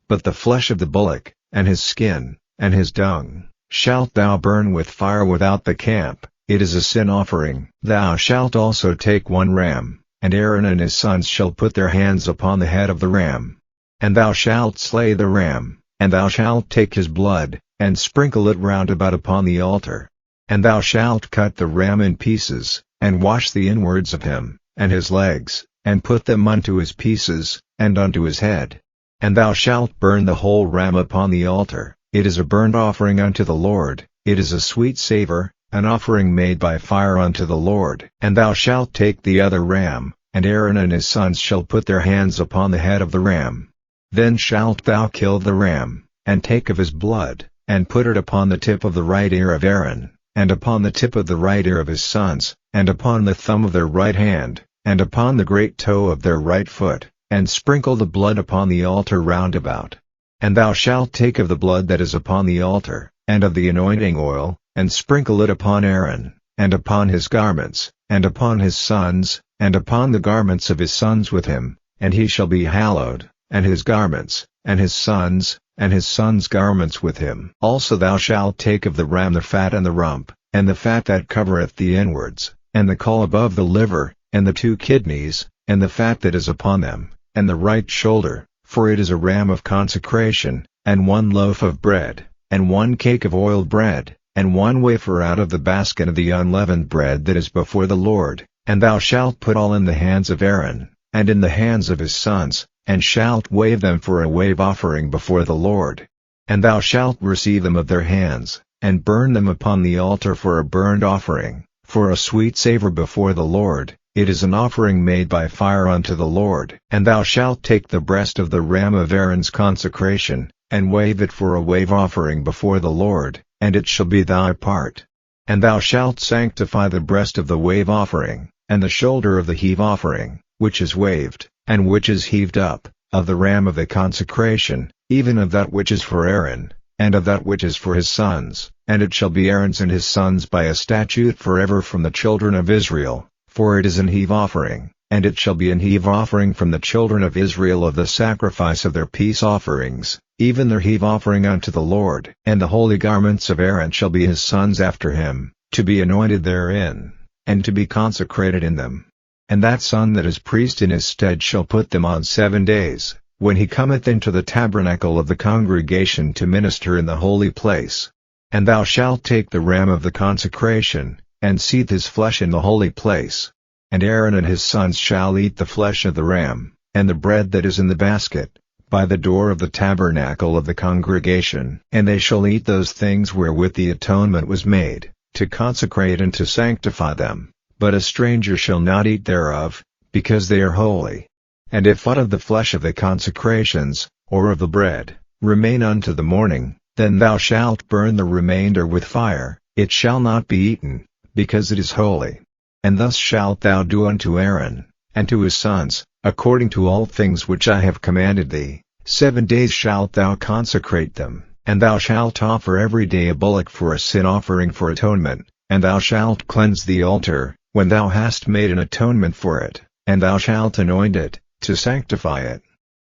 But the flesh of the bullock, and his skin, and his dung, shalt thou burn with fire without the camp. It is a sin offering. Thou shalt also take 1 ram, and Aaron and his sons shall put their hands upon the head of the ram. And thou shalt slay the ram, and thou shalt take his blood, and sprinkle it round about upon the altar. And thou shalt cut the ram in pieces, and wash the inwards of him, and his legs, and put them unto his pieces, and unto his head. And thou shalt burn the whole ram upon the altar. It is a burnt offering unto the Lord, it is a sweet savor, an offering made by fire unto the Lord. And thou shalt take the other ram, and Aaron and his sons shall put their hands upon the head of the ram. Then shalt thou kill the ram, and take of his blood, and put it upon the tip of the right ear of Aaron, and upon the tip of the right ear of his sons, and upon the thumb of their right hand, and upon the great toe of their right foot, and sprinkle the blood upon the altar round about. And thou shalt take of the blood that is upon the altar, and of the anointing oil, and sprinkle it upon Aaron, and upon his garments, and upon his sons, and upon the garments of his sons with him, and he shall be hallowed, and his garments, and his sons' garments with him. Also thou shalt take of the ram the fat and the rump, and the fat that covereth the inwards, and the caul above the liver, and the 2 kidneys, and the fat that is upon them, and the right shoulder, for it is a ram of consecration, and 1 loaf of bread, and 1 cake of oiled bread, and 1 wafer out of the basket of the unleavened bread that is before the Lord, and thou shalt put all in the hands of Aaron, and in the hands of his sons, and shalt wave them for a wave offering before the Lord. And thou shalt receive them of their hands, and burn them upon the altar for a burnt offering, for a sweet savor before the Lord. It is an offering made by fire unto the Lord. And thou shalt take the breast of the ram of Aaron's consecration, and wave it for a wave offering before the Lord, and it shall be thy part. And thou shalt sanctify the breast of the wave offering, and the shoulder of the heave offering, which is waved, and which is heaved up, of the ram of the consecration, even of that which is for Aaron, and of that which is for his sons, and it shall be Aaron's and his sons by a statute forever from the children of Israel, for it is an heave offering, and it shall be an heave offering from the children of Israel of the sacrifice of their peace offerings, even their heave offering unto the Lord. And the holy garments of Aaron shall be his sons after him, to be anointed therein, and to be consecrated in them. And that son that is priest in his stead shall put them on 7 days, when he cometh into the tabernacle of the congregation to minister in the holy place. And thou shalt take the ram of the consecration, and seethe his flesh in the holy place. And Aaron and his sons shall eat the flesh of the ram, and the bread that is in the basket, by the door of the tabernacle of the congregation. And they shall eat those things wherewith the atonement was made, to consecrate and to sanctify them. But a stranger shall not eat thereof, because they are holy. And if aught of the flesh of the consecrations, or of the bread, remain unto the morning, then thou shalt burn the remainder with fire, it shall not be eaten, because it is holy. And thus shalt thou do unto Aaron, and to his sons, according to all things which I have commanded thee. 7 days shalt thou consecrate them, and thou shalt offer every day a bullock for a sin offering for atonement, and thou shalt cleanse the altar, when thou hast made an atonement for it, and thou shalt anoint it, to sanctify it.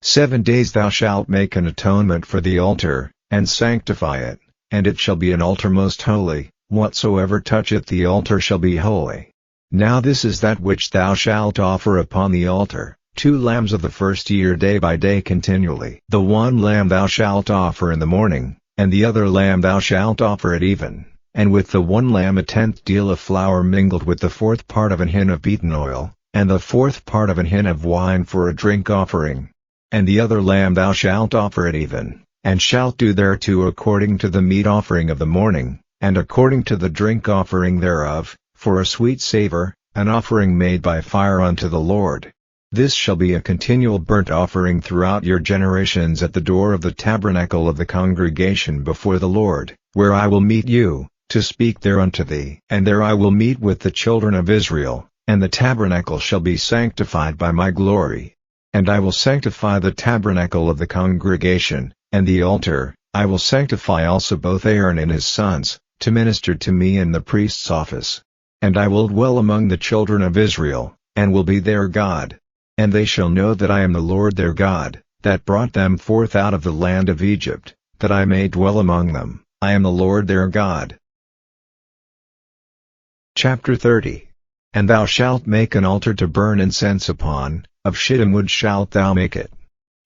7 days thou shalt make an atonement for the altar, and sanctify it, and it shall be an altar most holy. Whatsoever toucheth the altar shall be holy. Now this is that which thou shalt offer upon the altar, 2 lambs of the first year day by day continually. The 1 lamb thou shalt offer in the morning, and the other lamb thou shalt offer at even. And with the 1 lamb a 10th deal of flour mingled with the 4th part of an hin of beaten oil, and the 4th part of an hin of wine for a drink offering. And the other lamb thou shalt offer at even, and shalt do thereto according to the meat offering of the morning, and according to the drink offering thereof, for a sweet savor, an offering made by fire unto the Lord. This shall be a continual burnt offering throughout your generations at the door of the tabernacle of the congregation before the Lord, where I will meet you, to speak there unto thee. And there I will meet with the children of Israel, and the tabernacle shall be sanctified by my glory. And I will sanctify the tabernacle of the congregation, and the altar. I will sanctify also both Aaron and his sons, to minister to me in the priest's office. And I will dwell among the children of Israel, and will be their God. And they shall know that I am the Lord their God, that brought them forth out of the land of Egypt, that I may dwell among them. I am the Lord their God. Chapter 30. And thou shalt make an altar to burn incense upon, of shittim wood shalt thou make it.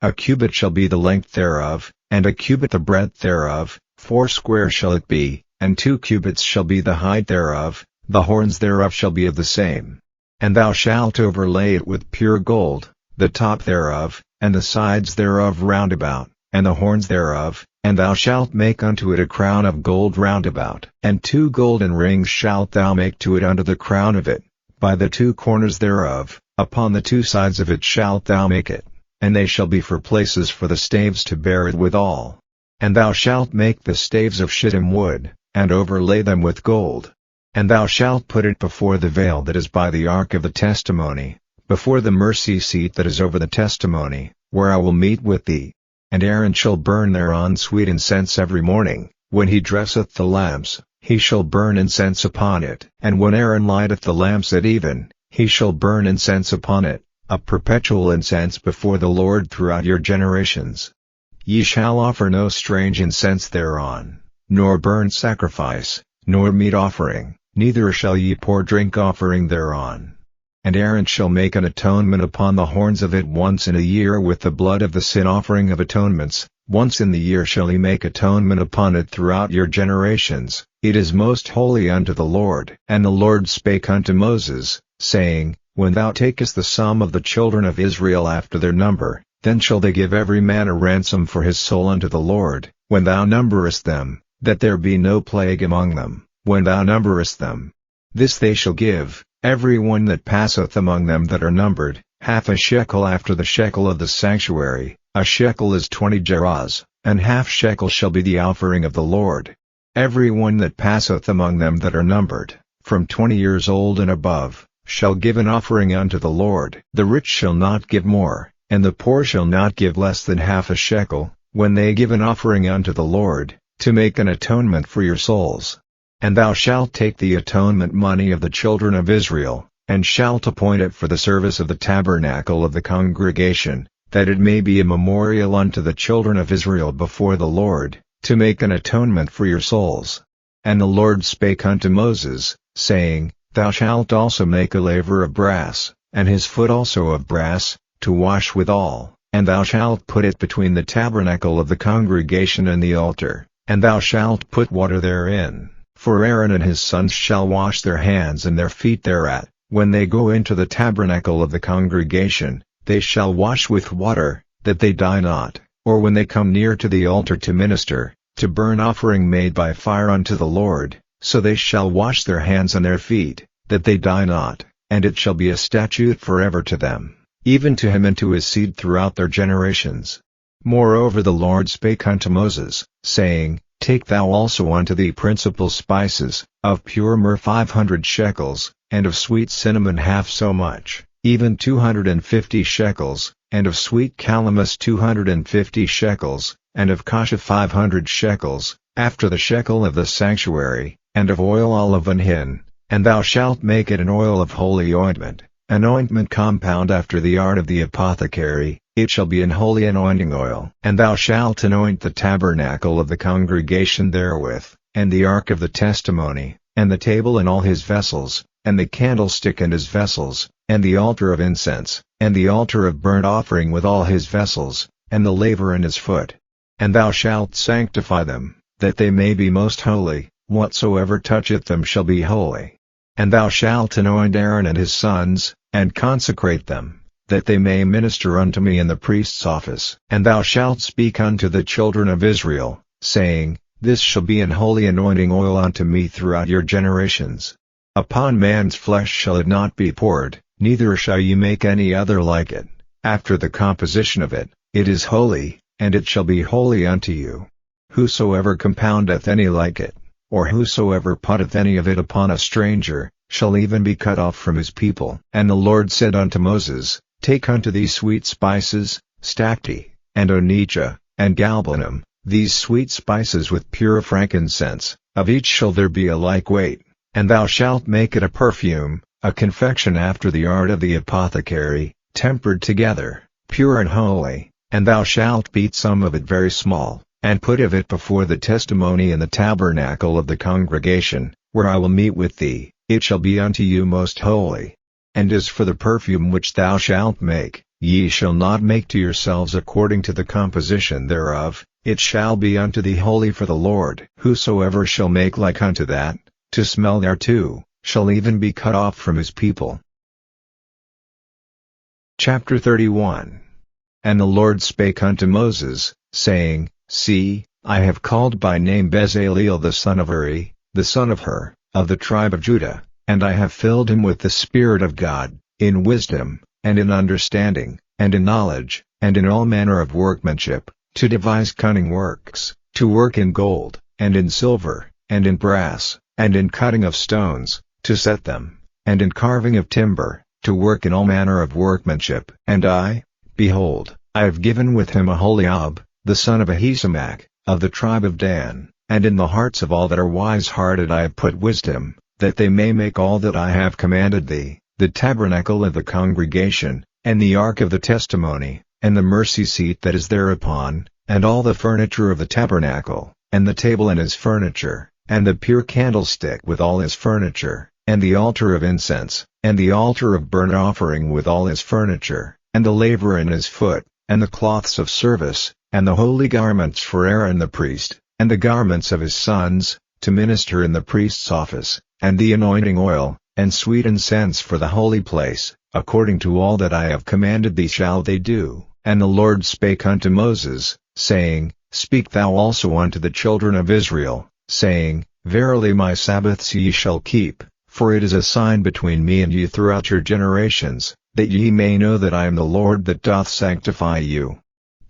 A cubit shall be the length thereof, and a cubit the breadth thereof, foursquare shall it be, and 2 cubits shall be the height thereof, the horns thereof shall be of the same. And thou shalt overlay it with pure gold, the top thereof, and the sides thereof round about, and the horns thereof, and thou shalt make unto it a crown of gold round about. And 2 golden rings shalt thou make to it unto the crown of it, by the 2 corners thereof, upon the 2 sides of it shalt thou make it, and they shall be for places for the staves to bear it withal. And thou shalt make the staves of shittim wood, and overlay them with gold. And thou shalt put it before the veil that is by the ark of the testimony, before the mercy seat that is over the testimony, where I will meet with thee. And Aaron shall burn thereon sweet incense every morning, when he dresseth the lamps, he shall burn incense upon it. And when Aaron lighteth the lamps at even, he shall burn incense upon it, a perpetual incense before the Lord throughout your generations. Ye shall offer no strange incense thereon, nor burnt sacrifice, nor meat offering, neither shall ye pour drink offering thereon. And Aaron shall make an atonement upon the horns of it once in a year with the blood of the sin offering of atonements, once in the year shall he make atonement upon it throughout your generations, it is most holy unto the Lord. And the Lord spake unto Moses, saying, When thou takest the sum of the children of Israel after their number, then shall they give every man a ransom for his soul unto the Lord, when thou numberest them, that there be no plague among them, when thou numberest them. This they shall give, every one that passeth among them that are numbered, half a shekel after the shekel of the sanctuary, a shekel is 20 gerahs, and half shekel shall be the offering of the Lord. Every one that passeth among them that are numbered, from 20 years old and above, shall give an offering unto the Lord. The rich shall not give more, and the poor shall not give less than half a shekel, when they give an offering unto the Lord, to make an atonement for your souls. And thou shalt take the atonement money of the children of Israel, and shalt appoint it for the service of the tabernacle of the congregation, that it may be a memorial unto the children of Israel before the Lord, to make an atonement for your souls. And the Lord spake unto Moses, saying, Thou shalt also make a laver of brass, and his foot also of brass, to wash withal, and thou shalt put it between the tabernacle of the congregation and the altar, and thou shalt put water therein. For Aaron and his sons shall wash their hands and their feet thereat, when they go into the tabernacle of the congregation, they shall wash with water, that they die not, or when they come near to the altar to minister, to burn offering made by fire unto the Lord, so they shall wash their hands and their feet, that they die not, and it shall be a statute forever to them, even to him and to his seed throughout their generations. Moreover the Lord spake unto Moses, saying, Take thou also unto thee principal spices, of pure myrrh 500 shekels, and of sweet cinnamon half so much, even 250 shekels, and of sweet calamus 250 shekels, and of cassia 500 shekels, after the shekel of the sanctuary, and of oil olive and hin, and thou shalt make it an oil of holy ointment, an ointment compound after the art of the apothecary. It shall be an holy anointing oil. And thou shalt anoint the tabernacle of the congregation therewith, and the ark of the testimony, and the table and all his vessels, and the candlestick and his vessels, and the altar of incense, and the altar of burnt offering with all his vessels, and the laver and his foot. And thou shalt sanctify them, that they may be most holy, whatsoever toucheth them shall be holy. And thou shalt anoint Aaron and his sons, and consecrate them, that they may minister unto me in the priest's office. And thou shalt speak unto the children of Israel, saying, This shall be an holy anointing oil unto me throughout your generations. Upon man's flesh shall it not be poured, neither shall ye make any other like it. After the composition of it, it is holy, and it shall be holy unto you. Whosoever compoundeth any like it, or whosoever putteth any of it upon a stranger, shall even be cut off from his people. And the Lord said unto Moses, Take unto thee sweet spices, stacte, and onycha, and galbanum, these sweet spices with pure frankincense, of each shall there be a like weight, and thou shalt make it a perfume, a confection after the art of the apothecary, tempered together, pure and holy, and thou shalt beat some of it very small, and put of it before the testimony in the tabernacle of the congregation, where I will meet with thee, it shall be unto you most holy. And as for the perfume which thou shalt make, ye shall not make to yourselves according to the composition thereof, it shall be unto thee holy for the Lord. Whosoever shall make like unto that, to smell thereto, shall even be cut off from his people. Chapter 31. And the Lord spake unto Moses, saying, See, I have called by name Bezaleel the son of Uri, the son of Hur, of the tribe of Judah. And I have filled him with the Spirit of God, in wisdom, and in understanding, and in knowledge, and in all manner of workmanship, to devise cunning works, to work in gold, and in silver, and in brass, and in cutting of stones, to set them, and in carving of timber, to work in all manner of workmanship. And I, behold, I have given with him Aholiab, the son of Ahisamach, of the tribe of Dan, and in the hearts of all that are wise-hearted I have put wisdom, that they may make all that I have commanded thee, the tabernacle of the congregation, and the ark of the testimony, and the mercy seat that is thereupon, and all the furniture of the tabernacle, and the table and his furniture, and the pure candlestick with all his furniture, and the altar of incense, and the altar of burnt offering with all his furniture, and the laver in his foot, and the cloths of service, and the holy garments for Aaron the priest, and the garments of his sons, to minister in the priest's office, and the anointing oil, and sweet incense for the holy place, according to all that I have commanded thee shall they do. And the Lord spake unto Moses, saying, Speak thou also unto the children of Israel, saying, Verily my Sabbaths ye shall keep, for it is a sign between me and you throughout your generations, that ye may know that I am the Lord that doth sanctify you.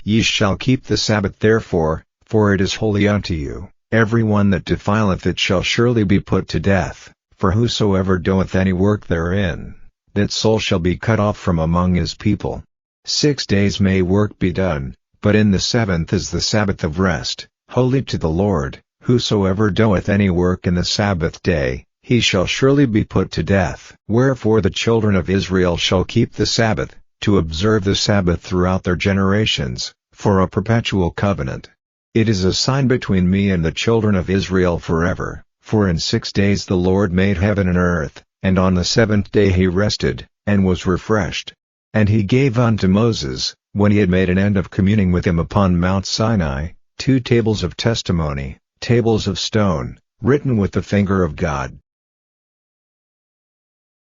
Ye shall keep the Sabbath therefore, for it is holy unto you. Every one that defileth it shall surely be put to death, for whosoever doeth any work therein, that soul shall be cut off from among his people. 6 days may work be done, but in the seventh is the Sabbath of rest, holy to the Lord. Whosoever doeth any work in the Sabbath day, he shall surely be put to death. Wherefore the children of Israel shall keep the Sabbath, to observe the Sabbath throughout their generations, for a perpetual covenant. It is a sign between me and the children of Israel forever, for in 6 days the Lord made heaven and earth, and on the seventh day he rested, and was refreshed. And he gave unto Moses, when he had made an end of communing with him upon Mount Sinai, 2 tables of testimony, tables of stone, written with the finger of God.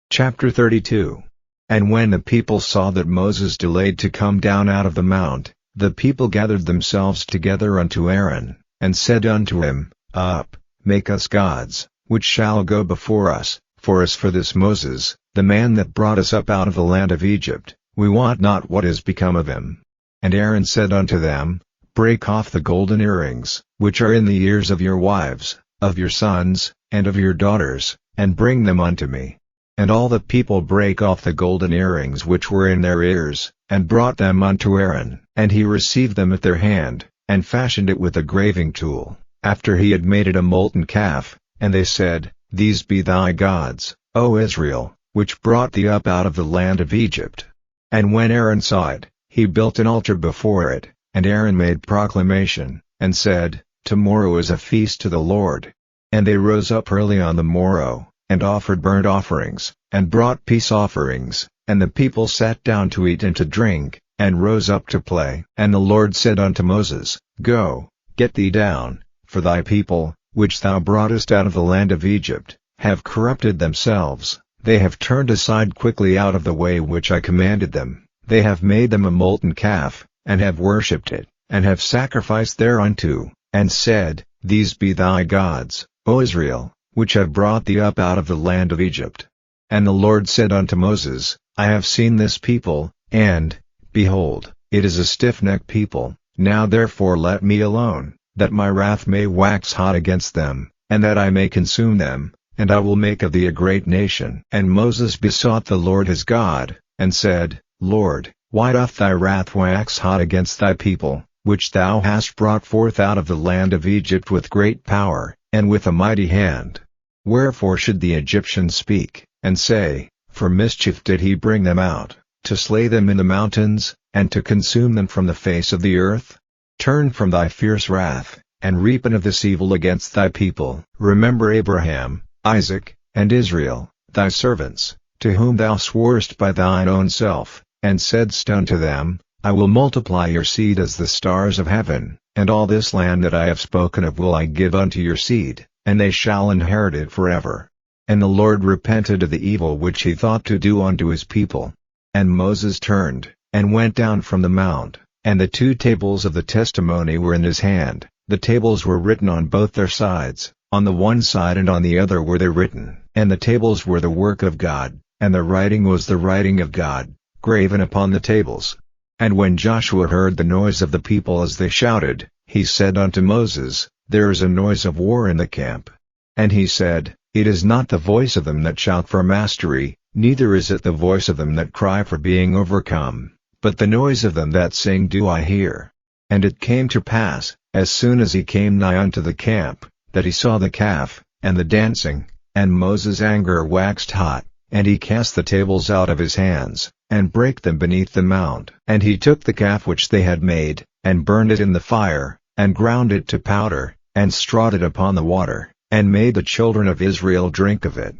Chapter 32. And when the people saw that Moses delayed to come down out of the mount, the people gathered themselves together unto Aaron, and said unto him, Up, make us gods, which shall go before us, for as for this Moses, the man that brought us up out of the land of Egypt, we wot not what is become of him. And Aaron said unto them, Break off the golden earrings, which are in the ears of your wives, of your sons, and of your daughters, and bring them unto me. And all the people brake off the golden earrings which were in their ears, and brought them unto Aaron. And he received them at their hand, and fashioned it with a graving tool, after he had made it a molten calf. And they said, These be thy gods, O Israel, which brought thee up out of the land of Egypt. And when Aaron saw it, he built an altar before it, and Aaron made proclamation, and said, Tomorrow is a feast to the Lord. And they rose up early on the morrow, and offered burnt offerings, and brought peace offerings, and the people sat down to eat and to drink, and rose up to play. And the Lord said unto Moses, Go, get thee down, for thy people, which thou broughtest out of the land of Egypt, have corrupted themselves. They have turned aside quickly out of the way which I commanded them. They have made them a molten calf, and have worshipped it, and have sacrificed thereunto, and said, These be thy gods, O Israel, which have brought thee up out of the land of Egypt. And the Lord said unto Moses, I have seen this people, and, behold, it is a stiff-necked people. Now therefore let me alone, that my wrath may wax hot against them, and that I may consume them, and I will make of thee a great nation. And Moses besought the Lord his God, and said, Lord, why doth thy wrath wax hot against thy people, which thou hast brought forth out of the land of Egypt with great power, and with a mighty hand? Wherefore should the Egyptians speak, and say, For mischief did he bring them out, to slay them in the mountains, and to consume them from the face of the earth? Turn from thy fierce wrath, and repent of this evil against thy people. Remember Abraham, Isaac, and Israel, thy servants, to whom thou sworest by thine own self, and saidst unto them, I will multiply your seed as the stars of heaven, and all this land that I have spoken of will I give unto your seed, and they shall inherit it forever. And the Lord repented of the evil which he thought to do unto his people. And Moses turned, and went down from the mount, and the 2 tables of the testimony were in his hand. The tables were written on both their sides, on the one side and on the other were they written. And the tables were the work of God, and the writing was the writing of God, graven upon the tables. And when Joshua heard the noise of the people as they shouted, he said unto Moses, There is a noise of war in the camp. And he said, It is not the voice of them that shout for mastery, neither is it the voice of them that cry for being overcome, but the noise of them that sing do I hear. And it came to pass, as soon as he came nigh unto the camp, that he saw the calf, and the dancing, and Moses' anger waxed hot, and he cast the tables out of his hands, and brake them beneath the mount. And he took the calf which they had made, and burned it in the fire, and ground it to powder, and strawed it upon the water, and made the children of Israel drink of it.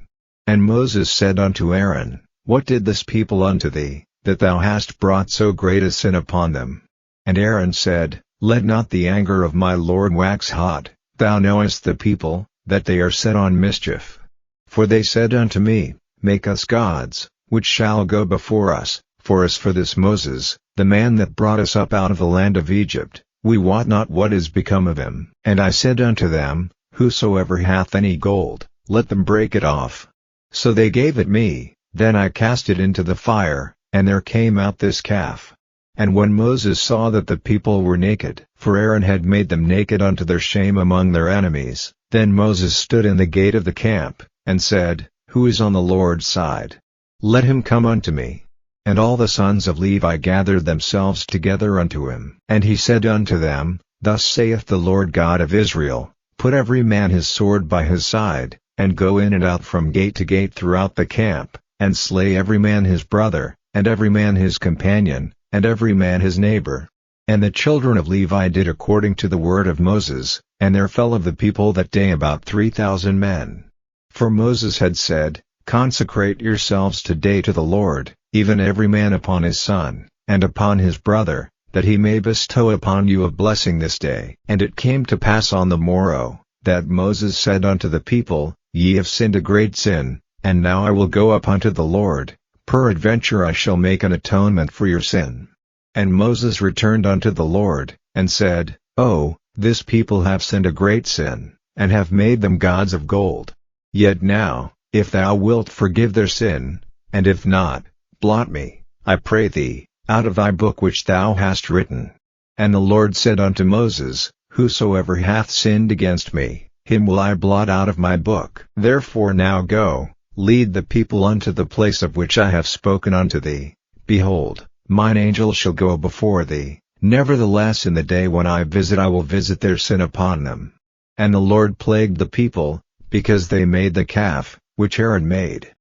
And Moses said unto Aaron, What did this people unto thee, that thou hast brought so great a sin upon them? And Aaron said, Let not the anger of my Lord wax hot, thou knowest the people, that they are set on mischief. For they said unto me, Make us gods, which shall go before us, for as for this Moses, the man that brought us up out of the land of Egypt, we wot not what is become of him. And I said unto them, Whosoever hath any gold, let them break it off. So they gave it me, then I cast it into the fire, and there came out this calf. And when Moses saw that the people were naked, for Aaron had made them naked unto their shame among their enemies, then Moses stood in the gate of the camp, and said, Who is on the Lord's side? Let him come unto me. And all the sons of Levi gathered themselves together unto him. And he said unto them, Thus saith the Lord God of Israel, Put every man his sword by his side, and go in and out from gate to gate throughout the camp, and slay every man his brother, and every man his companion, and every man his neighbor. And the children of Levi did according to the word of Moses, and there fell of the people that day about 3,000 men. For Moses had said, Consecrate yourselves today to the Lord, even every man upon his son, and upon his brother, that he may bestow upon you a blessing this day. And it came to pass on the morrow, that Moses said unto the people, Ye have sinned a great sin, and now I will go up unto the Lord, peradventure I shall make an atonement for your sin. And Moses returned unto the Lord, and said, Oh, this people have sinned a great sin, and have made them gods of gold. Yet now, if thou wilt forgive their sin, and if not, blot me, I pray thee, out of thy book which thou hast written. And the Lord said unto Moses, Whosoever hath sinned against me, him will I blot out of my book. Therefore now go, lead the people unto the place of which I have spoken unto thee. Behold, mine angel shall go before thee, nevertheless in the day when I will visit their sin upon them. And the Lord plagued the people, because they made the calf, which Aaron made.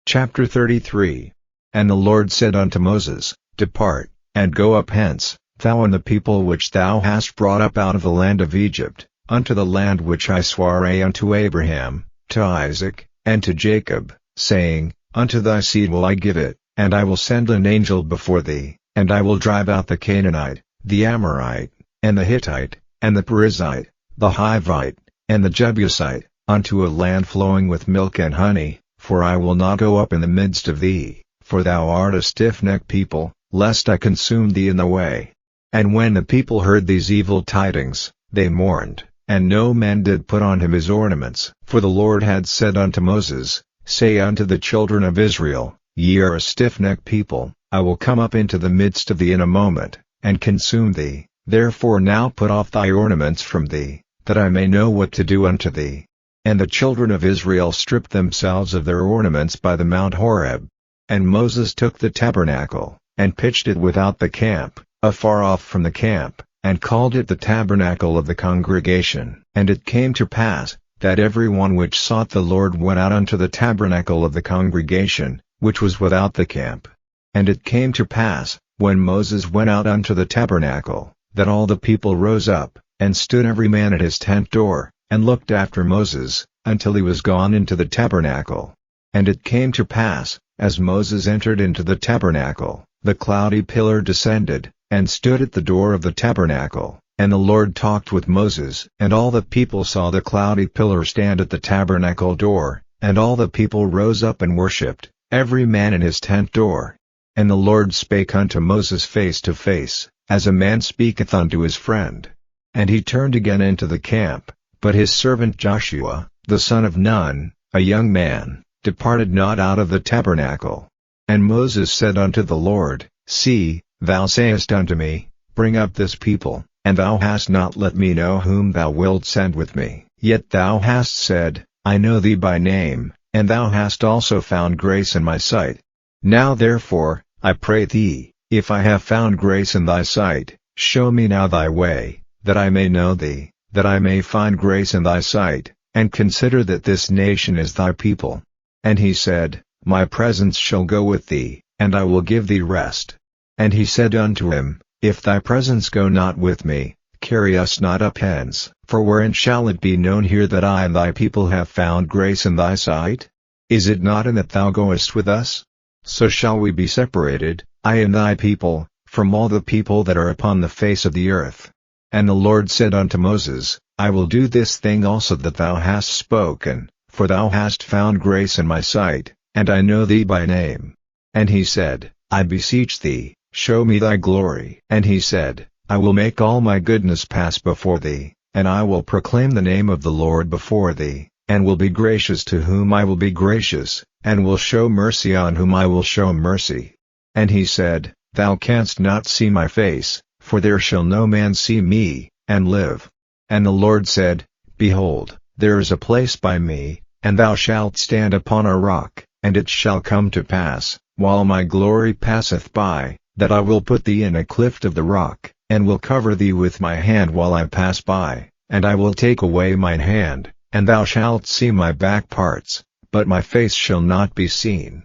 Chapter 33. And the Lord said unto Moses, Depart, and go up hence, thou and the people which thou hast brought up out of the land of Egypt, unto the land which I sware unto Abraham, to Isaac, and to Jacob, saying, Unto thy seed will I give it, and I will send an angel before thee, and I will drive out the Canaanite, the Amorite, and the Hittite, and the Perizzite, the Hivite, and the Jebusite, unto a land flowing with milk and honey, for I will not go up in the midst of thee, for thou art a stiff-necked people, lest I consume thee in the way. And when the people heard these evil tidings, they mourned, and no man did put on him his ornaments. For the Lord had said unto Moses, Say unto the children of Israel, Ye are a stiff-necked people, I will come up into the midst of thee in a moment, and consume thee. Therefore now put off thy ornaments from thee, that I may know what to do unto thee. And the children of Israel stripped themselves of their ornaments by the Mount Horeb. And Moses took the tabernacle, and pitched it without the camp, afar off from the camp, and called it the tabernacle of the congregation. And it came to pass, that every one which sought the Lord went out unto the tabernacle of the congregation, which was without the camp. And it came to pass, when Moses went out unto the tabernacle, that all the people rose up, and stood every man at his tent door, and looked after Moses, until he was gone into the tabernacle. And it came to pass, as Moses entered into the tabernacle, the cloudy pillar descended, and stood at the door of the tabernacle, and the Lord talked with Moses. And all the people saw the cloudy pillar stand at the tabernacle door, and all the people rose up and worshipped, every man in his tent door. And the Lord spake unto Moses face to face, as a man speaketh unto his friend. And he turned again into the camp, but his servant Joshua, the son of Nun, a young man, departed not out of the tabernacle. And Moses said unto the Lord, See, thou sayest unto me, Bring up this people, and thou hast not let me know whom thou wilt send with me. Yet thou hast said, I know thee by name, and thou hast also found grace in my sight. Now therefore, I pray thee, if I have found grace in thy sight, show me now thy way, that I may know thee, that I may find grace in thy sight, and consider that this nation is thy people. And he said, My presence shall go with thee, and I will give thee rest. And he said unto him, If thy presence go not with me, carry us not up hence. For wherein shall it be known here that I and thy people have found grace in thy sight? Is it not in that thou goest with us? So shall we be separated, I and thy people, from all the people that are upon the face of the earth. And the Lord said unto Moses, I will do this thing also that thou hast spoken, for thou hast found grace in my sight, and I know thee by name. And he said, I beseech thee, show me thy glory. And he said, I will make all my goodness pass before thee, and I will proclaim the name of the Lord before thee, and will be gracious to whom I will be gracious, and will show mercy on whom I will show mercy. And he said, Thou canst not see my face, for there shall no man see me, and live. And the Lord said, Behold, there is a place by me, and thou shalt stand upon a rock, and it shall come to pass, while my glory passeth by, that I will put thee in a cleft of the rock, and will cover thee with my hand while I pass by, and I will take away mine hand, and thou shalt see my back parts, but my face shall not be seen.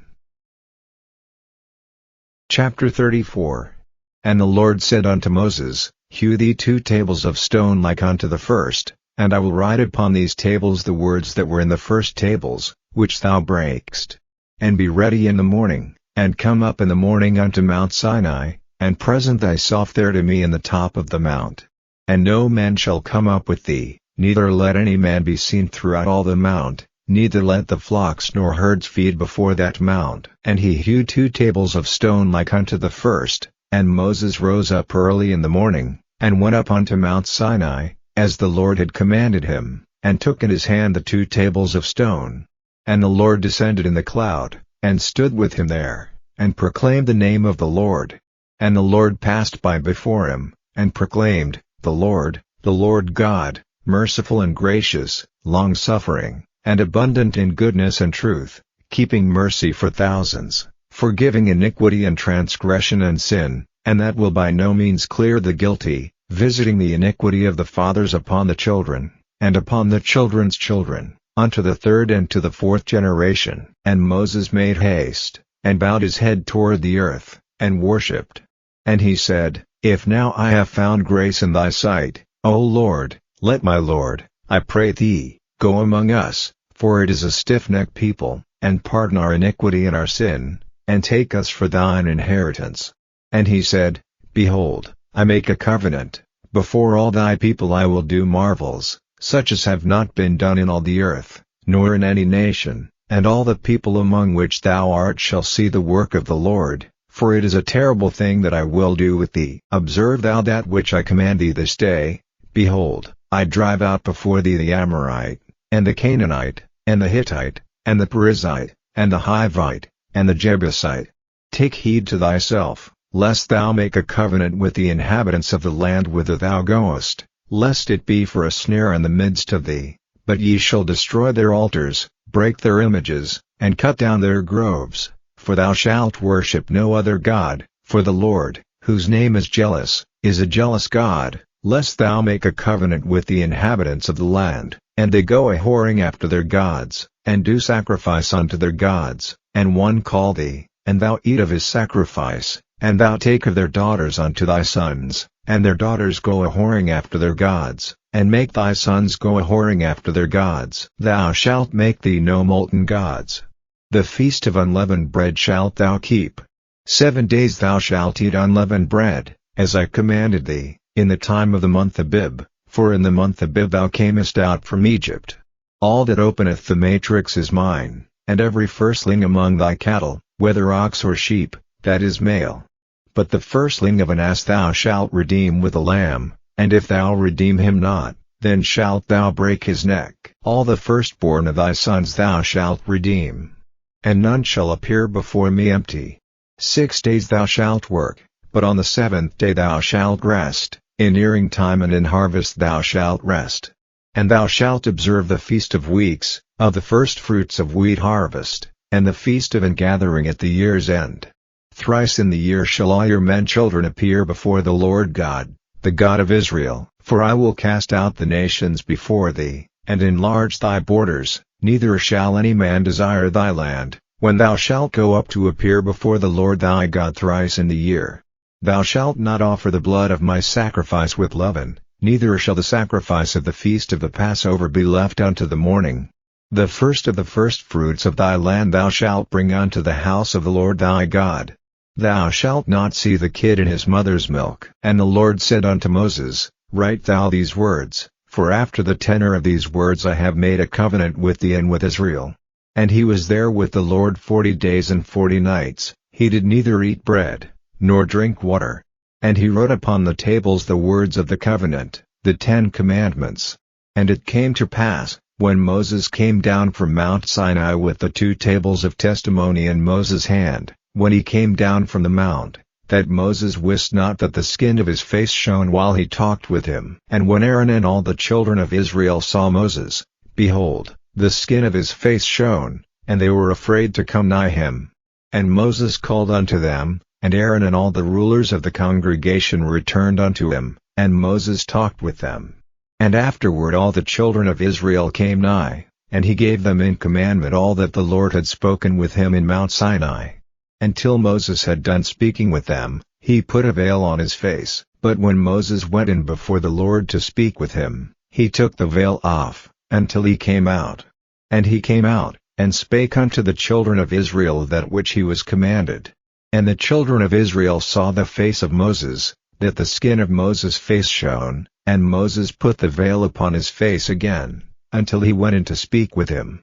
Chapter 34. And the Lord said unto Moses, Hew thee 2 tables of stone like unto the first, and I will write upon these tables the words that were in the first tables, which thou brakest. And be ready in the morning, and come up in the morning unto Mount Sinai, and present thyself there to me in the top of the mount. And no man shall come up with thee, neither let any man be seen throughout all the mount, neither let the flocks nor herds feed before that mount. And he hewed 2 tables of stone like unto the first, and Moses rose up early in the morning, and went up unto Mount Sinai, as the Lord had commanded him, and took in his hand the 2 tables of stone. And the Lord descended in the cloud, and stood with him there, and proclaimed the name of the Lord. And the Lord passed by before him, and proclaimed, The Lord God, merciful and gracious, long-suffering, and abundant in goodness and truth, keeping mercy for thousands, forgiving iniquity and transgression and sin, and that will by no means clear the guilty, visiting the iniquity of the fathers upon the children, and upon the children's children, unto the 3rd and to the 4th generation. And Moses made haste, and bowed his head toward the earth, and worshipped. And he said, If now I have found grace in thy sight, O Lord, let my Lord, I pray thee, go among us, for it is a stiff-necked people, and pardon our iniquity and our sin, and take us for thine inheritance. And he said, Behold, I make a covenant, before all thy people I will do marvels, such as have not been done in all the earth, nor in any nation, and all the people among which thou art shall see the work of the Lord, for it is a terrible thing that I will do with thee. Observe thou that which I command thee this day. Behold, I drive out before thee the Amorite, and the Canaanite, and the Hittite, and the Perizzite, and the Hivite, and the Jebusite. Take heed to thyself, lest thou make a covenant with the inhabitants of the land whither thou goest, lest it be for a snare in the midst of thee. But ye shall destroy their altars, break their images, and cut down their groves, for thou shalt worship no other God, for the Lord, whose name is jealous, is a jealous God, lest thou make a covenant with the inhabitants of the land, and they go a-whoring after their gods, and do sacrifice unto their gods, and one call thee, and thou eat of his sacrifice, and thou take of their daughters unto thy sons, and their daughters go a-whoring after their gods, and make thy sons go a-whoring after their gods. Thou shalt make thee no molten gods. The feast of unleavened bread shalt thou keep. 7 days thou shalt eat unleavened bread, as I commanded thee, in the time of the month Abib, for in the month Abib thou camest out from Egypt. All that openeth the matrix is mine, and every firstling among thy cattle, whether ox or sheep, that is male. But the firstling of an ass thou shalt redeem with a lamb, and if thou redeem him not, then shalt thou break his neck. All the firstborn of thy sons thou shalt redeem. And none shall appear before me empty. 6 days thou shalt work, but on the 7th day thou shalt rest, in earing time and in harvest thou shalt rest. And thou shalt observe the feast of weeks, of the firstfruits of wheat harvest, and the feast of ingathering at the year's end. Thrice in the year shall all your men children appear before the Lord God, the God of Israel. For I will cast out the nations before thee, and enlarge thy borders, neither shall any man desire thy land, when thou shalt go up to appear before the Lord thy God thrice in the year. Thou shalt not offer the blood of my sacrifice with leaven, neither shall the sacrifice of the feast of the Passover be left unto the morning. The first of the firstfruits of thy land thou shalt bring unto the house of the Lord thy God. Thou shalt not see the kid in his mother's milk. And the Lord said unto Moses, Write thou these words, for after the tenor of these words I have made a covenant with thee and with Israel. And he was there with the Lord 40 days and 40 nights, he did neither eat bread, nor drink water. And he wrote upon the tables the words of the covenant, the 10 commandments. And it came to pass, when Moses came down from Mount Sinai with the 2 tables of testimony in Moses' hand, when he came down from the mount, that Moses wist not that the skin of his face shone while he talked with him. And when Aaron and all the children of Israel saw Moses, behold, the skin of his face shone, and they were afraid to come nigh him. And Moses called unto them, and Aaron and all the rulers of the congregation returned unto him, and Moses talked with them. And afterward all the children of Israel came nigh, and he gave them in commandment all that the Lord had spoken with him in Mount Sinai. Until Moses had done speaking with them, he put a veil on his face. But when Moses went in before the Lord to speak with him, he took the veil off, until he came out. And he came out, and spake unto the children of Israel that which he was commanded. And the children of Israel saw the face of Moses, that the skin of Moses' face shone, and Moses put the veil upon his face again, until he went in to speak with him.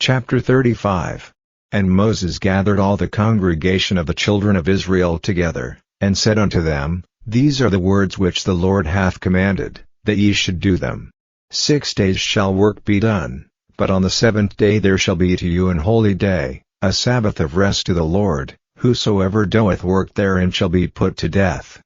Chapter 35. And Moses gathered all the congregation of the children of Israel together, and said unto them, These are the words which the Lord hath commanded, that ye should do them. 6 days shall work be done, but on the 7th day there shall be to you an holy day, a Sabbath of rest to the Lord. Whosoever doeth work therein shall be put to death.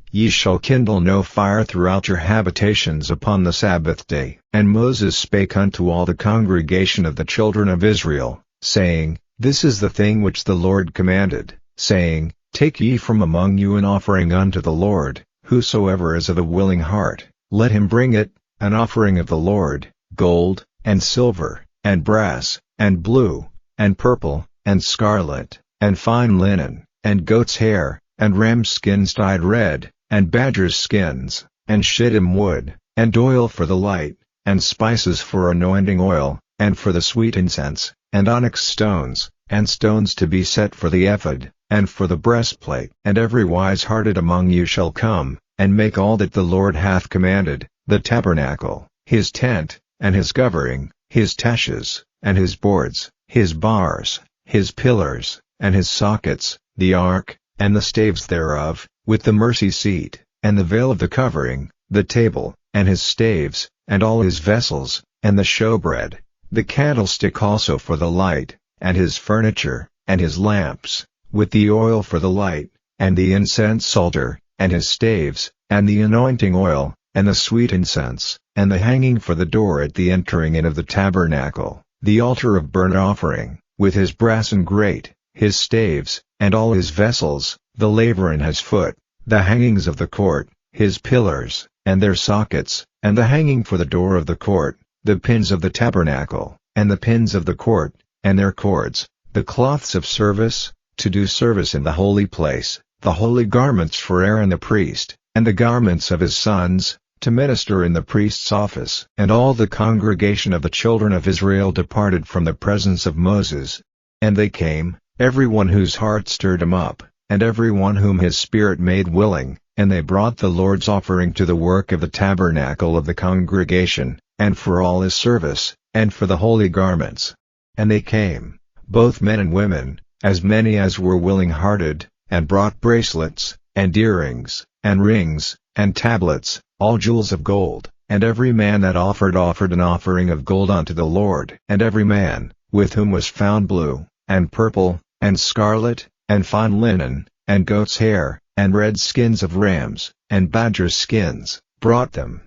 Ye shall kindle no fire throughout your habitations upon the Sabbath day. And Moses spake unto all the congregation of the children of Israel, saying, This is the thing which the Lord commanded, saying, Take ye from among you an offering unto the Lord, whosoever is of a willing heart, let him bring it, an offering of the Lord, gold, and silver, and brass, and blue, and purple, and scarlet, and fine linen, and goat's hair, and ram's skins dyed red, and badger's skins, and shittim wood, and oil for the light, and spices for anointing oil, and for the sweet incense, and onyx stones, and stones to be set for the ephod, and for the breastplate. And every wise-hearted among you shall come, and make all that the Lord hath commanded, the tabernacle, his tent, and his covering, his taches, and his boards, his bars, his pillars, and his sockets, the ark, and the staves thereof, with the mercy seat, and the veil of the covering, the table, and his staves, and all his vessels, and the showbread, the candlestick also for the light, and his furniture, and his lamps, with the oil for the light, and the incense altar, and his staves, and the anointing oil, and the sweet incense, and the hanging for the door at the entering in of the tabernacle, the altar of burnt offering, with his brass and grate, his staves, and all his vessels, the laver in his foot, the hangings of the court, his pillars, and their sockets, and the hanging for the door of the court, the pins of the tabernacle, and the pins of the court, and their cords, the cloths of service, to do service in the holy place, the holy garments for Aaron the priest, and the garments of his sons, to minister in the priest's office. And all the congregation of the children of Israel departed from the presence of Moses. And they came, every one whose heart stirred him up, and every one whom his spirit made willing, and they brought the Lord's offering to the work of the tabernacle of the congregation, and for all his service, and for the holy garments. And they came, both men and women, as many as were willing-hearted, and brought bracelets, and earrings, and rings, and tablets, all jewels of gold. And every man that offered an offering of gold unto the Lord. And every man, with whom was found blue, and purple, and scarlet, and fine linen, and goat's hair, and red skins of rams, and badger skins, brought them.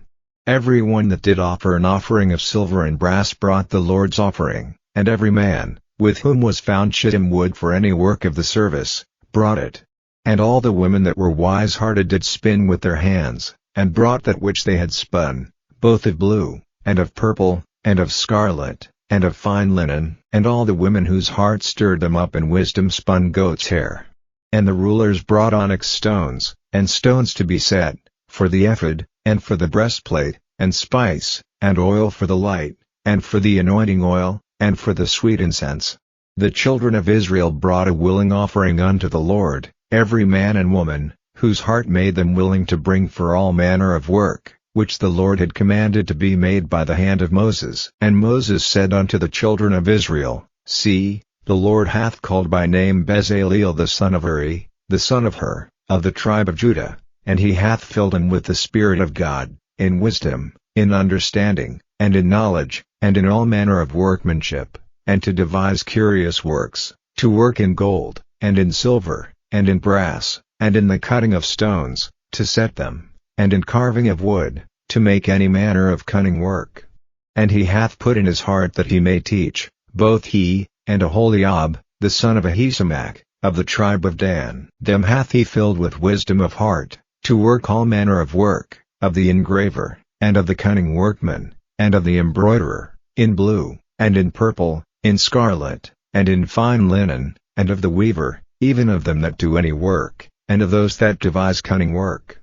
Every one that did offer an offering of silver and brass brought the Lord's offering, and every man, with whom was found shittim wood for any work of the service, brought it. And all the women that were wise-hearted did spin with their hands, and brought that which they had spun, both of blue, and of purple, and of scarlet, and of fine linen. And all the women whose hearts stirred them up in wisdom spun goat's hair. And the rulers brought onyx stones, and stones to be set, for the ephod, and for the breastplate, and spice, and oil for the light, and for the anointing oil, and for the sweet incense. The children of Israel brought a willing offering unto the Lord, every man and woman, whose heart made them willing to bring for all manner of work, which the Lord had commanded to be made by the hand of Moses. And Moses said unto the children of Israel, See, the Lord hath called by name Bezaleel the son of Uri, the son of Hur, of the tribe of Judah, and he hath filled him with the Spirit of God, in wisdom, in understanding, and in knowledge, and in all manner of workmanship, and to devise curious works, to work in gold, and in silver, and in brass, and in the cutting of stones, to set them, and in carving of wood, to make any manner of cunning work. And he hath put in his heart that he may teach, both he, and Aholiab, the son of Ahisamach, of the tribe of Dan. Them hath he filled with wisdom of heart, to work all manner of work, of the engraver, and of the cunning workman, and of the embroiderer, in blue, and in purple, in scarlet, and in fine linen, and of the weaver, even of them that do any work, and of those that devise cunning work.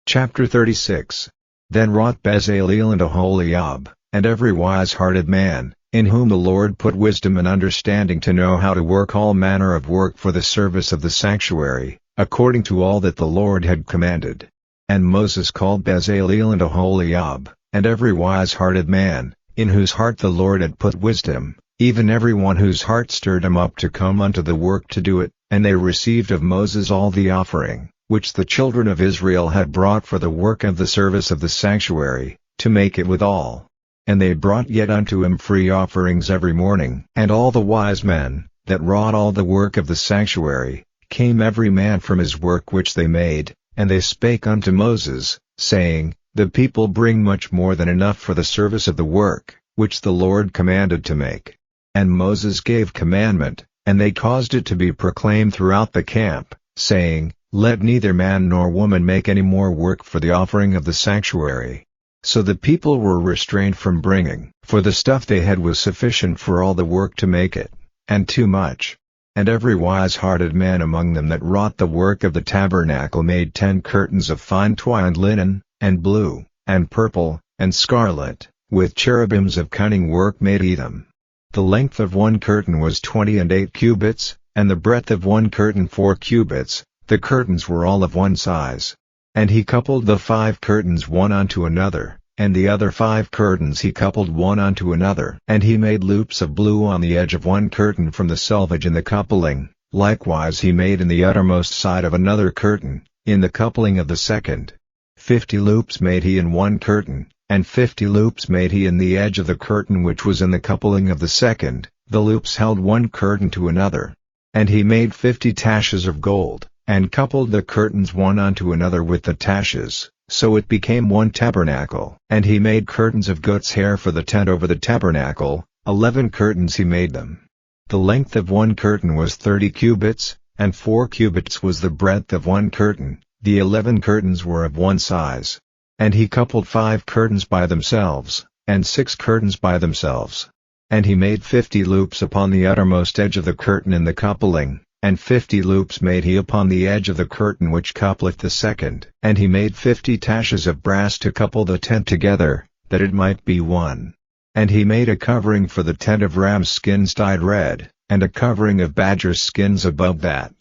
Chapter 36. Then wrought Bezaleel and Aholiab, and every wise-hearted man, in whom the Lord put wisdom and understanding to know how to work all manner of work for the service of the sanctuary, according to all that the Lord had commanded. And Moses called Bezaleel and Aholiab, and every wise-hearted man, in whose heart the Lord had put wisdom, even every one whose heart stirred him up to come unto the work to do it, and they received of Moses all the offering, which the children of Israel had brought for the work of the service of the sanctuary, to make it withal. And they brought yet unto him free offerings every morning. And all the wise men, that wrought all the work of the sanctuary, came every man from his work which they made, and they spake unto Moses, saying, The people bring much more than enough for the service of the work, which the Lord commanded to make. And Moses gave commandment, and they caused it to be proclaimed throughout the camp, saying, Let neither man nor woman make any more work for the offering of the sanctuary. So the people were restrained from bringing, for the stuff they had was sufficient for all the work to make it, and too much. And every wise-hearted man among them that wrought the work of the tabernacle made 10 curtains of fine twined linen, and blue, and purple, and scarlet, with cherubims of cunning work made he them. The length of one curtain was 28 cubits, and the breadth of one curtain 4 cubits, the curtains were all of one size. And he coupled the 5 curtains one unto another, and the other 5 curtains he coupled one unto another. And he made loops of blue on the edge of one curtain from the selvage in the coupling, likewise he made in the uttermost side of another curtain, in the coupling of the second. 50 loops made he in one curtain, and 50 loops made he in the edge of the curtain which was in the coupling of the second. The loops held one curtain to another. And he made 50 taches of gold, and coupled the curtains one unto another with the taches, so it became one tabernacle. And he made curtains of goat's hair for the tent over the tabernacle, 11 curtains he made them. The length of one curtain was 30 cubits, and 4 cubits was the breadth of one curtain, the 11 curtains were of one size. And he coupled 5 curtains by themselves, and 6 curtains by themselves. And he made 50 loops upon the uttermost edge of the curtain in the coupling, and 50 loops made he upon the edge of the curtain which coupleth the second. And he made 50 taches of brass to couple the tent together, that it might be one. And he made a covering for the tent of ram's skins dyed red, and a covering of badger's skins above that.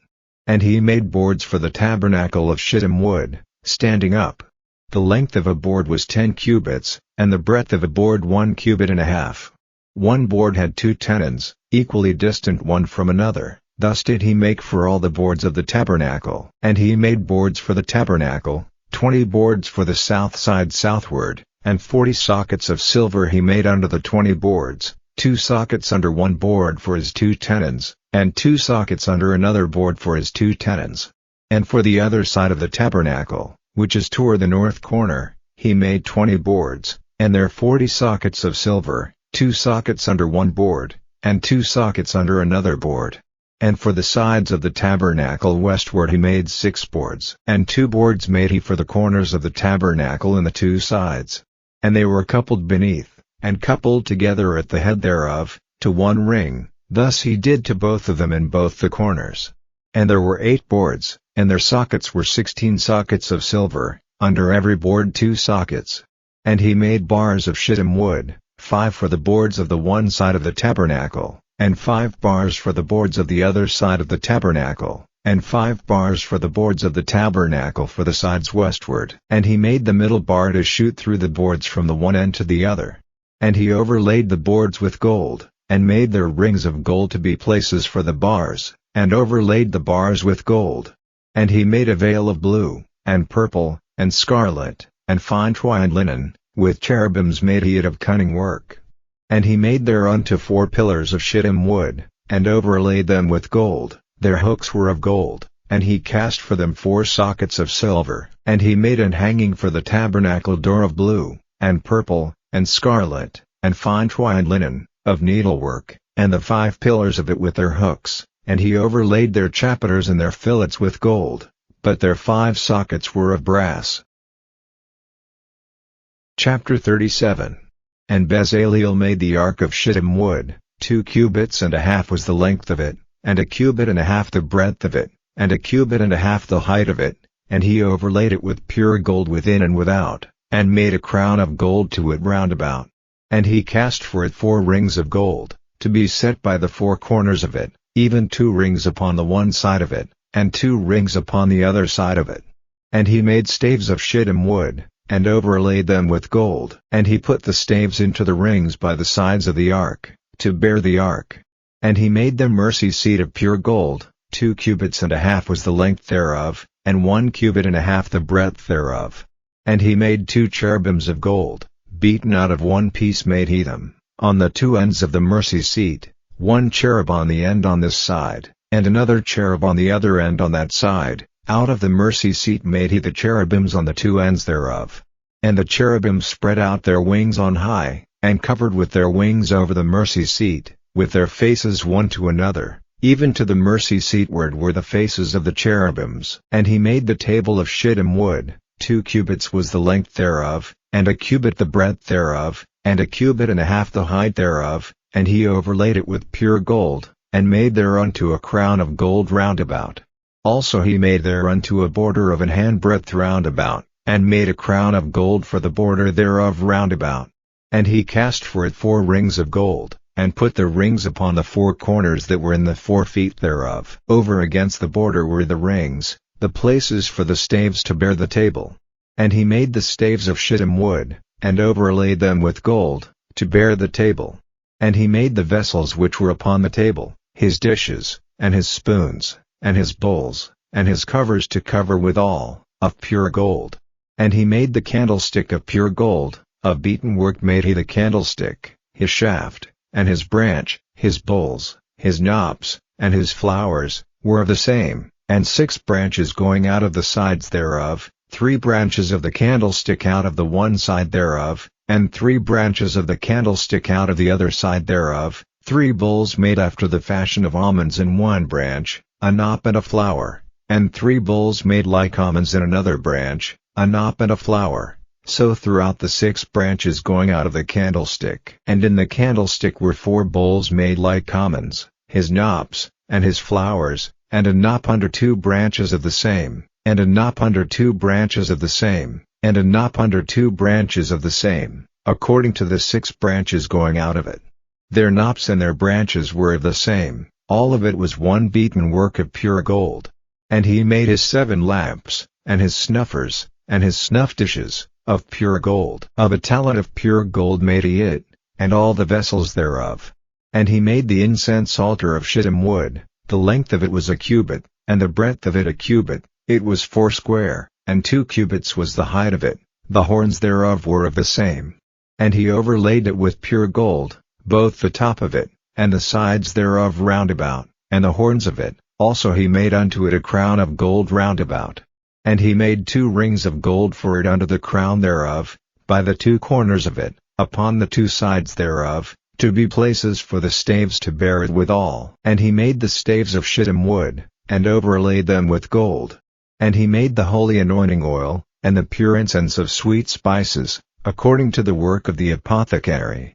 And he made boards for the tabernacle of shittim wood, standing up. The length of a board was 10 cubits, and the breadth of a board 1 cubit and a half. One board had 2 tenons, equally distant one from another. Thus did he make for all the boards of the tabernacle. And he made boards for the tabernacle, 20 boards for the south side southward, and 40 sockets of silver he made under the 20 boards, 2 sockets under one board for his 2 tenons, and 2 sockets under another board for his 2 tenons. And for the other side of the tabernacle, which is toward the north corner, he made 20 boards, and their 40 sockets of silver, 2 sockets under one board, and 2 sockets under another board. And for the sides of the tabernacle westward he made 6 boards. And 2 boards made he for the corners of the tabernacle in the 2 sides. And they were coupled beneath, and coupled together at the head thereof, to one ring, thus he did to both of them in both the corners. And there were 8 boards, and their sockets were 16 sockets of silver, under every board 2 sockets. And he made bars of shittim wood, 5 for the boards of the one side of the tabernacle, and 5 bars for the boards of the other side of the tabernacle, and 5 bars for the boards of the tabernacle for the sides westward. And he made the middle bar to shoot through the boards from the one end to the other. And he overlaid the boards with gold, and made their rings of gold to be places for the bars, and overlaid the bars with gold. And he made a veil of blue, and purple, and scarlet, and fine twined linen, with cherubims made he it of cunning work. And he made thereunto 4 pillars of shittim wood, and overlaid them with gold, their hooks were of gold, and he cast for them 4 sockets of silver. And he made an hanging for the tabernacle door of blue, and purple, and scarlet, and fine twined linen, of needlework, and the 5 pillars of it with their hooks, and he overlaid their chapiters and their fillets with gold, but their 5 sockets were of brass. Chapter 37. And Bezaleel made the ark of shittim wood, 2 cubits and a half was the length of it, and a cubit and a half the breadth of it, and a cubit and a half the height of it, and he overlaid it with pure gold within and without, and made a crown of gold to it round about. And he cast for it 4 rings of gold, to be set by the 4 corners of it, even 2 rings upon the one side of it, and 2 rings upon the other side of it. And he made staves of shittim wood, and overlaid them with gold. And he put the staves into the rings by the sides of the ark, to bear the ark. And he made the mercy seat of pure gold, 2 cubits and a half was the length thereof, and 1 cubit and a half the breadth thereof. And he made 2 cherubims of gold, beaten out of one piece made he them, on the 2 ends of the mercy seat, 1 cherub on the end on this side, and another cherub on the other end on that side. Out of the mercy seat made he the cherubims on the 2 ends thereof. And the cherubims spread out their wings on high, and covered with their wings over the mercy seat, with their faces one to another, even to the mercy seat ward were the faces of the cherubims. And he made the table of shittim wood, 2 cubits was the length thereof, and a cubit the breadth thereof, and a cubit and a half the height thereof, and he overlaid it with pure gold, and made thereunto a crown of gold round about. Also he made thereunto a border of an handbreadth round about, and made a crown of gold for the border thereof round about. And he cast for it 4 rings of gold, and put the rings upon the 4 corners that were in the 4 feet thereof. Over against the border were the rings, the places for the staves to bear the table. And he made the staves of shittim wood, and overlaid them with gold, to bear the table. And he made the vessels which were upon the table, his dishes, and his spoons, and his bowls, and his covers to cover withal, of pure gold. And he made the candlestick of pure gold, of beaten work made he the candlestick, his shaft, and his branch, his bowls, his knops, and his flowers, were of the same, and 6 branches going out of the sides thereof, 3 branches of the candlestick out of the one side thereof, and 3 branches of the candlestick out of the other side thereof, 3 bowls made after the fashion of almonds in one branch, a knop and a flower, and 3 bowls made like almonds in another branch, a knop and a flower, so throughout the 6 branches going out of the candlestick. And in the candlestick were 4 bowls made like almonds, his knops, and his flowers, and a knop under 2 branches of the same, and a knop under 2 branches of the same, and a knop under 2 branches of the same, according to the 6 branches going out of it. Their knops and their branches were of the same. All of it was one beaten work of pure gold. And he made his 7 lamps, and his snuffers, and his snuff dishes, of pure gold. Of a talent of pure gold made he it, and all the vessels thereof. And he made the incense altar of shittim wood, the length of it was a cubit, and the breadth of it a cubit, it was 4 square, and 2 cubits was the height of it, the horns thereof were of the same. And he overlaid it with pure gold, both the top of it, and the sides thereof round about, and the horns of it, also he made unto it a crown of gold round about. And he made 2 rings of gold for it under the crown thereof, by the 2 corners of it, upon the 2 sides thereof, to be places for the staves to bear it withal. And he made the staves of shittim wood, and overlaid them with gold. And he made the holy anointing oil, and the pure incense of sweet spices, according to the work of the apothecary.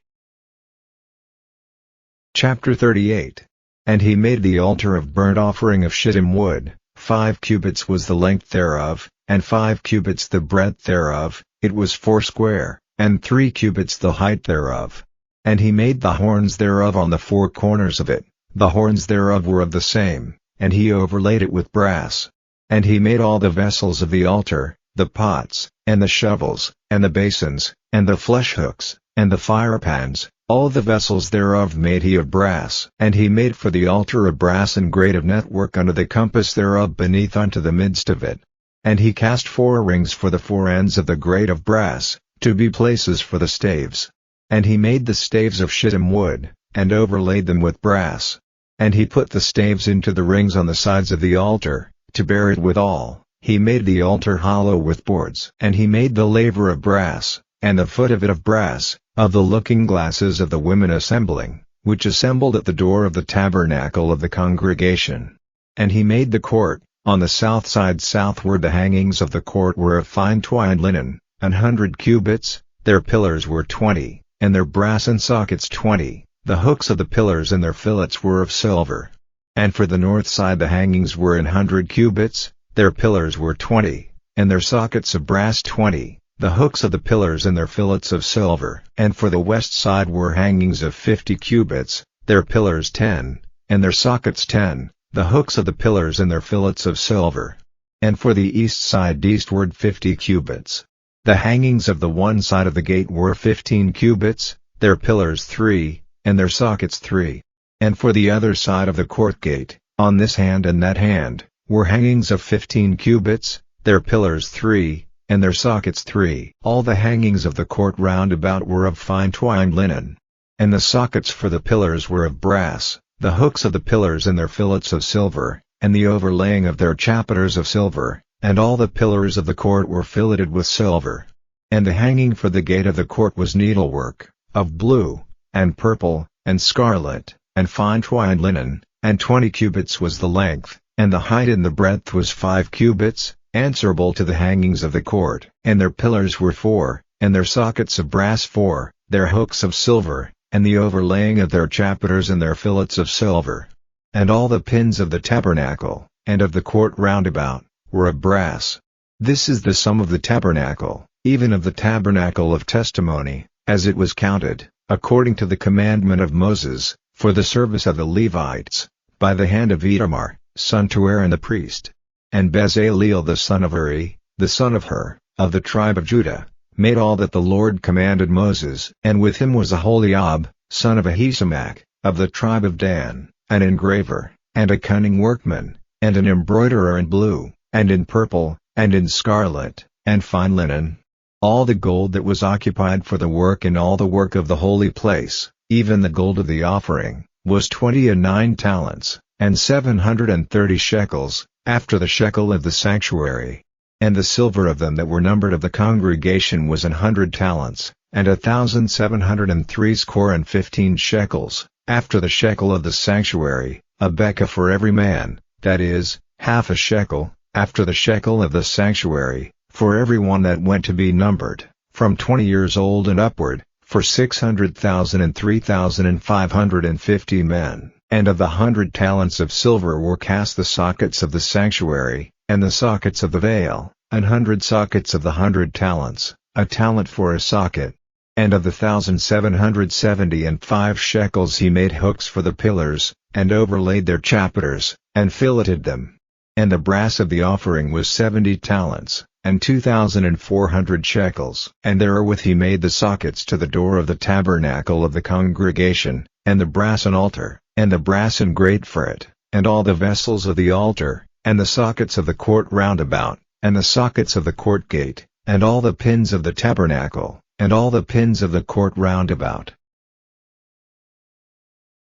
Chapter 38. And he made the altar of burnt offering of shittim wood. 5 cubits was the length thereof, and 5 cubits the breadth thereof, it was 4 square, and 3 cubits the height thereof. And he made the horns thereof on the 4 corners of it, the horns thereof were of the same, and he overlaid it with brass. And he made all the vessels of the altar, the pots, and the shovels, and the basins, and the flesh hooks, and the firepans, all the vessels thereof made he of brass. And he made for the altar a brass and grate of network under the compass thereof beneath unto the midst of it. And he cast 4 rings for the 4 ends of the grate of brass, to be places for the staves. And he made the staves of shittim wood, and overlaid them with brass. And he put the staves into the rings on the sides of the altar, to bear it withal. He made the altar hollow with boards. And he made the laver of brass, and the foot of it of brass, of the looking glasses of the women assembling, which assembled at the door of the tabernacle of the congregation. And he made the court, on the south side southward. The hangings of the court were of fine twined linen, 100 cubits, their pillars were 20, and their brass and sockets 20, the hooks of the pillars and their fillets were of silver. And for the north side the hangings were 100 cubits, their pillars were 20, and their sockets of brass 20, the hooks of the pillars and their fillets of silver. And for the west side were hangings of 50 cubits, their pillars 10, and their sockets 10, the hooks of the pillars and their fillets of silver. And for the east side eastward 50 cubits. The hangings of the one side of the gate were 15 cubits, their pillars 3, and their sockets 3. And for the other side of the court gate, on this hand and that hand, were hangings of 15 cubits, their pillars 3, and their sockets 3. All the hangings of the court round about were of fine twined linen. And the sockets for the pillars were of brass, the hooks of the pillars and their fillets of silver, and the overlaying of their chapiters of silver, and all the pillars of the court were filleted with silver. And the hanging for the gate of the court was needlework, of blue, and purple, and scarlet, and fine twined linen, and 20 cubits was the length, and the height and the breadth was 5 cubits, answerable to the hangings of the court. And their pillars were 4, and their sockets of brass 4, their hooks of silver, and the overlaying of their chapiters and their fillets of silver. And all the pins of the tabernacle, and of the court round about, were of brass. This is the sum of the tabernacle, even of the tabernacle of testimony, as it was counted, according to the commandment of Moses, for the service of the Levites, by the hand of Itamar, son to Aaron the priest. And Bezaleel the son of Uri, the son of Hur, of the tribe of Judah, made all that the Lord commanded Moses. And with him was Aholiab, son of Ahisamach, of the tribe of Dan, an engraver, and a cunning workman, and an embroiderer in blue, and in purple, and in scarlet, and fine linen. All the gold that was occupied for the work and all the work of the holy place, even the gold of the offering, was 29 talents, and 730 shekels, after the shekel of the sanctuary. And the silver of them that were numbered of the congregation was 100 talents, and 1,703 score and 15 shekels, after the shekel of the sanctuary, a bekah for every man, that is, half a shekel, after the shekel of the sanctuary, for every one that went to be numbered, from 20 years old and upward, for 600,000 and 3,550 men. And of the 100 talents of silver were cast the sockets of the sanctuary, and the sockets of the veil, 100 sockets of the 100 talents, a talent for a socket. And of the 1,770 and 5 shekels he made hooks for the pillars, and overlaid their chapiters, and filleted them. And the brass of the offering was 70 talents, and 2,400 shekels. And therewith he made the sockets to the door of the tabernacle of the congregation, and the brassen altar, and the brassen grate for it, and all the vessels of the altar, and the sockets of the court round about, and the sockets of the court gate, and all the pins of the tabernacle, and all the pins of the court round about.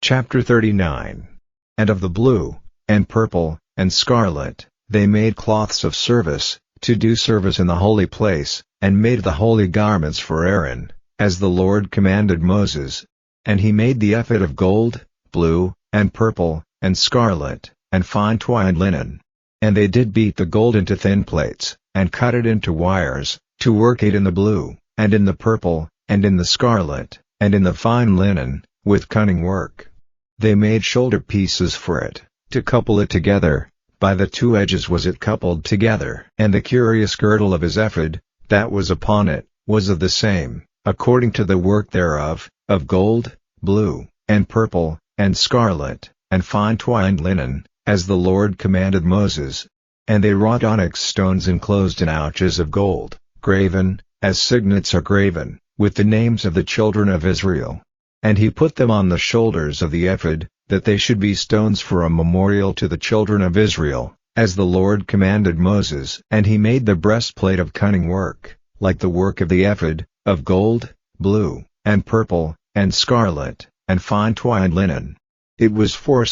Chapter 39. And of the blue, and purple, and scarlet, they made cloths of service, to do service in the holy place, and made the holy garments for Aaron, as the Lord commanded Moses. And he made the ephod of gold, blue, and purple, and scarlet, and fine twined linen. And they did beat the gold into thin plates, and cut it into wires, to work it in the blue, and in the purple, and in the scarlet, and in the fine linen, with cunning work. They made shoulder pieces for it, to couple it together, by the two edges was it coupled together. And the curious girdle of his ephod, that was upon it, was of the same, according to the work thereof, of gold, blue, and purple, and scarlet, and fine twined linen, as the Lord commanded Moses. And they wrought onyx stones enclosed in ouches of gold, graven, as signets are graven, with the names of the children of Israel. And he put them on the shoulders of the ephod, that they should be stones for a memorial to the children of Israel, as the Lord commanded Moses. And he made the breastplate of cunning work, like the work of the ephod, of gold, blue, and purple, and scarlet, and fine twined linen. It was 4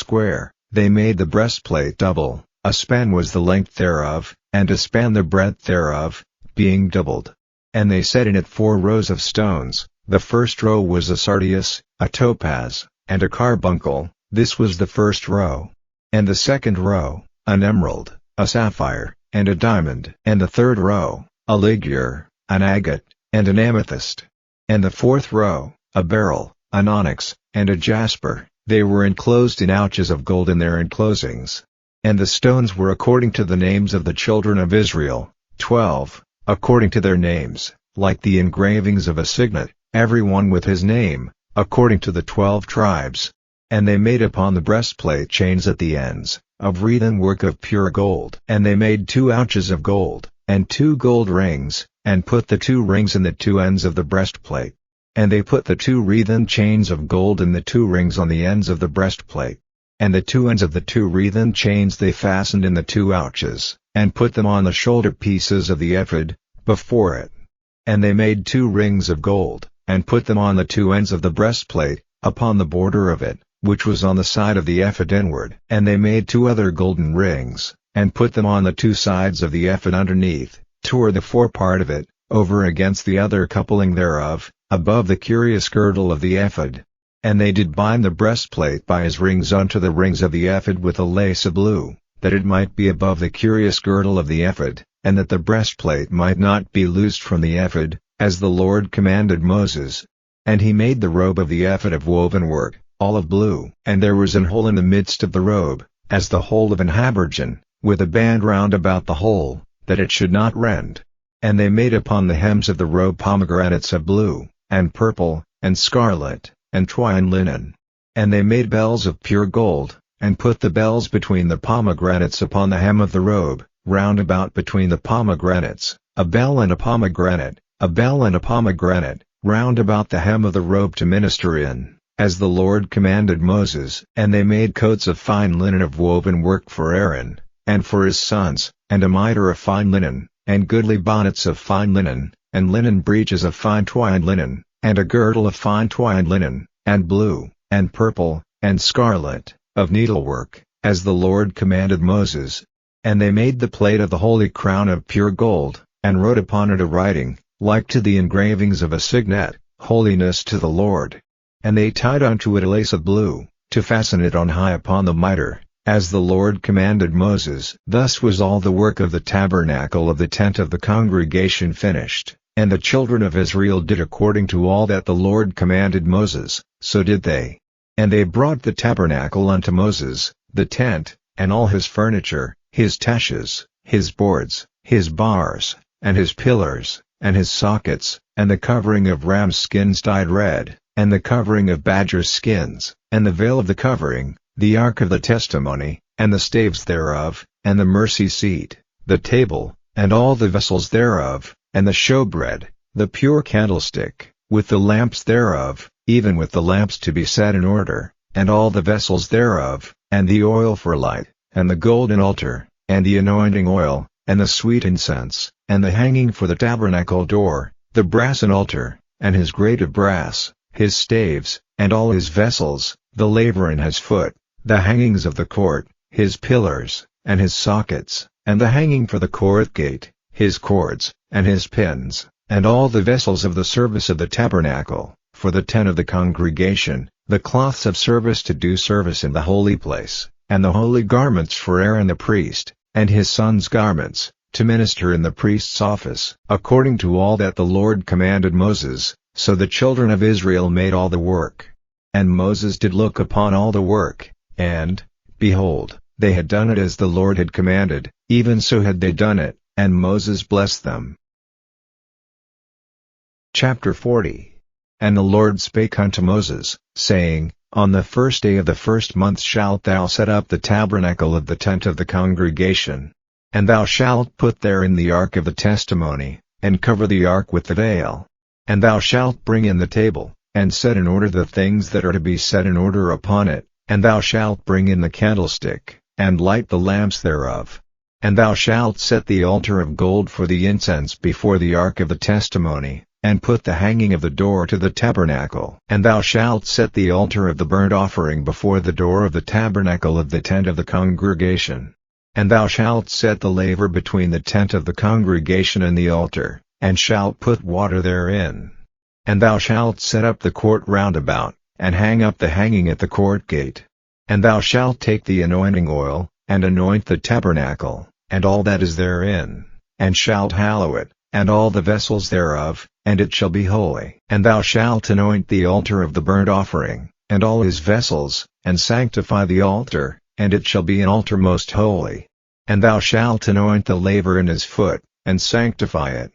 They made the breastplate double, a span was the length thereof, and a span the breadth thereof, being doubled. And they set in it 4 rows of stones. The first row was a sardius, a topaz, and a carbuncle, this was the first row. And the second row, an emerald, a sapphire, and a diamond. And the third row, a ligure, an agate, and an amethyst. And the fourth row, a beryl, an onyx, and a jasper. They were enclosed in ouches of gold in their enclosings. And the stones were according to the names of the children of Israel, 12, according to their names, like the engravings of a signet, every one with his name, according to the 12 tribes. And they made upon the breastplate chains at the ends, of wreathen work of pure gold. And they made 2 ouches of gold, and 2 gold rings, and put the 2 rings in the 2 ends of the breastplate. And they put the 2 wreathen chains of gold in the 2 rings on the ends of the breastplate. And the 2 ends of the 2 wreathen chains they fastened in the 2 ouches, and put them on the shoulder pieces of the ephod, before it. And they made 2 rings of gold, and put them on the 2 ends of the breastplate, upon the border of it, which was on the side of the ephod inward. And they made 2 other golden rings, and put them on the 2 sides of the ephod underneath, toward the forepart of it, over against the other coupling thereof, above the curious girdle of the ephod. And they did bind the breastplate by his rings unto the rings of the ephod with a lace of blue, that it might be above the curious girdle of the ephod, and that the breastplate might not be loosed from the ephod, as the Lord commanded Moses. And he made the robe of the ephod of woven work, all of blue. And there was an hole in the midst of the robe, as the hole of an habergeon, with a band round about the hole, that it should not rend. And they made upon the hems of the robe pomegranates of blue, and purple, and scarlet, and twined linen. And they made bells of pure gold, and put the bells between the pomegranates upon the hem of the robe, round about between the pomegranates, a bell and a pomegranate, a bell and a pomegranate, round about the hem of the robe to minister in, as the Lord commanded Moses. And they made coats of fine linen of woven work for Aaron, and for his sons, and a mitre of fine linen, and goodly bonnets of fine linen, and linen breeches of fine twined linen, and a girdle of fine twined linen, and blue, and purple, and scarlet, of needlework, as the Lord commanded Moses. And they made the plate of the holy crown of pure gold, and wrote upon it a writing, like to the engravings of a signet, Holiness to the Lord. And they tied unto it a lace of blue, to fasten it on high upon the mitre, as the Lord commanded Moses. Thus was all the work of the tabernacle of the tent of the congregation finished. And the children of Israel did according to all that the Lord commanded Moses, so did they. And they brought the tabernacle unto Moses, the tent, and all his furniture, his taches, his boards, his bars, and his pillars, and his sockets, and the covering of ram's skins dyed red, and the covering of badger skins, and the veil of the covering, the ark of the testimony, and the staves thereof, and the mercy seat, the table, and all the vessels thereof, and the showbread, the pure candlestick, with the lamps thereof, even with the lamps to be set in order, and all the vessels thereof, and the oil for light, and the golden altar, and the anointing oil, and the sweet incense, and the hanging for the tabernacle door, the brassen altar, and his grate of brass, his staves, and all his vessels, the laver in his foot, the hangings of the court, his pillars, and his sockets, and the hanging for the court gate, his cords, and his pins, and all the vessels of the service of the tabernacle, for the tent of the congregation, the cloths of service to do service in the holy place, and the holy garments for Aaron the priest, and his sons' garments, to minister in the priest's office. According to all that the Lord commanded Moses, so the children of Israel made all the work. And Moses did look upon all the work, and, behold, they had done it as the Lord had commanded, even so had they done it, and Moses blessed them. Chapter 40. And the Lord spake unto Moses, saying, On the first day of the first month shalt thou set up the tabernacle of the tent of the congregation. And thou shalt put therein the ark of the testimony, and cover the ark with the veil. And thou shalt bring in the table, and set in order the things that are to be set in order upon it, and thou shalt bring in the candlestick, and light the lamps thereof. And thou shalt set the altar of gold for the incense before the ark of the testimony, and put the hanging of the door to the tabernacle. And thou shalt set the altar of the burnt offering before the door of the tabernacle of the tent of the congregation. And thou shalt set the laver between the tent of the congregation and the altar, and shalt put water therein. And thou shalt set up the court round about, and hang up the hanging at the court gate. And thou shalt take the anointing oil, and anoint the tabernacle, and all that is therein, and shalt hallow it, and all the vessels thereof, and it shall be holy. And thou shalt anoint the altar of the burnt offering, and all his vessels, and sanctify the altar, and it shall be an altar most holy. And thou shalt anoint the laver in his foot, and sanctify it.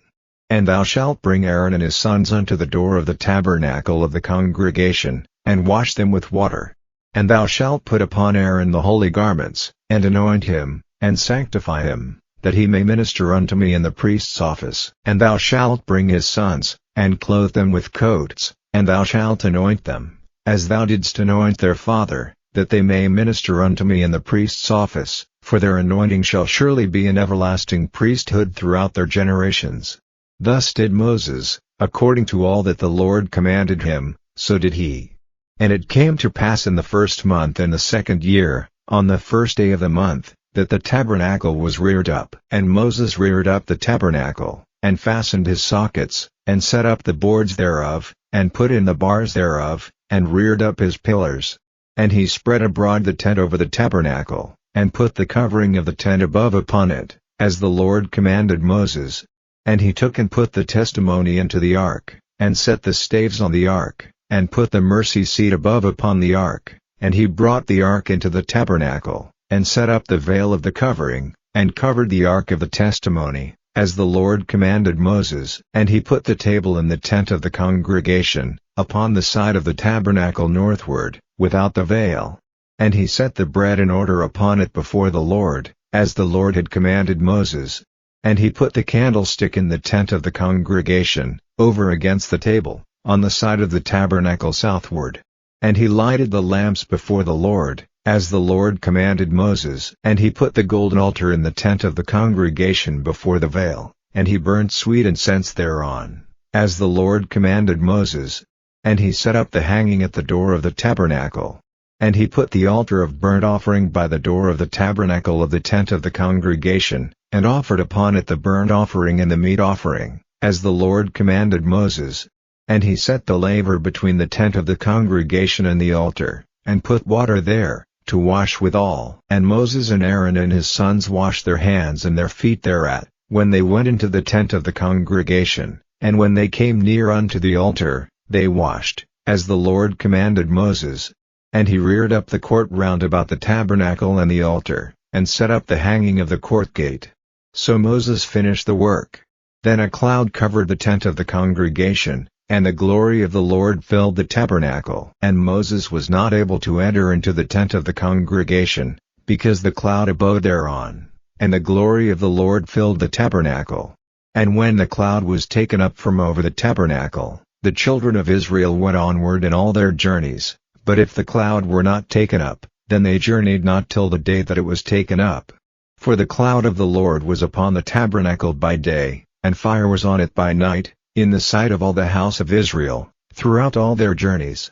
And thou shalt bring Aaron and his sons unto the door of the tabernacle of the congregation, and wash them with water. And thou shalt put upon Aaron the holy garments, and anoint him, and sanctify him, that he may minister unto me in the priest's office. And thou shalt bring his sons, and clothe them with coats, and thou shalt anoint them, as thou didst anoint their father, that they may minister unto me in the priest's office, for their anointing shall surely be an everlasting priesthood throughout their generations. Thus did Moses, according to all that the Lord commanded him, so did he. And it came to pass in the first month in the second year, on the first day of the month, that the tabernacle was reared up. And Moses reared up the tabernacle, and fastened his sockets, and set up the boards thereof, and put in the bars thereof, and reared up his pillars. And he spread abroad the tent over the tabernacle, and put the covering of the tent above upon it, as the Lord commanded Moses. And he took and put the testimony into the ark, and set the staves on the ark, and put the mercy seat above upon the ark. And he brought the ark into the tabernacle, and set up the veil of the covering, and covered the ark of the testimony, as the Lord commanded Moses. And he put the table in the tent of the congregation, upon the side of the tabernacle northward, without the veil. And he set the bread in order upon it before the Lord, as the Lord had commanded Moses. And he put the candlestick in the tent of the congregation, over against the table, on the side of the tabernacle southward. And he lighted the lamps before the Lord, as the Lord commanded Moses. And he put the golden altar in the tent of the congregation before the veil, and he burnt sweet incense thereon, as the Lord commanded Moses. And he set up the hanging at the door of the tabernacle. And he put the altar of burnt offering by the door of the tabernacle of the tent of the congregation, and offered upon it the burnt offering and the meat offering, as the Lord commanded Moses. And he set the laver between the tent of the congregation and the altar, and put water there, to wash withal. And Moses and Aaron and his sons washed their hands and their feet thereat, when they went into the tent of the congregation, and when they came near unto the altar, they washed, as the Lord commanded Moses. And he reared up the court round about the tabernacle and the altar, and set up the hanging of the court gate. So Moses finished the work. Then a cloud covered the tent of the congregation, and the glory of the Lord filled the tabernacle. And Moses was not able to enter into the tent of the congregation, because the cloud abode thereon, and the glory of the Lord filled the tabernacle. And when the cloud was taken up from over the tabernacle, the children of Israel went onward in all their journeys. But if the cloud were not taken up, then they journeyed not till the day that it was taken up. For the cloud of the Lord was upon the tabernacle by day, and fire was on it by night, in the sight of all the house of Israel, throughout all their journeys.